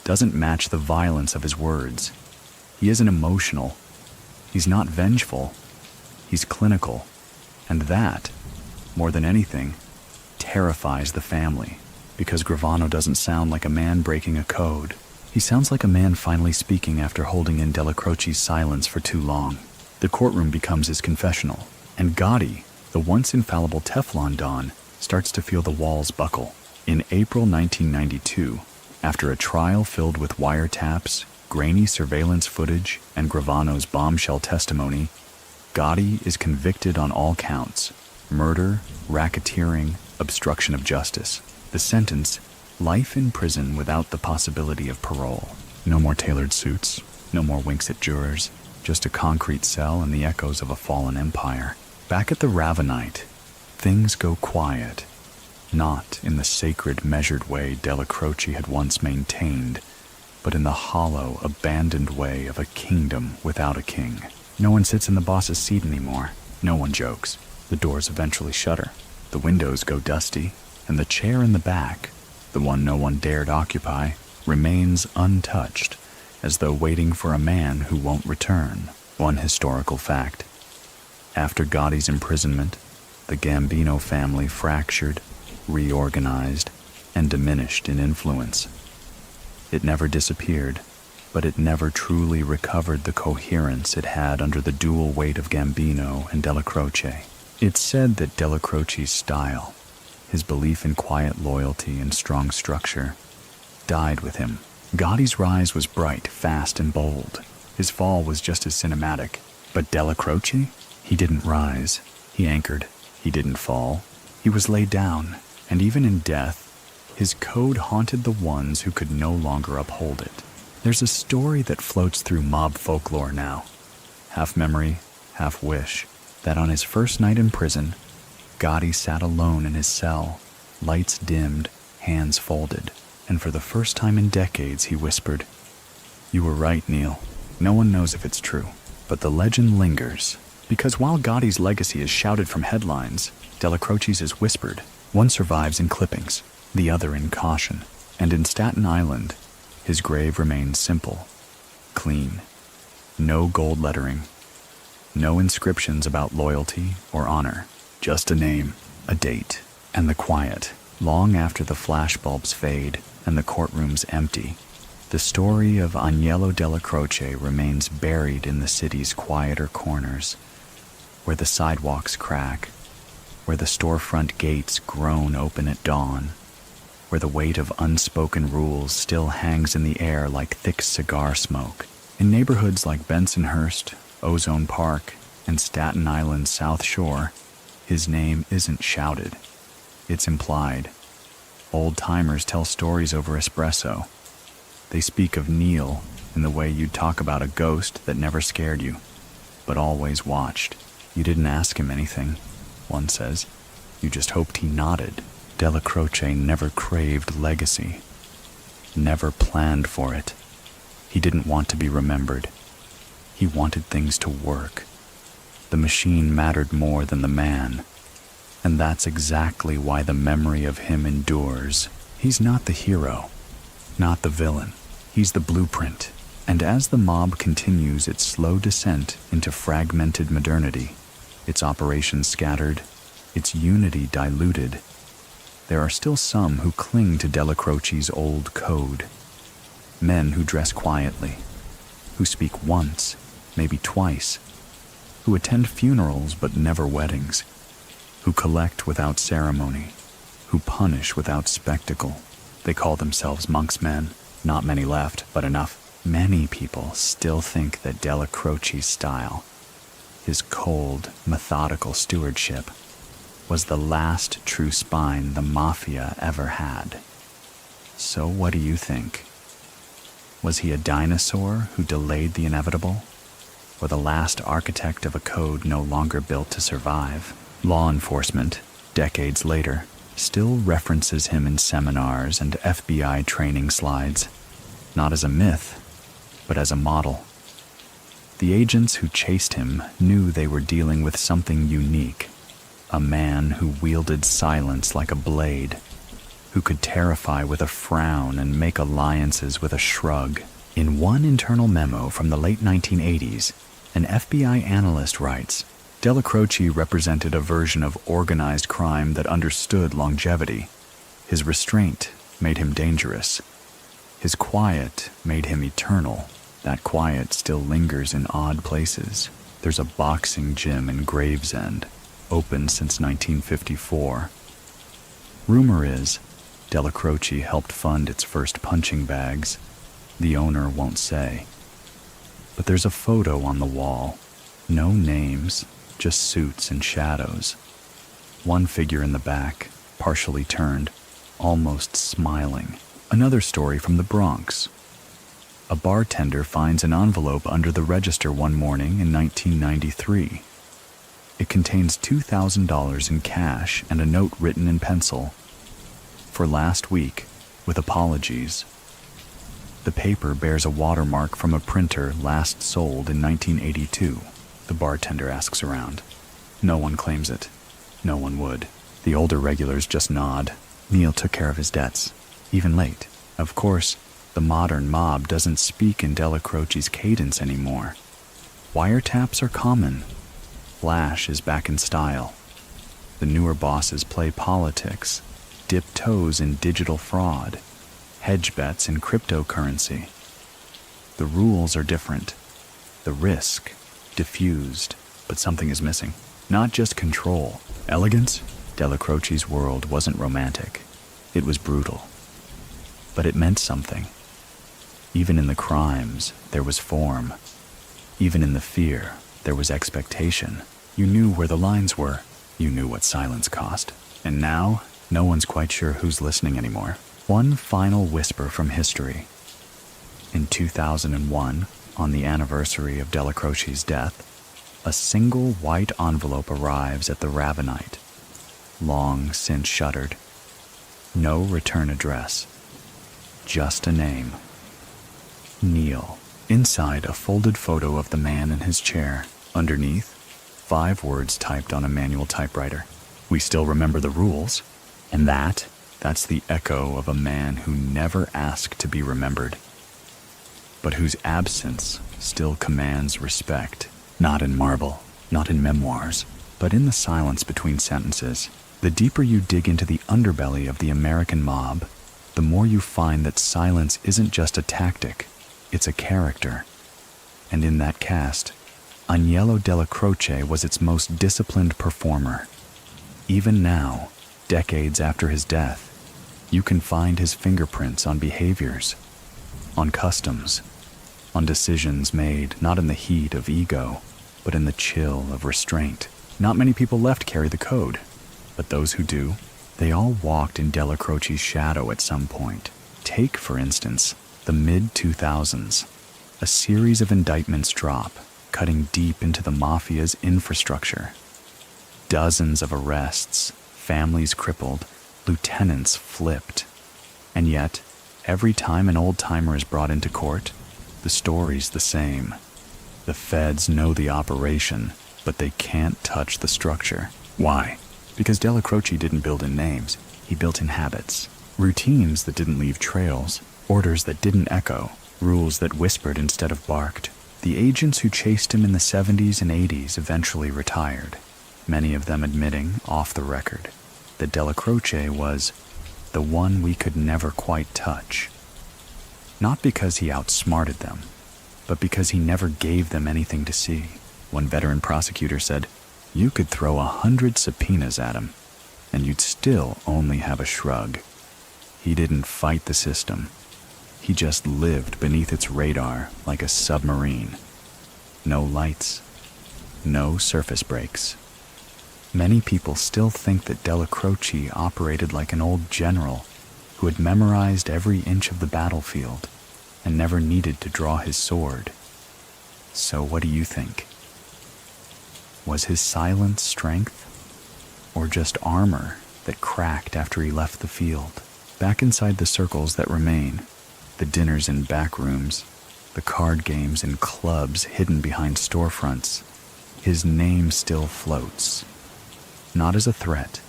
doesn't match the violence of his words. He isn't emotional. He's not vengeful. He's clinical. And that, more than anything, terrifies the family, because Gravano doesn't sound like a man breaking a code. He sounds like a man finally speaking after holding in Dellacroce's silence for too long. The courtroom becomes his confessional, and Gotti, the once infallible Teflon Don, starts to feel the walls buckle. In April 1992, after a trial filled with wiretaps, grainy surveillance footage, and Gravano's bombshell testimony, Gotti is convicted on all counts: murder, racketeering, obstruction of justice. The sentence: life in prison without the possibility of parole. No more tailored suits, no more winks at jurors, just a concrete cell and the echoes of a fallen empire. Back at the Ravenite, things go quiet, not in the sacred, measured way Dellacroce had once maintained, but in the hollow, abandoned way of a kingdom without a king. No one sits in the boss's seat anymore. No one jokes. The doors eventually shutter. The windows go dusty, and the chair in the back, the one no one dared occupy, remains untouched, as though waiting for a man who won't return. One historical fact. After Gotti's imprisonment, the Gambino family fractured, reorganized, and diminished in influence. It never disappeared, but it never truly recovered the coherence it had under the dual weight of Gambino and Dellacroce. It's said that Dellacroce's style, his belief in quiet loyalty and strong structure, died with him. Gotti's rise was bright, fast, and bold. His fall was just as cinematic. But Dellacroce? He didn't rise. He anchored. He didn't fall. He was laid down, and even in death, his code haunted the ones who could no longer uphold it. There's a story that floats through mob folklore now, half memory, half wish, that on his first night in prison, Gotti sat alone in his cell, lights dimmed, hands folded, and for the first time in decades he whispered, "You were right, Neil. No one knows if it's true." But the legend lingers, because while Gotti's legacy is shouted from headlines, Dellacroce's is whispered. One survives in clippings, the other in caution, and in Staten Island, his grave remains simple, clean, no gold lettering, no inscriptions about loyalty or honor, just a name, a date, and the quiet. Long after the flashbulbs fade and the courtrooms empty, the story of Aniello Dellacroce remains buried in the city's quieter corners, where the sidewalks crack, where the storefront gates groan open at dawn, where the weight of unspoken rules still hangs in the air like thick cigar smoke. In neighborhoods like Bensonhurst, Ozone Park, and Staten Island's South Shore, his name isn't shouted. It's implied. Old-timers tell stories over espresso. They speak of Neil in the way you'd talk about a ghost that never scared you, but always watched. You didn't ask him anything, one says. You just hoped he nodded. Dellacroce never craved legacy, never planned for it. He didn't want to be remembered. He wanted things to work. The machine mattered more than the man, and that's exactly why the memory of him endures. He's not the hero, not the villain. He's the blueprint. And as the mob continues its slow descent into fragmented modernity, its operations scattered, its unity diluted, there are still some who cling to Dellacroce's old code. Men who dress quietly, who speak once, maybe twice, who attend funerals but never weddings, who collect without ceremony, who punish without spectacle. They call themselves monks men. Not many left, but enough. Many people still think that Dellacroce's style, his cold, methodical stewardship, was the last true spine the Mafia ever had. So what do you think? Was he a dinosaur who delayed the inevitable? Or the last architect of a code no longer built to survive? Law enforcement, decades later, still references him in seminars and FBI training slides, not as a myth, but as a model. The agents who chased him knew they were dealing with something unique, a man who wielded silence like a blade, who could terrify with a frown and make alliances with a shrug. In one internal memo from the late 1980s, an FBI analyst writes, Dellacroce represented a version of organized crime that understood longevity. His restraint made him dangerous. His quiet made him eternal. That quiet still lingers in odd places. There's a boxing gym in Gravesend, open since 1954. Rumor is, Dellacroce helped fund its first punching bags. The owner won't say. But there's a photo on the wall. No names, just suits and shadows. One figure in the back, partially turned, almost smiling. Another story from the Bronx. A bartender finds an envelope under the register one morning in 1993. It contains $2,000 in cash and a note written in pencil. For last week, with apologies. The paper bears a watermark from a printer last sold in 1982. The bartender asks around. No one claims it. No one would. The older regulars just nod. Neil took care of his debts, even late. Of course, the modern mob doesn't speak in Dellacroce's cadence anymore. Wiretaps are common. Flash is back in style. The newer bosses play politics, dip toes in digital fraud, hedge bets in cryptocurrency. The rules are different. The risk, diffused, but something is missing. Not just control. Elegance? Dellacroce's world wasn't romantic. It was brutal. But it meant something. Even in the crimes, there was form. Even in the fear, there was expectation. You knew where the lines were. You knew what silence cost. And now, no one's quite sure who's listening anymore. One final whisper from history. In 2001, on the anniversary of Dellacroce's death, a single white envelope arrives at the Ravenite, long since shuttered. No return address. Just a name. Neil. Inside, a folded photo of the man in his chair. Underneath, 5 words typed on a manual typewriter. We still remember the rules. And that's the echo of a man who never asked to be remembered, but whose absence still commands respect. Not in marble, not in memoirs, but in the silence between sentences. The deeper you dig into the underbelly of the American mob, the more you find that silence isn't just a tactic, it's a character. And in that cast, Aniello Dellacroce was its most disciplined performer. Even now, decades after his death, you can find his fingerprints on behaviors, on customs, on decisions made not in the heat of ego, but in the chill of restraint. Not many people left carry the code, but those who do, they all walked in Dellacroce's shadow at some point. Take, for instance, the mid-2000s. A series of indictments drop, cutting deep into the Mafia's infrastructure. Dozens of arrests, families crippled, lieutenants flipped. And yet, every time an old-timer is brought into court, the story's the same. The feds know the operation, but they can't touch the structure. Why? Because Dellacroce didn't build in names, he built in habits. Routines that didn't leave trails, orders that didn't echo, rules that whispered instead of barked. The agents who chased him in the 70s and 80s eventually retired, many of them admitting, off the record, that Dellacroce was the one we could never quite touch. Not because he outsmarted them, but because he never gave them anything to see. One veteran prosecutor said, "You could throw 100 subpoenas at him, and you'd still only have a shrug." He didn't fight the system. He just lived beneath its radar like a submarine. No lights, no surface breaks. Many people still think that Dellacroce operated like an old general who had memorized every inch of the battlefield and never needed to draw his sword. So what do you think? Was his silence strength, or just armor that cracked after he left the field? Back inside the circles that remain, the dinners in back rooms, the card games in clubs hidden behind storefronts, his name still floats. Not as a threat,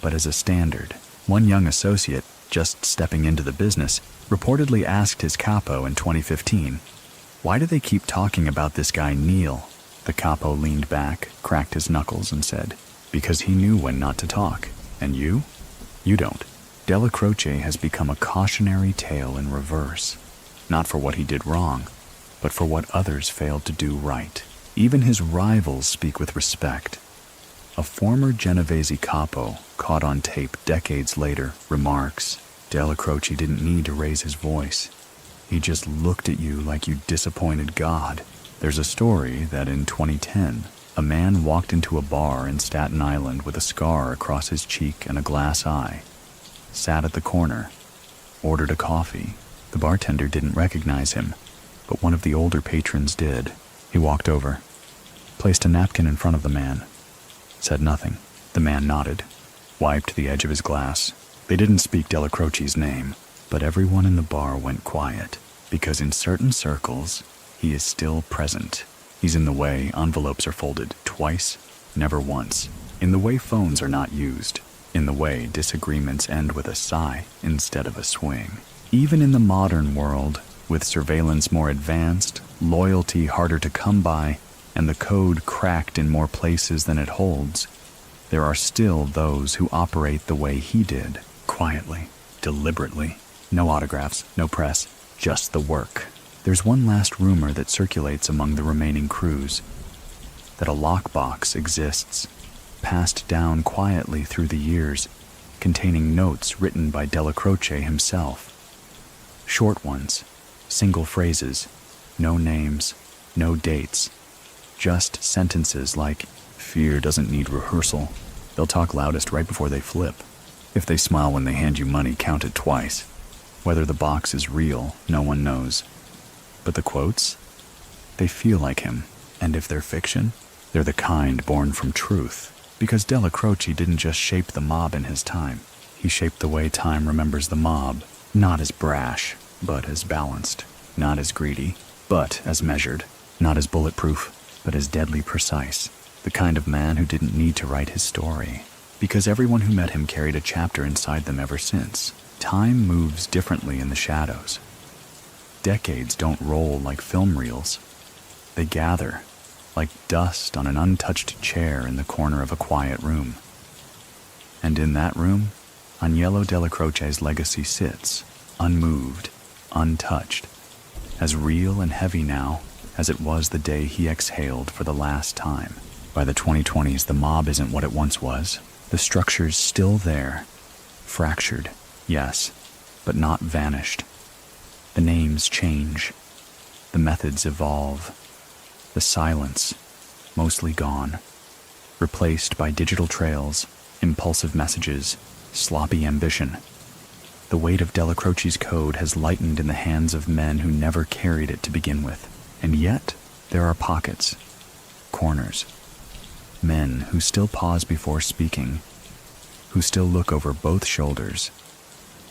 but as a standard. One young associate, just stepping into the business, reportedly asked his capo in 2015, "Why do they keep talking about this guy Neil?" The capo leaned back, cracked his knuckles, and said, "Because he knew when not to talk. And you? You don't." Dellacroce has become a cautionary tale in reverse, not for what he did wrong, but for what others failed to do right. Even his rivals speak with respect. A former Genovese capo, caught on tape decades later, remarks, "Dellacroce didn't need to raise his voice. He just looked at you like you disappointed God." There's a story that in 2010, a man walked into a bar in Staten Island with a scar across his cheek and a glass eye, sat at the corner, ordered a coffee. The bartender didn't recognize him, but one of the older patrons did. He walked over, placed a napkin in front of the man, said nothing. The man nodded, wiped the edge of his glass. They didn't speak Dellacroce's name, but everyone in the bar went quiet, because in certain circles, he is still present. He's in the way envelopes are folded twice, never once. In the way phones are not used, in the way disagreements end with a sigh instead of a swing. Even in the modern world, with surveillance more advanced, loyalty harder to come by, and the code cracked in more places than it holds, there are still those who operate the way he did, quietly, deliberately. No autographs, no press, just the work. There's one last rumor that circulates among the remaining crews, that a lockbox exists, passed down quietly through the years, containing notes written by Dellacroce himself. Short ones, single phrases, no names, no dates, just sentences like, "Fear doesn't need rehearsal. They'll talk loudest right before they flip. If they smile when they hand you money, count it twice." Whether the box is real, no one knows. But the quotes? They feel like him. And if they're fiction, they're the kind born from truth. Because Dellacroce didn't just shape the mob in his time. He shaped the way time remembers the mob, not as brash, but as balanced. Not as greedy, but as measured. Not as bulletproof, but as deadly precise. The kind of man who didn't need to write his story, because everyone who met him carried a chapter inside them ever since. Time moves differently in the shadows. Decades don't roll like film reels. They gather, like dust on an untouched chair in the corner of a quiet room. And in that room, Aniello Dellacroce's legacy sits, unmoved, untouched, as real and heavy now as it was the day he exhaled for the last time. By the 2020s, the mob isn't what it once was. The structure's still there, fractured, yes, but not vanished. The names change, the methods evolve, the silence, mostly gone, replaced by digital trails, impulsive messages, sloppy ambition. The weight of Dellacroce's code has lightened in the hands of men who never carried it to begin with. And yet, there are pockets, corners, men who still pause before speaking, who still look over both shoulders,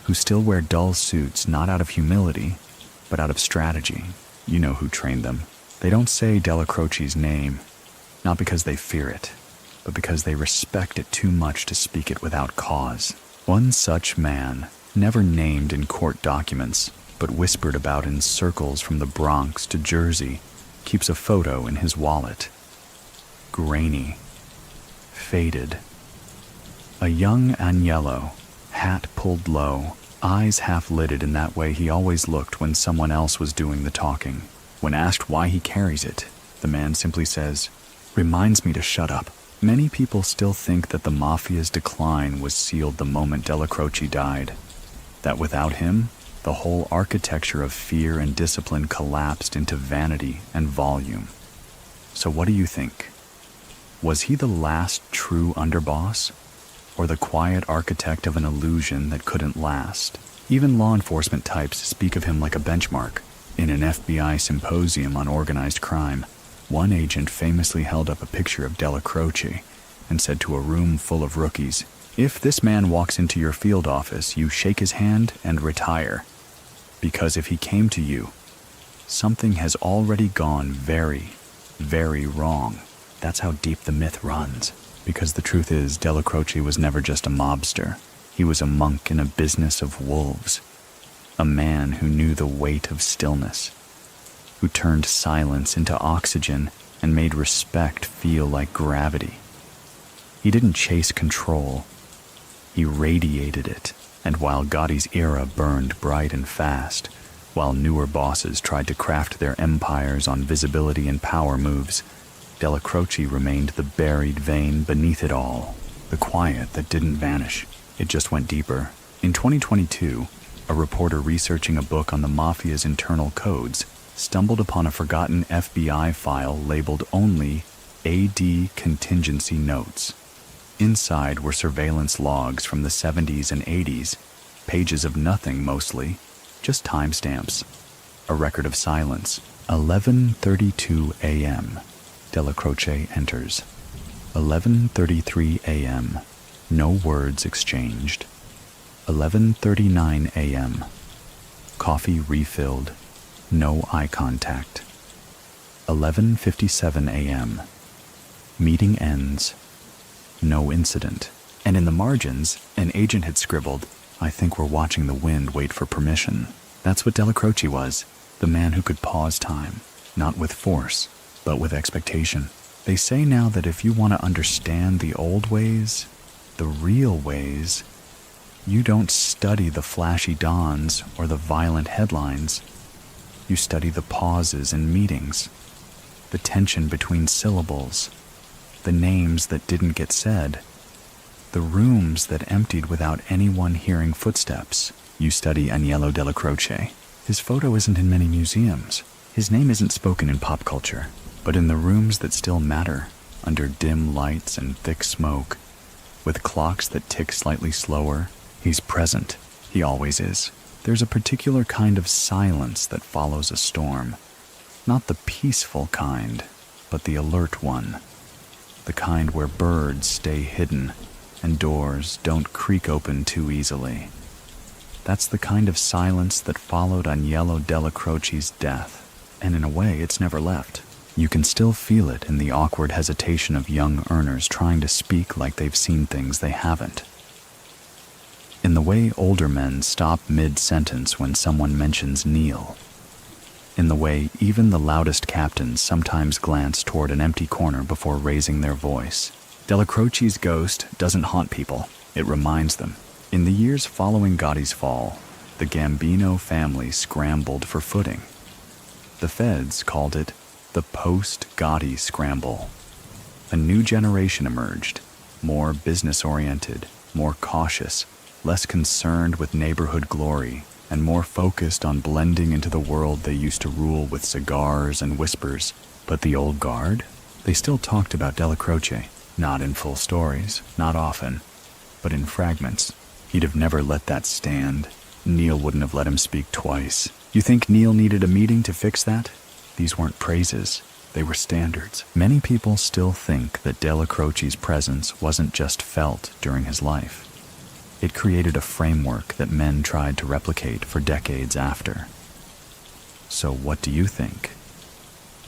who still wear dull suits not out of humility, but out of strategy. You know who trained them. They don't say Dellacroce's name, not because they fear it, but because they respect it too much to speak it without cause. One such man, never named in court documents, but whispered about in circles from the Bronx to Jersey, keeps a photo in his wallet. Grainy, faded. A young Aniello, hat pulled low, eyes half-lidded in that way he always looked when someone else was doing the talking. When asked why he carries it, the man simply says, "Reminds me to shut up." Many people still think that the Mafia's decline was sealed the moment Dellacroce died, that without him, the whole architecture of fear and discipline collapsed into vanity and volume. So what do you think? Was he the last true underboss? Or the quiet architect of an illusion that couldn't last? Even law enforcement types speak of him like a benchmark. In an FBI symposium on organized crime, one agent famously held up a picture of Dellacroce and said to a room full of rookies, "If this man walks into your field office, you shake his hand and retire. Because if he came to you, something has already gone very, very wrong." That's how deep the myth runs. Because the truth is, Dellacroce was never just a mobster. He was a monk in a business of wolves. A man who knew the weight of stillness, who turned silence into oxygen and made respect feel like gravity. He didn't chase control. He radiated it. And while Gotti's era burned bright and fast, while newer bosses tried to craft their empires on visibility and power moves, Dellacroce remained the buried vein beneath it all, the quiet that didn't vanish. It just went deeper. In 2022, a reporter researching a book on the Mafia's internal codes stumbled upon a forgotten FBI file labeled only AD Contingency Notes. Inside were surveillance logs from the 70s and 80s, pages of nothing mostly, just timestamps. A record of silence. 11:32 a.m. Dellacroce enters. 11:33 a.m. No words exchanged. 11:39 a.m. Coffee refilled. No eye contact. 11:57 a.m. Meeting ends. No incident. And in the margins, an agent had scribbled, "I think we're watching the wind wait for permission." That's what Dellacroce was, the man who could pause time, not with force, but with expectation. They say now that if you want to understand the old ways, the real ways, you don't study the flashy dawns or the violent headlines. You study the pauses in meetings, the tension between syllables, the names that didn't get said, the rooms that emptied without anyone hearing footsteps. You study Aniello Dellacroce. His photo isn't in many museums. His name isn't spoken in pop culture, but in the rooms that still matter, under dim lights and thick smoke, with clocks that tick slightly slower, he's present. He always is. There's a particular kind of silence that follows a storm. Not the peaceful kind, but the alert one. The kind where birds stay hidden and doors don't creak open too easily. That's the kind of silence that followed Aniello Dellacroce's death, and in a way it's never left. You can still feel it in the awkward hesitation of young earners trying to speak like they've seen things they haven't. In the way older men stop mid-sentence when someone mentions Neil. In the way even the loudest captains sometimes glance toward an empty corner before raising their voice. Dellacroce's ghost doesn't haunt people, it reminds them. In the years following Gotti's fall, the Gambino family scrambled for footing. The feds called it the post-Gotti scramble. A new generation emerged, more business-oriented, more cautious, less concerned with neighborhood glory, and more focused on blending into the world they used to rule with cigars and whispers. But the old guard? They still talked about Dellacroce, not in full stories, not often, but in fragments. He'd have never let that stand. Neil wouldn't have let him speak twice. You think Neil needed a meeting to fix that? These weren't praises, they were standards. Many people still think that Dellacroce's presence wasn't just felt during his life. It created a framework that men tried to replicate for decades after. So what do you think?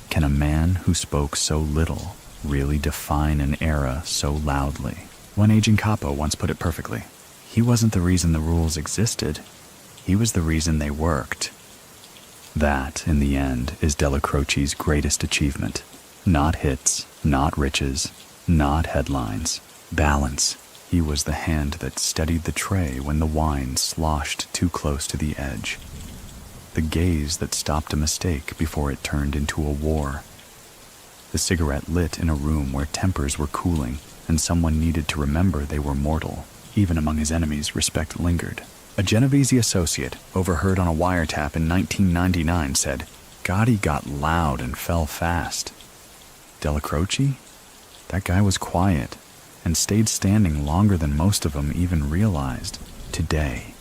Can a man who spoke so little really define an era so loudly? One aging capo once put it perfectly. He wasn't the reason the rules existed. He was the reason they worked. That, in the end, is Dellacroce's greatest achievement. Not hits, not riches, not headlines. Balance. He was the hand that steadied the tray when the wine sloshed too close to the edge. The gaze that stopped a mistake before it turned into a war. The cigarette lit in a room where tempers were cooling and someone needed to remember they were mortal. Even among his enemies, respect lingered. A Genovese associate, overheard on a wiretap in 1999, said, "Gotti got loud and fell fast." Dellacroce? That guy was quiet and stayed standing longer than most of them even realized. Today,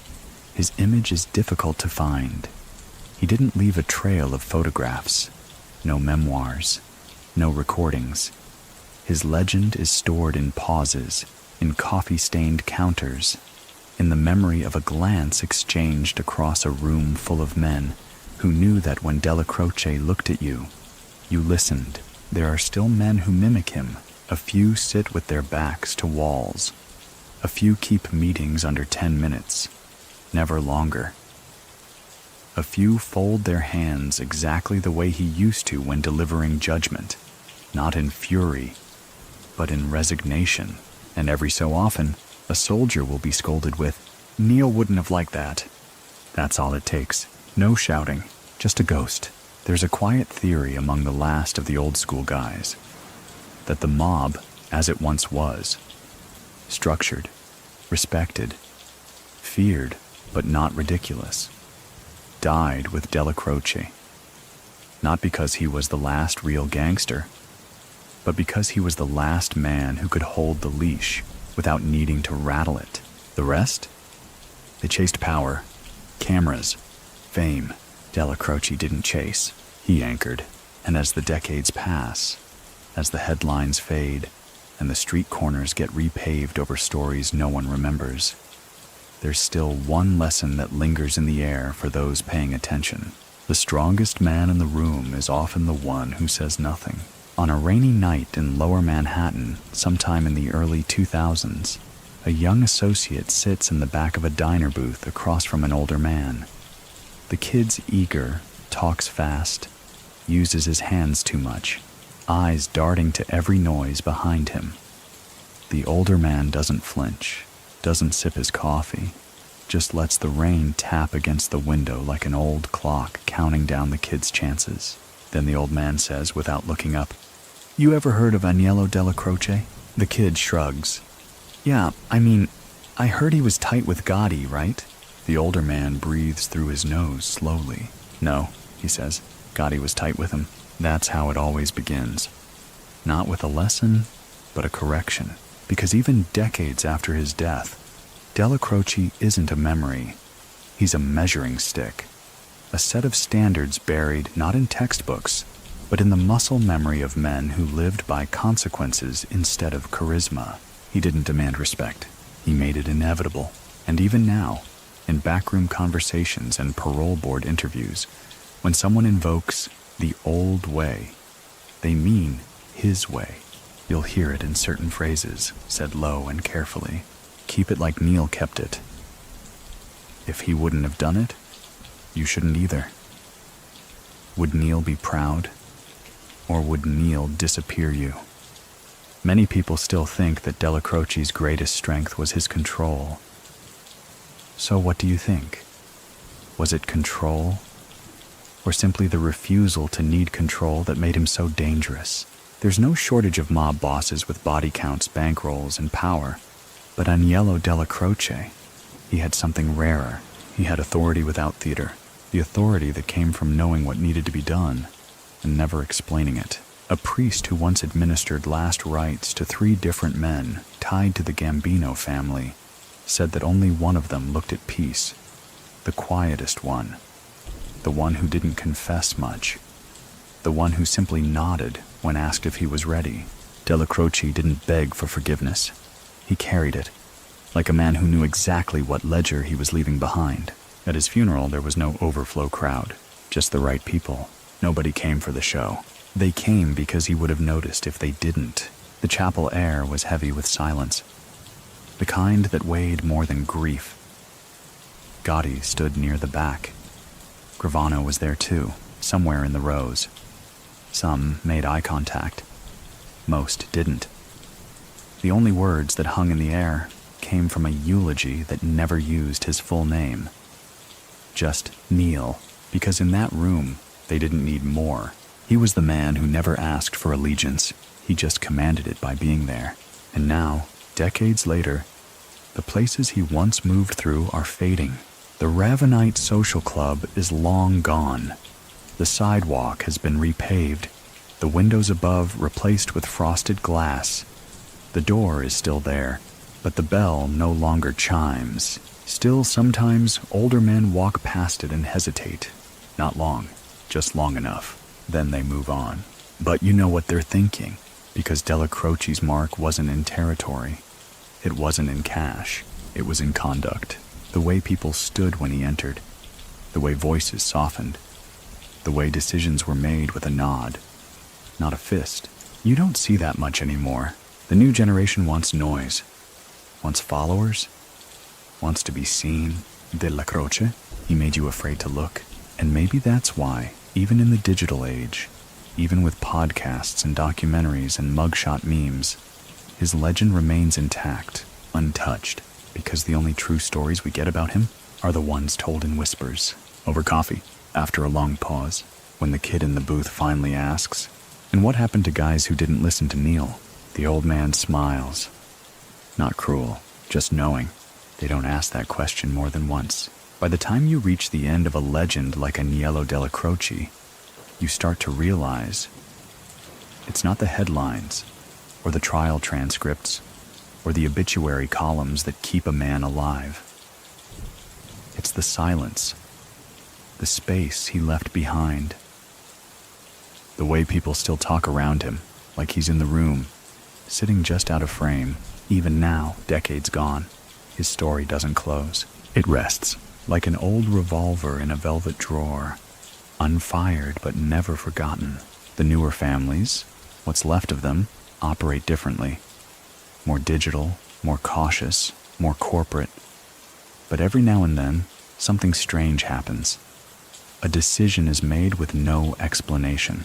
his image is difficult to find. He didn't leave a trail of photographs, no memoirs, no recordings. His legend is stored in pauses, in coffee-stained counters, in the memory of a glance exchanged across a room full of men who knew that when Dellacroce looked at you, you listened. There are still men who mimic him. A few sit with their backs to walls. A few keep meetings under 10 minutes, never longer. A few fold their hands exactly the way he used to when delivering judgment, not in fury, but in resignation. And every so often, a soldier will be scolded with, "Neil wouldn't have liked that." That's all it takes. No shouting, just a ghost. There's a quiet theory among the last of the old school guys that the mob, as it once was, structured, respected, feared, but not ridiculous, died with Dellacroce. Not because he was the last real gangster, but because he was the last man who could hold the leash without needing to rattle it. The rest? They chased power, cameras, fame. Dellacroce didn't chase. He anchored. And as the decades pass, as the headlines fade, and the street corners get repaved over stories no one remembers, there's still one lesson that lingers in the air for those paying attention. The strongest man in the room is often the one who says nothing. On a rainy night in Lower Manhattan, sometime in the early 2000s, a young associate sits in the back of a diner booth across from an older man. The kid's eager, talks fast, uses his hands too much, eyes darting to every noise behind him. The older man doesn't flinch, doesn't sip his coffee, just lets the rain tap against the window like an old clock counting down the kid's chances. Then the old man says without looking up, "You ever heard of Aniello Dellacroce?" The kid shrugs. "Yeah, I heard he was tight with Gotti, right?" The older man breathes through his nose slowly. "No," he says, "Gotti was tight with him." That's how it always begins. Not with a lesson, but a correction. Because even decades after his death, Dellacroce isn't a memory. He's a measuring stick. A set of standards buried not in textbooks, but in the muscle memory of men who lived by consequences instead of charisma. He didn't demand respect. He made it inevitable. And even now, in backroom conversations and parole board interviews, when someone invokes the old way, they mean his way. You'll hear it in certain phrases, said low and carefully. Keep it like Neil kept it. If he wouldn't have done it, you shouldn't either. Would Neil be proud? Or would Neil disappear you? Many people still think that Dellacroce's greatest strength was his control. So what do you think? Was it control? Or simply the refusal to need control that made him so dangerous? There's no shortage of mob bosses with body counts, bankrolls, and power. But Aniello Dellacroce, he had something rarer. He had authority without theater. The authority that came from knowing what needed to be done and never explaining it. A priest who once administered last rites to 3 different men tied to the Gambino family said that only one of them looked at peace, the quietest one, the one who didn't confess much, the one who simply nodded when asked if he was ready. Dellacroce didn't beg for forgiveness. He carried it, like a man who knew exactly what ledger he was leaving behind. At his funeral, there was no overflow crowd, just the right people. Nobody came for the show. They came because he would have noticed if they didn't. The chapel air was heavy with silence, the kind that weighed more than grief. Gotti stood near the back. Gravano was there too, somewhere in the rows. Some made eye contact. Most didn't. The only words that hung in the air came from a eulogy that never used his full name. Just Neil, because in that room, they didn't need more. He was the man who never asked for allegiance. He just commanded it by being there. And now, decades later, the places he once moved through are fading. The Ravenite Social Club is long gone. The sidewalk has been repaved, the windows above replaced with frosted glass. The door is still there, but the bell no longer chimes. Still, sometimes older men walk past it and hesitate. Not long, just long enough. Then they move on. But you know what they're thinking, because Dellacroce's mark wasn't in territory. It wasn't in cash. It was in conduct. The way people stood when he entered. The way voices softened. The way decisions were made with a nod, not a fist. You don't see that much anymore. The new generation wants noise, wants followers, wants to be seen. Dellacroce, he made you afraid to look. And maybe that's why, even in the digital age, even with podcasts and documentaries and mugshot memes, his legend remains intact, untouched, because the only true stories we get about him are the ones told in whispers, over coffee, after a long pause, when the kid in the booth finally asks, "And what happened to guys who didn't listen to Neil?" The old man smiles. Not cruel, just knowing. They don't ask that question more than once. By the time you reach the end of a legend like Aniello Dellacroce, you start to realize it's not the headlines, or the trial transcripts, or the obituary columns that keep a man alive. It's the silence, the space he left behind, the way people still talk around him, like he's in the room, sitting just out of frame. Even now, decades gone, his story doesn't close. It rests, like an old revolver in a velvet drawer, unfired but never forgotten. The newer families, What's left of them operate differently. More digital, more cautious, more corporate. But every now and then, something strange happens. A decision is made with no explanation.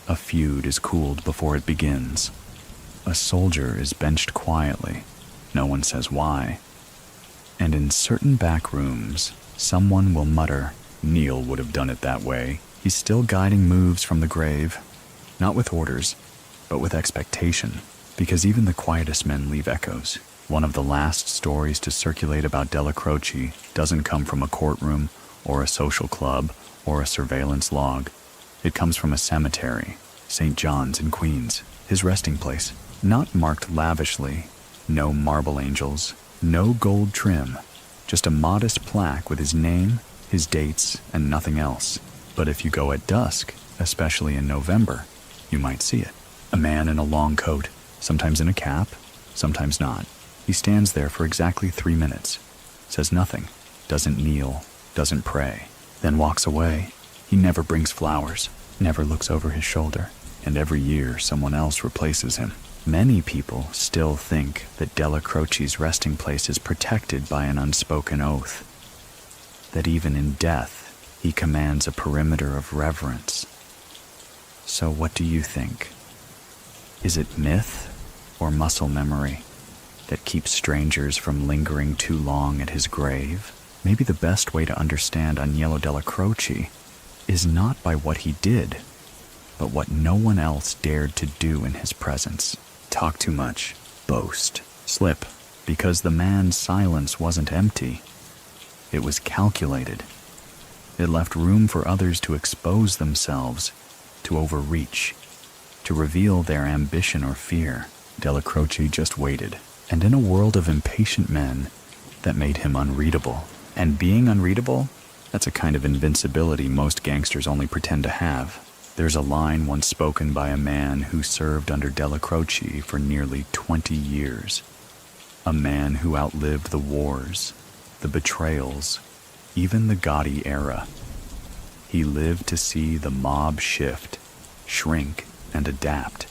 A feud is cooled before it begins. A soldier is benched quietly. No one says why. And in certain back rooms, someone will mutter, "Neil would have done it that way." He's still guiding moves from the grave, not with orders, but with expectation, because even the quietest men leave echoes. One of the last stories to circulate about Dellacroce doesn't come from a courtroom or a social club or a surveillance log. It comes from a cemetery, St. John's in Queens, his resting place. Not marked lavishly, no marble angels, no gold trim, just a modest plaque with his name, his dates, and nothing else. But if you go at dusk, especially in November, you might see it. A man in a long coat, sometimes in a cap, sometimes not. He stands there for exactly 3 minutes, says nothing, doesn't kneel, doesn't pray, then walks away. He never brings flowers, never looks over his shoulder, and every year someone else replaces him. Many people still think that Dellacroce's resting place is protected by an unspoken oath, that even in death, he commands a perimeter of reverence. So what do you think? Is it myth or muscle memory that keeps strangers from lingering too long at his grave? Maybe the best way to understand Aniello Dellacroce is not by what he did, but what no one else dared to do in his presence. Talk too much, boast, slip, because the man's silence wasn't empty. It was calculated. It left room for others to expose themselves, to overreach, to reveal their ambition or fear. Dellacroce just waited, and in a world of impatient men, that made him unreadable. And being unreadable, that's a kind of invincibility most gangsters only pretend to have. There's a line once spoken by a man who served under Dellacroce for nearly 20 years. A man who outlived the wars, the betrayals, even the gaudy era. He lived to see the mob shift, shrink, and adapt.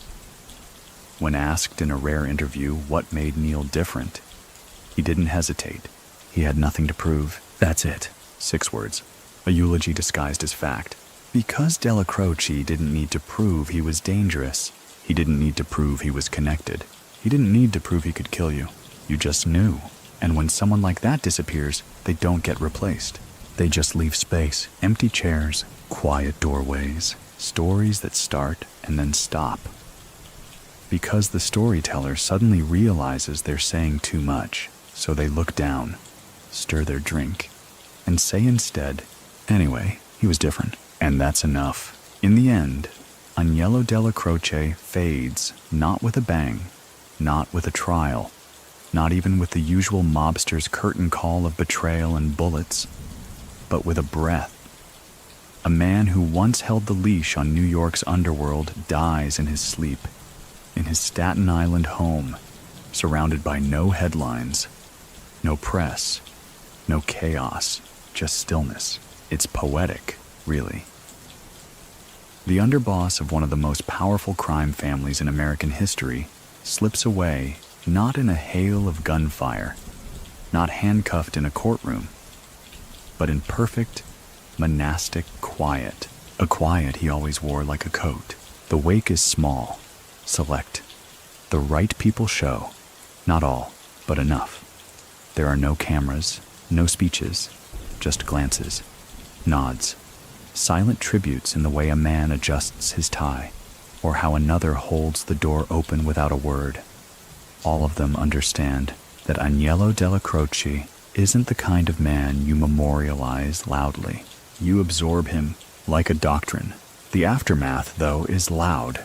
When asked in a rare interview what made Neil different, he didn't hesitate. He had nothing to prove. That's it. 6 words. A eulogy disguised as fact. Because Dellacroce didn't need to prove he was dangerous. He didn't need to prove he was connected. He didn't need to prove he could kill you. You just knew. And when someone like that disappears, they don't get replaced. They just leave space, empty chairs, quiet doorways, stories that start and then stop. Because the storyteller suddenly realizes they're saying too much, so they look down, stir their drink, and say instead, "Anyway, he was different." And that's enough. In the end, Aniello Dellacroce fades, not with a bang, not with a trial, not even with the usual mobster's curtain call of betrayal and bullets, but with a breath. A man who once held the leash on New York's underworld dies in his sleep, in his Staten Island home, surrounded by no headlines, no press, no chaos, just stillness. It's poetic, really. The underboss of one of the most powerful crime families in American history slips away, not in a hail of gunfire, not handcuffed in a courtroom, but in perfect, monastic quiet, a quiet he always wore like a coat. The wake is small, select. The right people show, not all, but enough. There are no cameras, no speeches, just glances, nods, silent tributes in the way a man adjusts his tie, or how another holds the door open without a word. All of them understand that Aniello Dellacroce isn't the kind of man you memorialize loudly. You absorb him like a doctrine. The aftermath, though, is loud,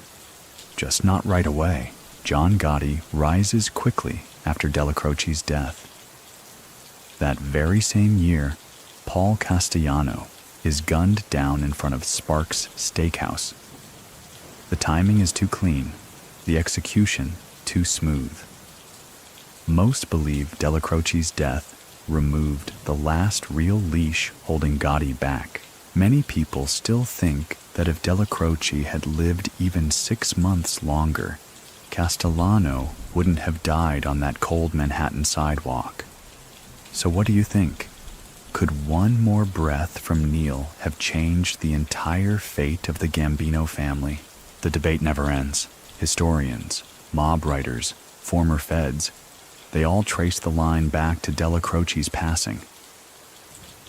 just not right away. John Gotti rises quickly after Dellacroce's death. That very same year, Paul Castellano is gunned down in front of Sparks Steakhouse. The timing is too clean, the execution too smooth. Most believe Dellacroce's death removed the last real leash holding Gotti back. Many people still think that if Dellacroce had lived even 6 months longer, Castellano wouldn't have died on that cold Manhattan sidewalk. So what do you think? Could one more breath from Neil have changed the entire fate of the Gambino family? The debate never ends. Historians, mob writers, former feds, they all trace the line back to Dellacroce's passing.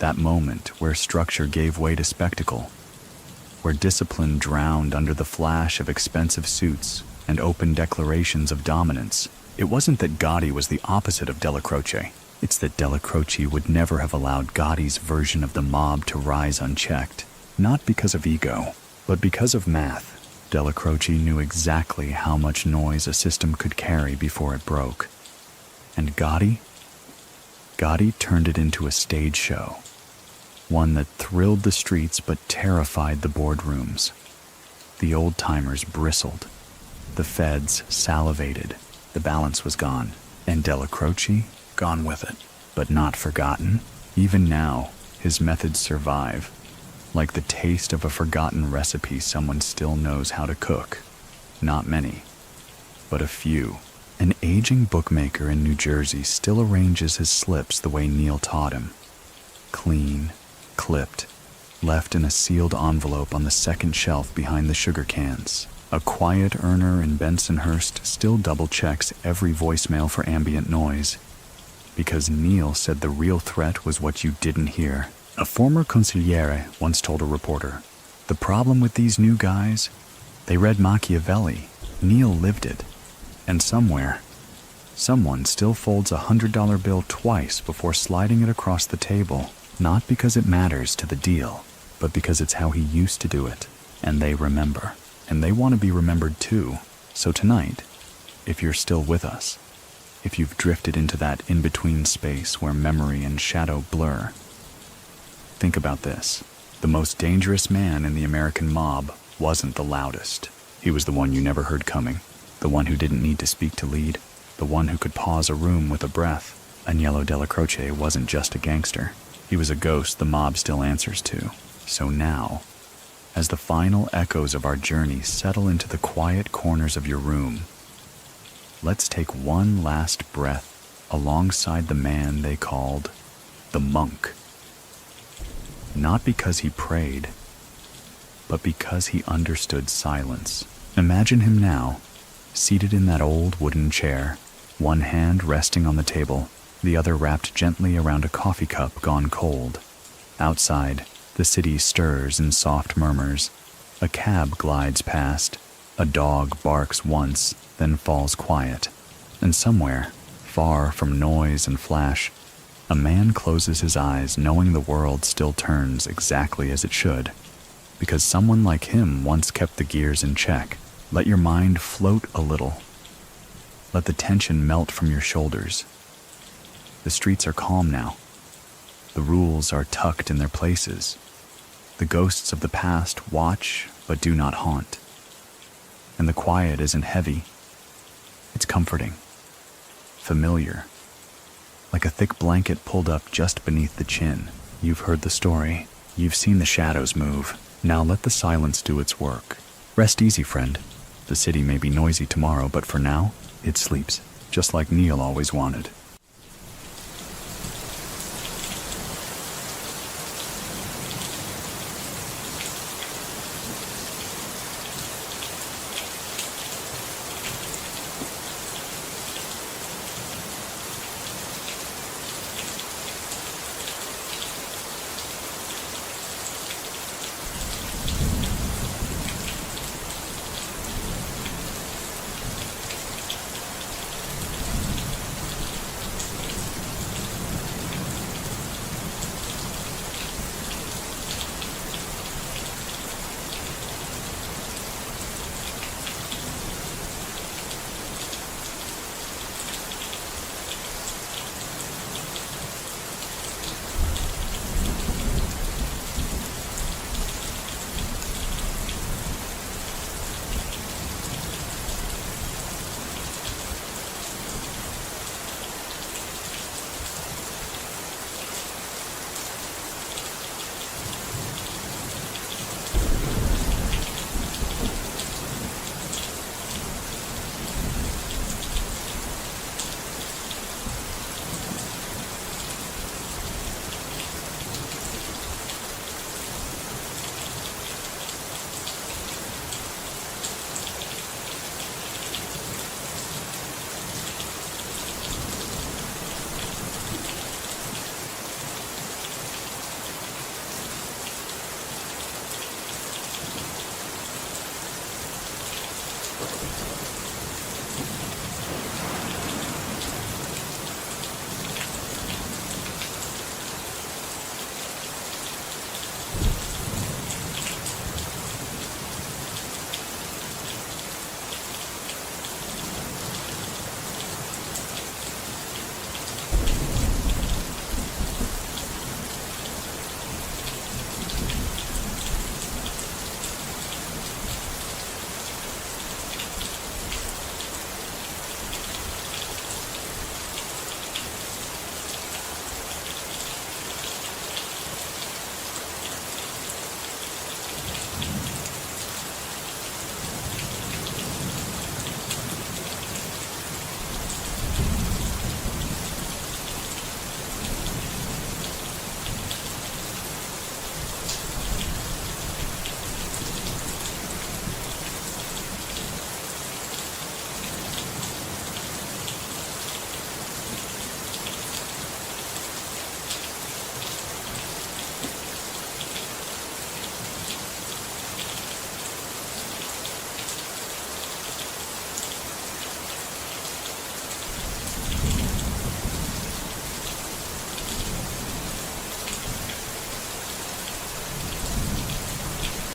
That moment where structure gave way to spectacle, where discipline drowned under the flash of expensive suits and open declarations of dominance. It wasn't that Gotti was the opposite of Dellacroce. It's that Dellacroce would never have allowed Gotti's version of the mob to rise unchecked, not because of ego, but because of math. Dellacroce knew exactly how much noise a system could carry before it broke. And Gotti turned it into a stage show, one that thrilled the streets but terrified the boardrooms. The old-timers bristled. The feds salivated. The balance was gone, and Dellacroce gone with it, but not forgotten. Even now, his methods survive, like the taste of a forgotten recipe someone still knows how to cook. Not many, but a few. An aging bookmaker in New Jersey still arranges his slips the way Neil taught him. Clean, clipped, left in a sealed envelope on the second shelf behind the sugar cans. A quiet earner in Bensonhurst still double-checks every voicemail for ambient noise, because Neil said the real threat was what you didn't hear. A former consigliere once told a reporter, "The problem with these new guys, they read Machiavelli. Neil lived it. And somewhere, someone still folds a $100 bill twice before sliding it across the table, not because it matters to the deal, but because it's how he used to do it. And they remember. And they want to be remembered too. So tonight, if you're still with us, if you've drifted into that in-between space where memory and shadow blur, think about this. The most dangerous man in the American mob wasn't the loudest. He was the one you never heard coming, the one who didn't need to speak to lead, the one who could pause a room with a breath. Aniello Dellacroce wasn't just a gangster. He was a ghost the mob still answers to. So now, as the final echoes of our journey settle into the quiet corners of your room, let's take one last breath alongside the man they called the monk. Not because he prayed, but because he understood silence. Imagine him now, seated in that old wooden chair, one hand resting on the table, the other wrapped gently around a coffee cup gone cold. Outside, the city stirs in soft murmurs. A cab glides past. A dog barks once, then falls quiet. And somewhere, far from noise and flash, a man closes his eyes knowing the world still turns exactly as it should, because someone like him once kept the gears in check. Let your mind float a little. Let the tension melt from your shoulders. The streets are calm now. The rules are tucked in their places. The ghosts of the past watch but do not haunt. And the quiet isn't heavy. It's comforting, familiar, like a thick blanket pulled up just beneath the chin. You've heard the story. You've seen the shadows move. Now let the silence do its work. Rest easy, friend. The city may be noisy tomorrow, but for now, it sleeps, just like Neil always wanted.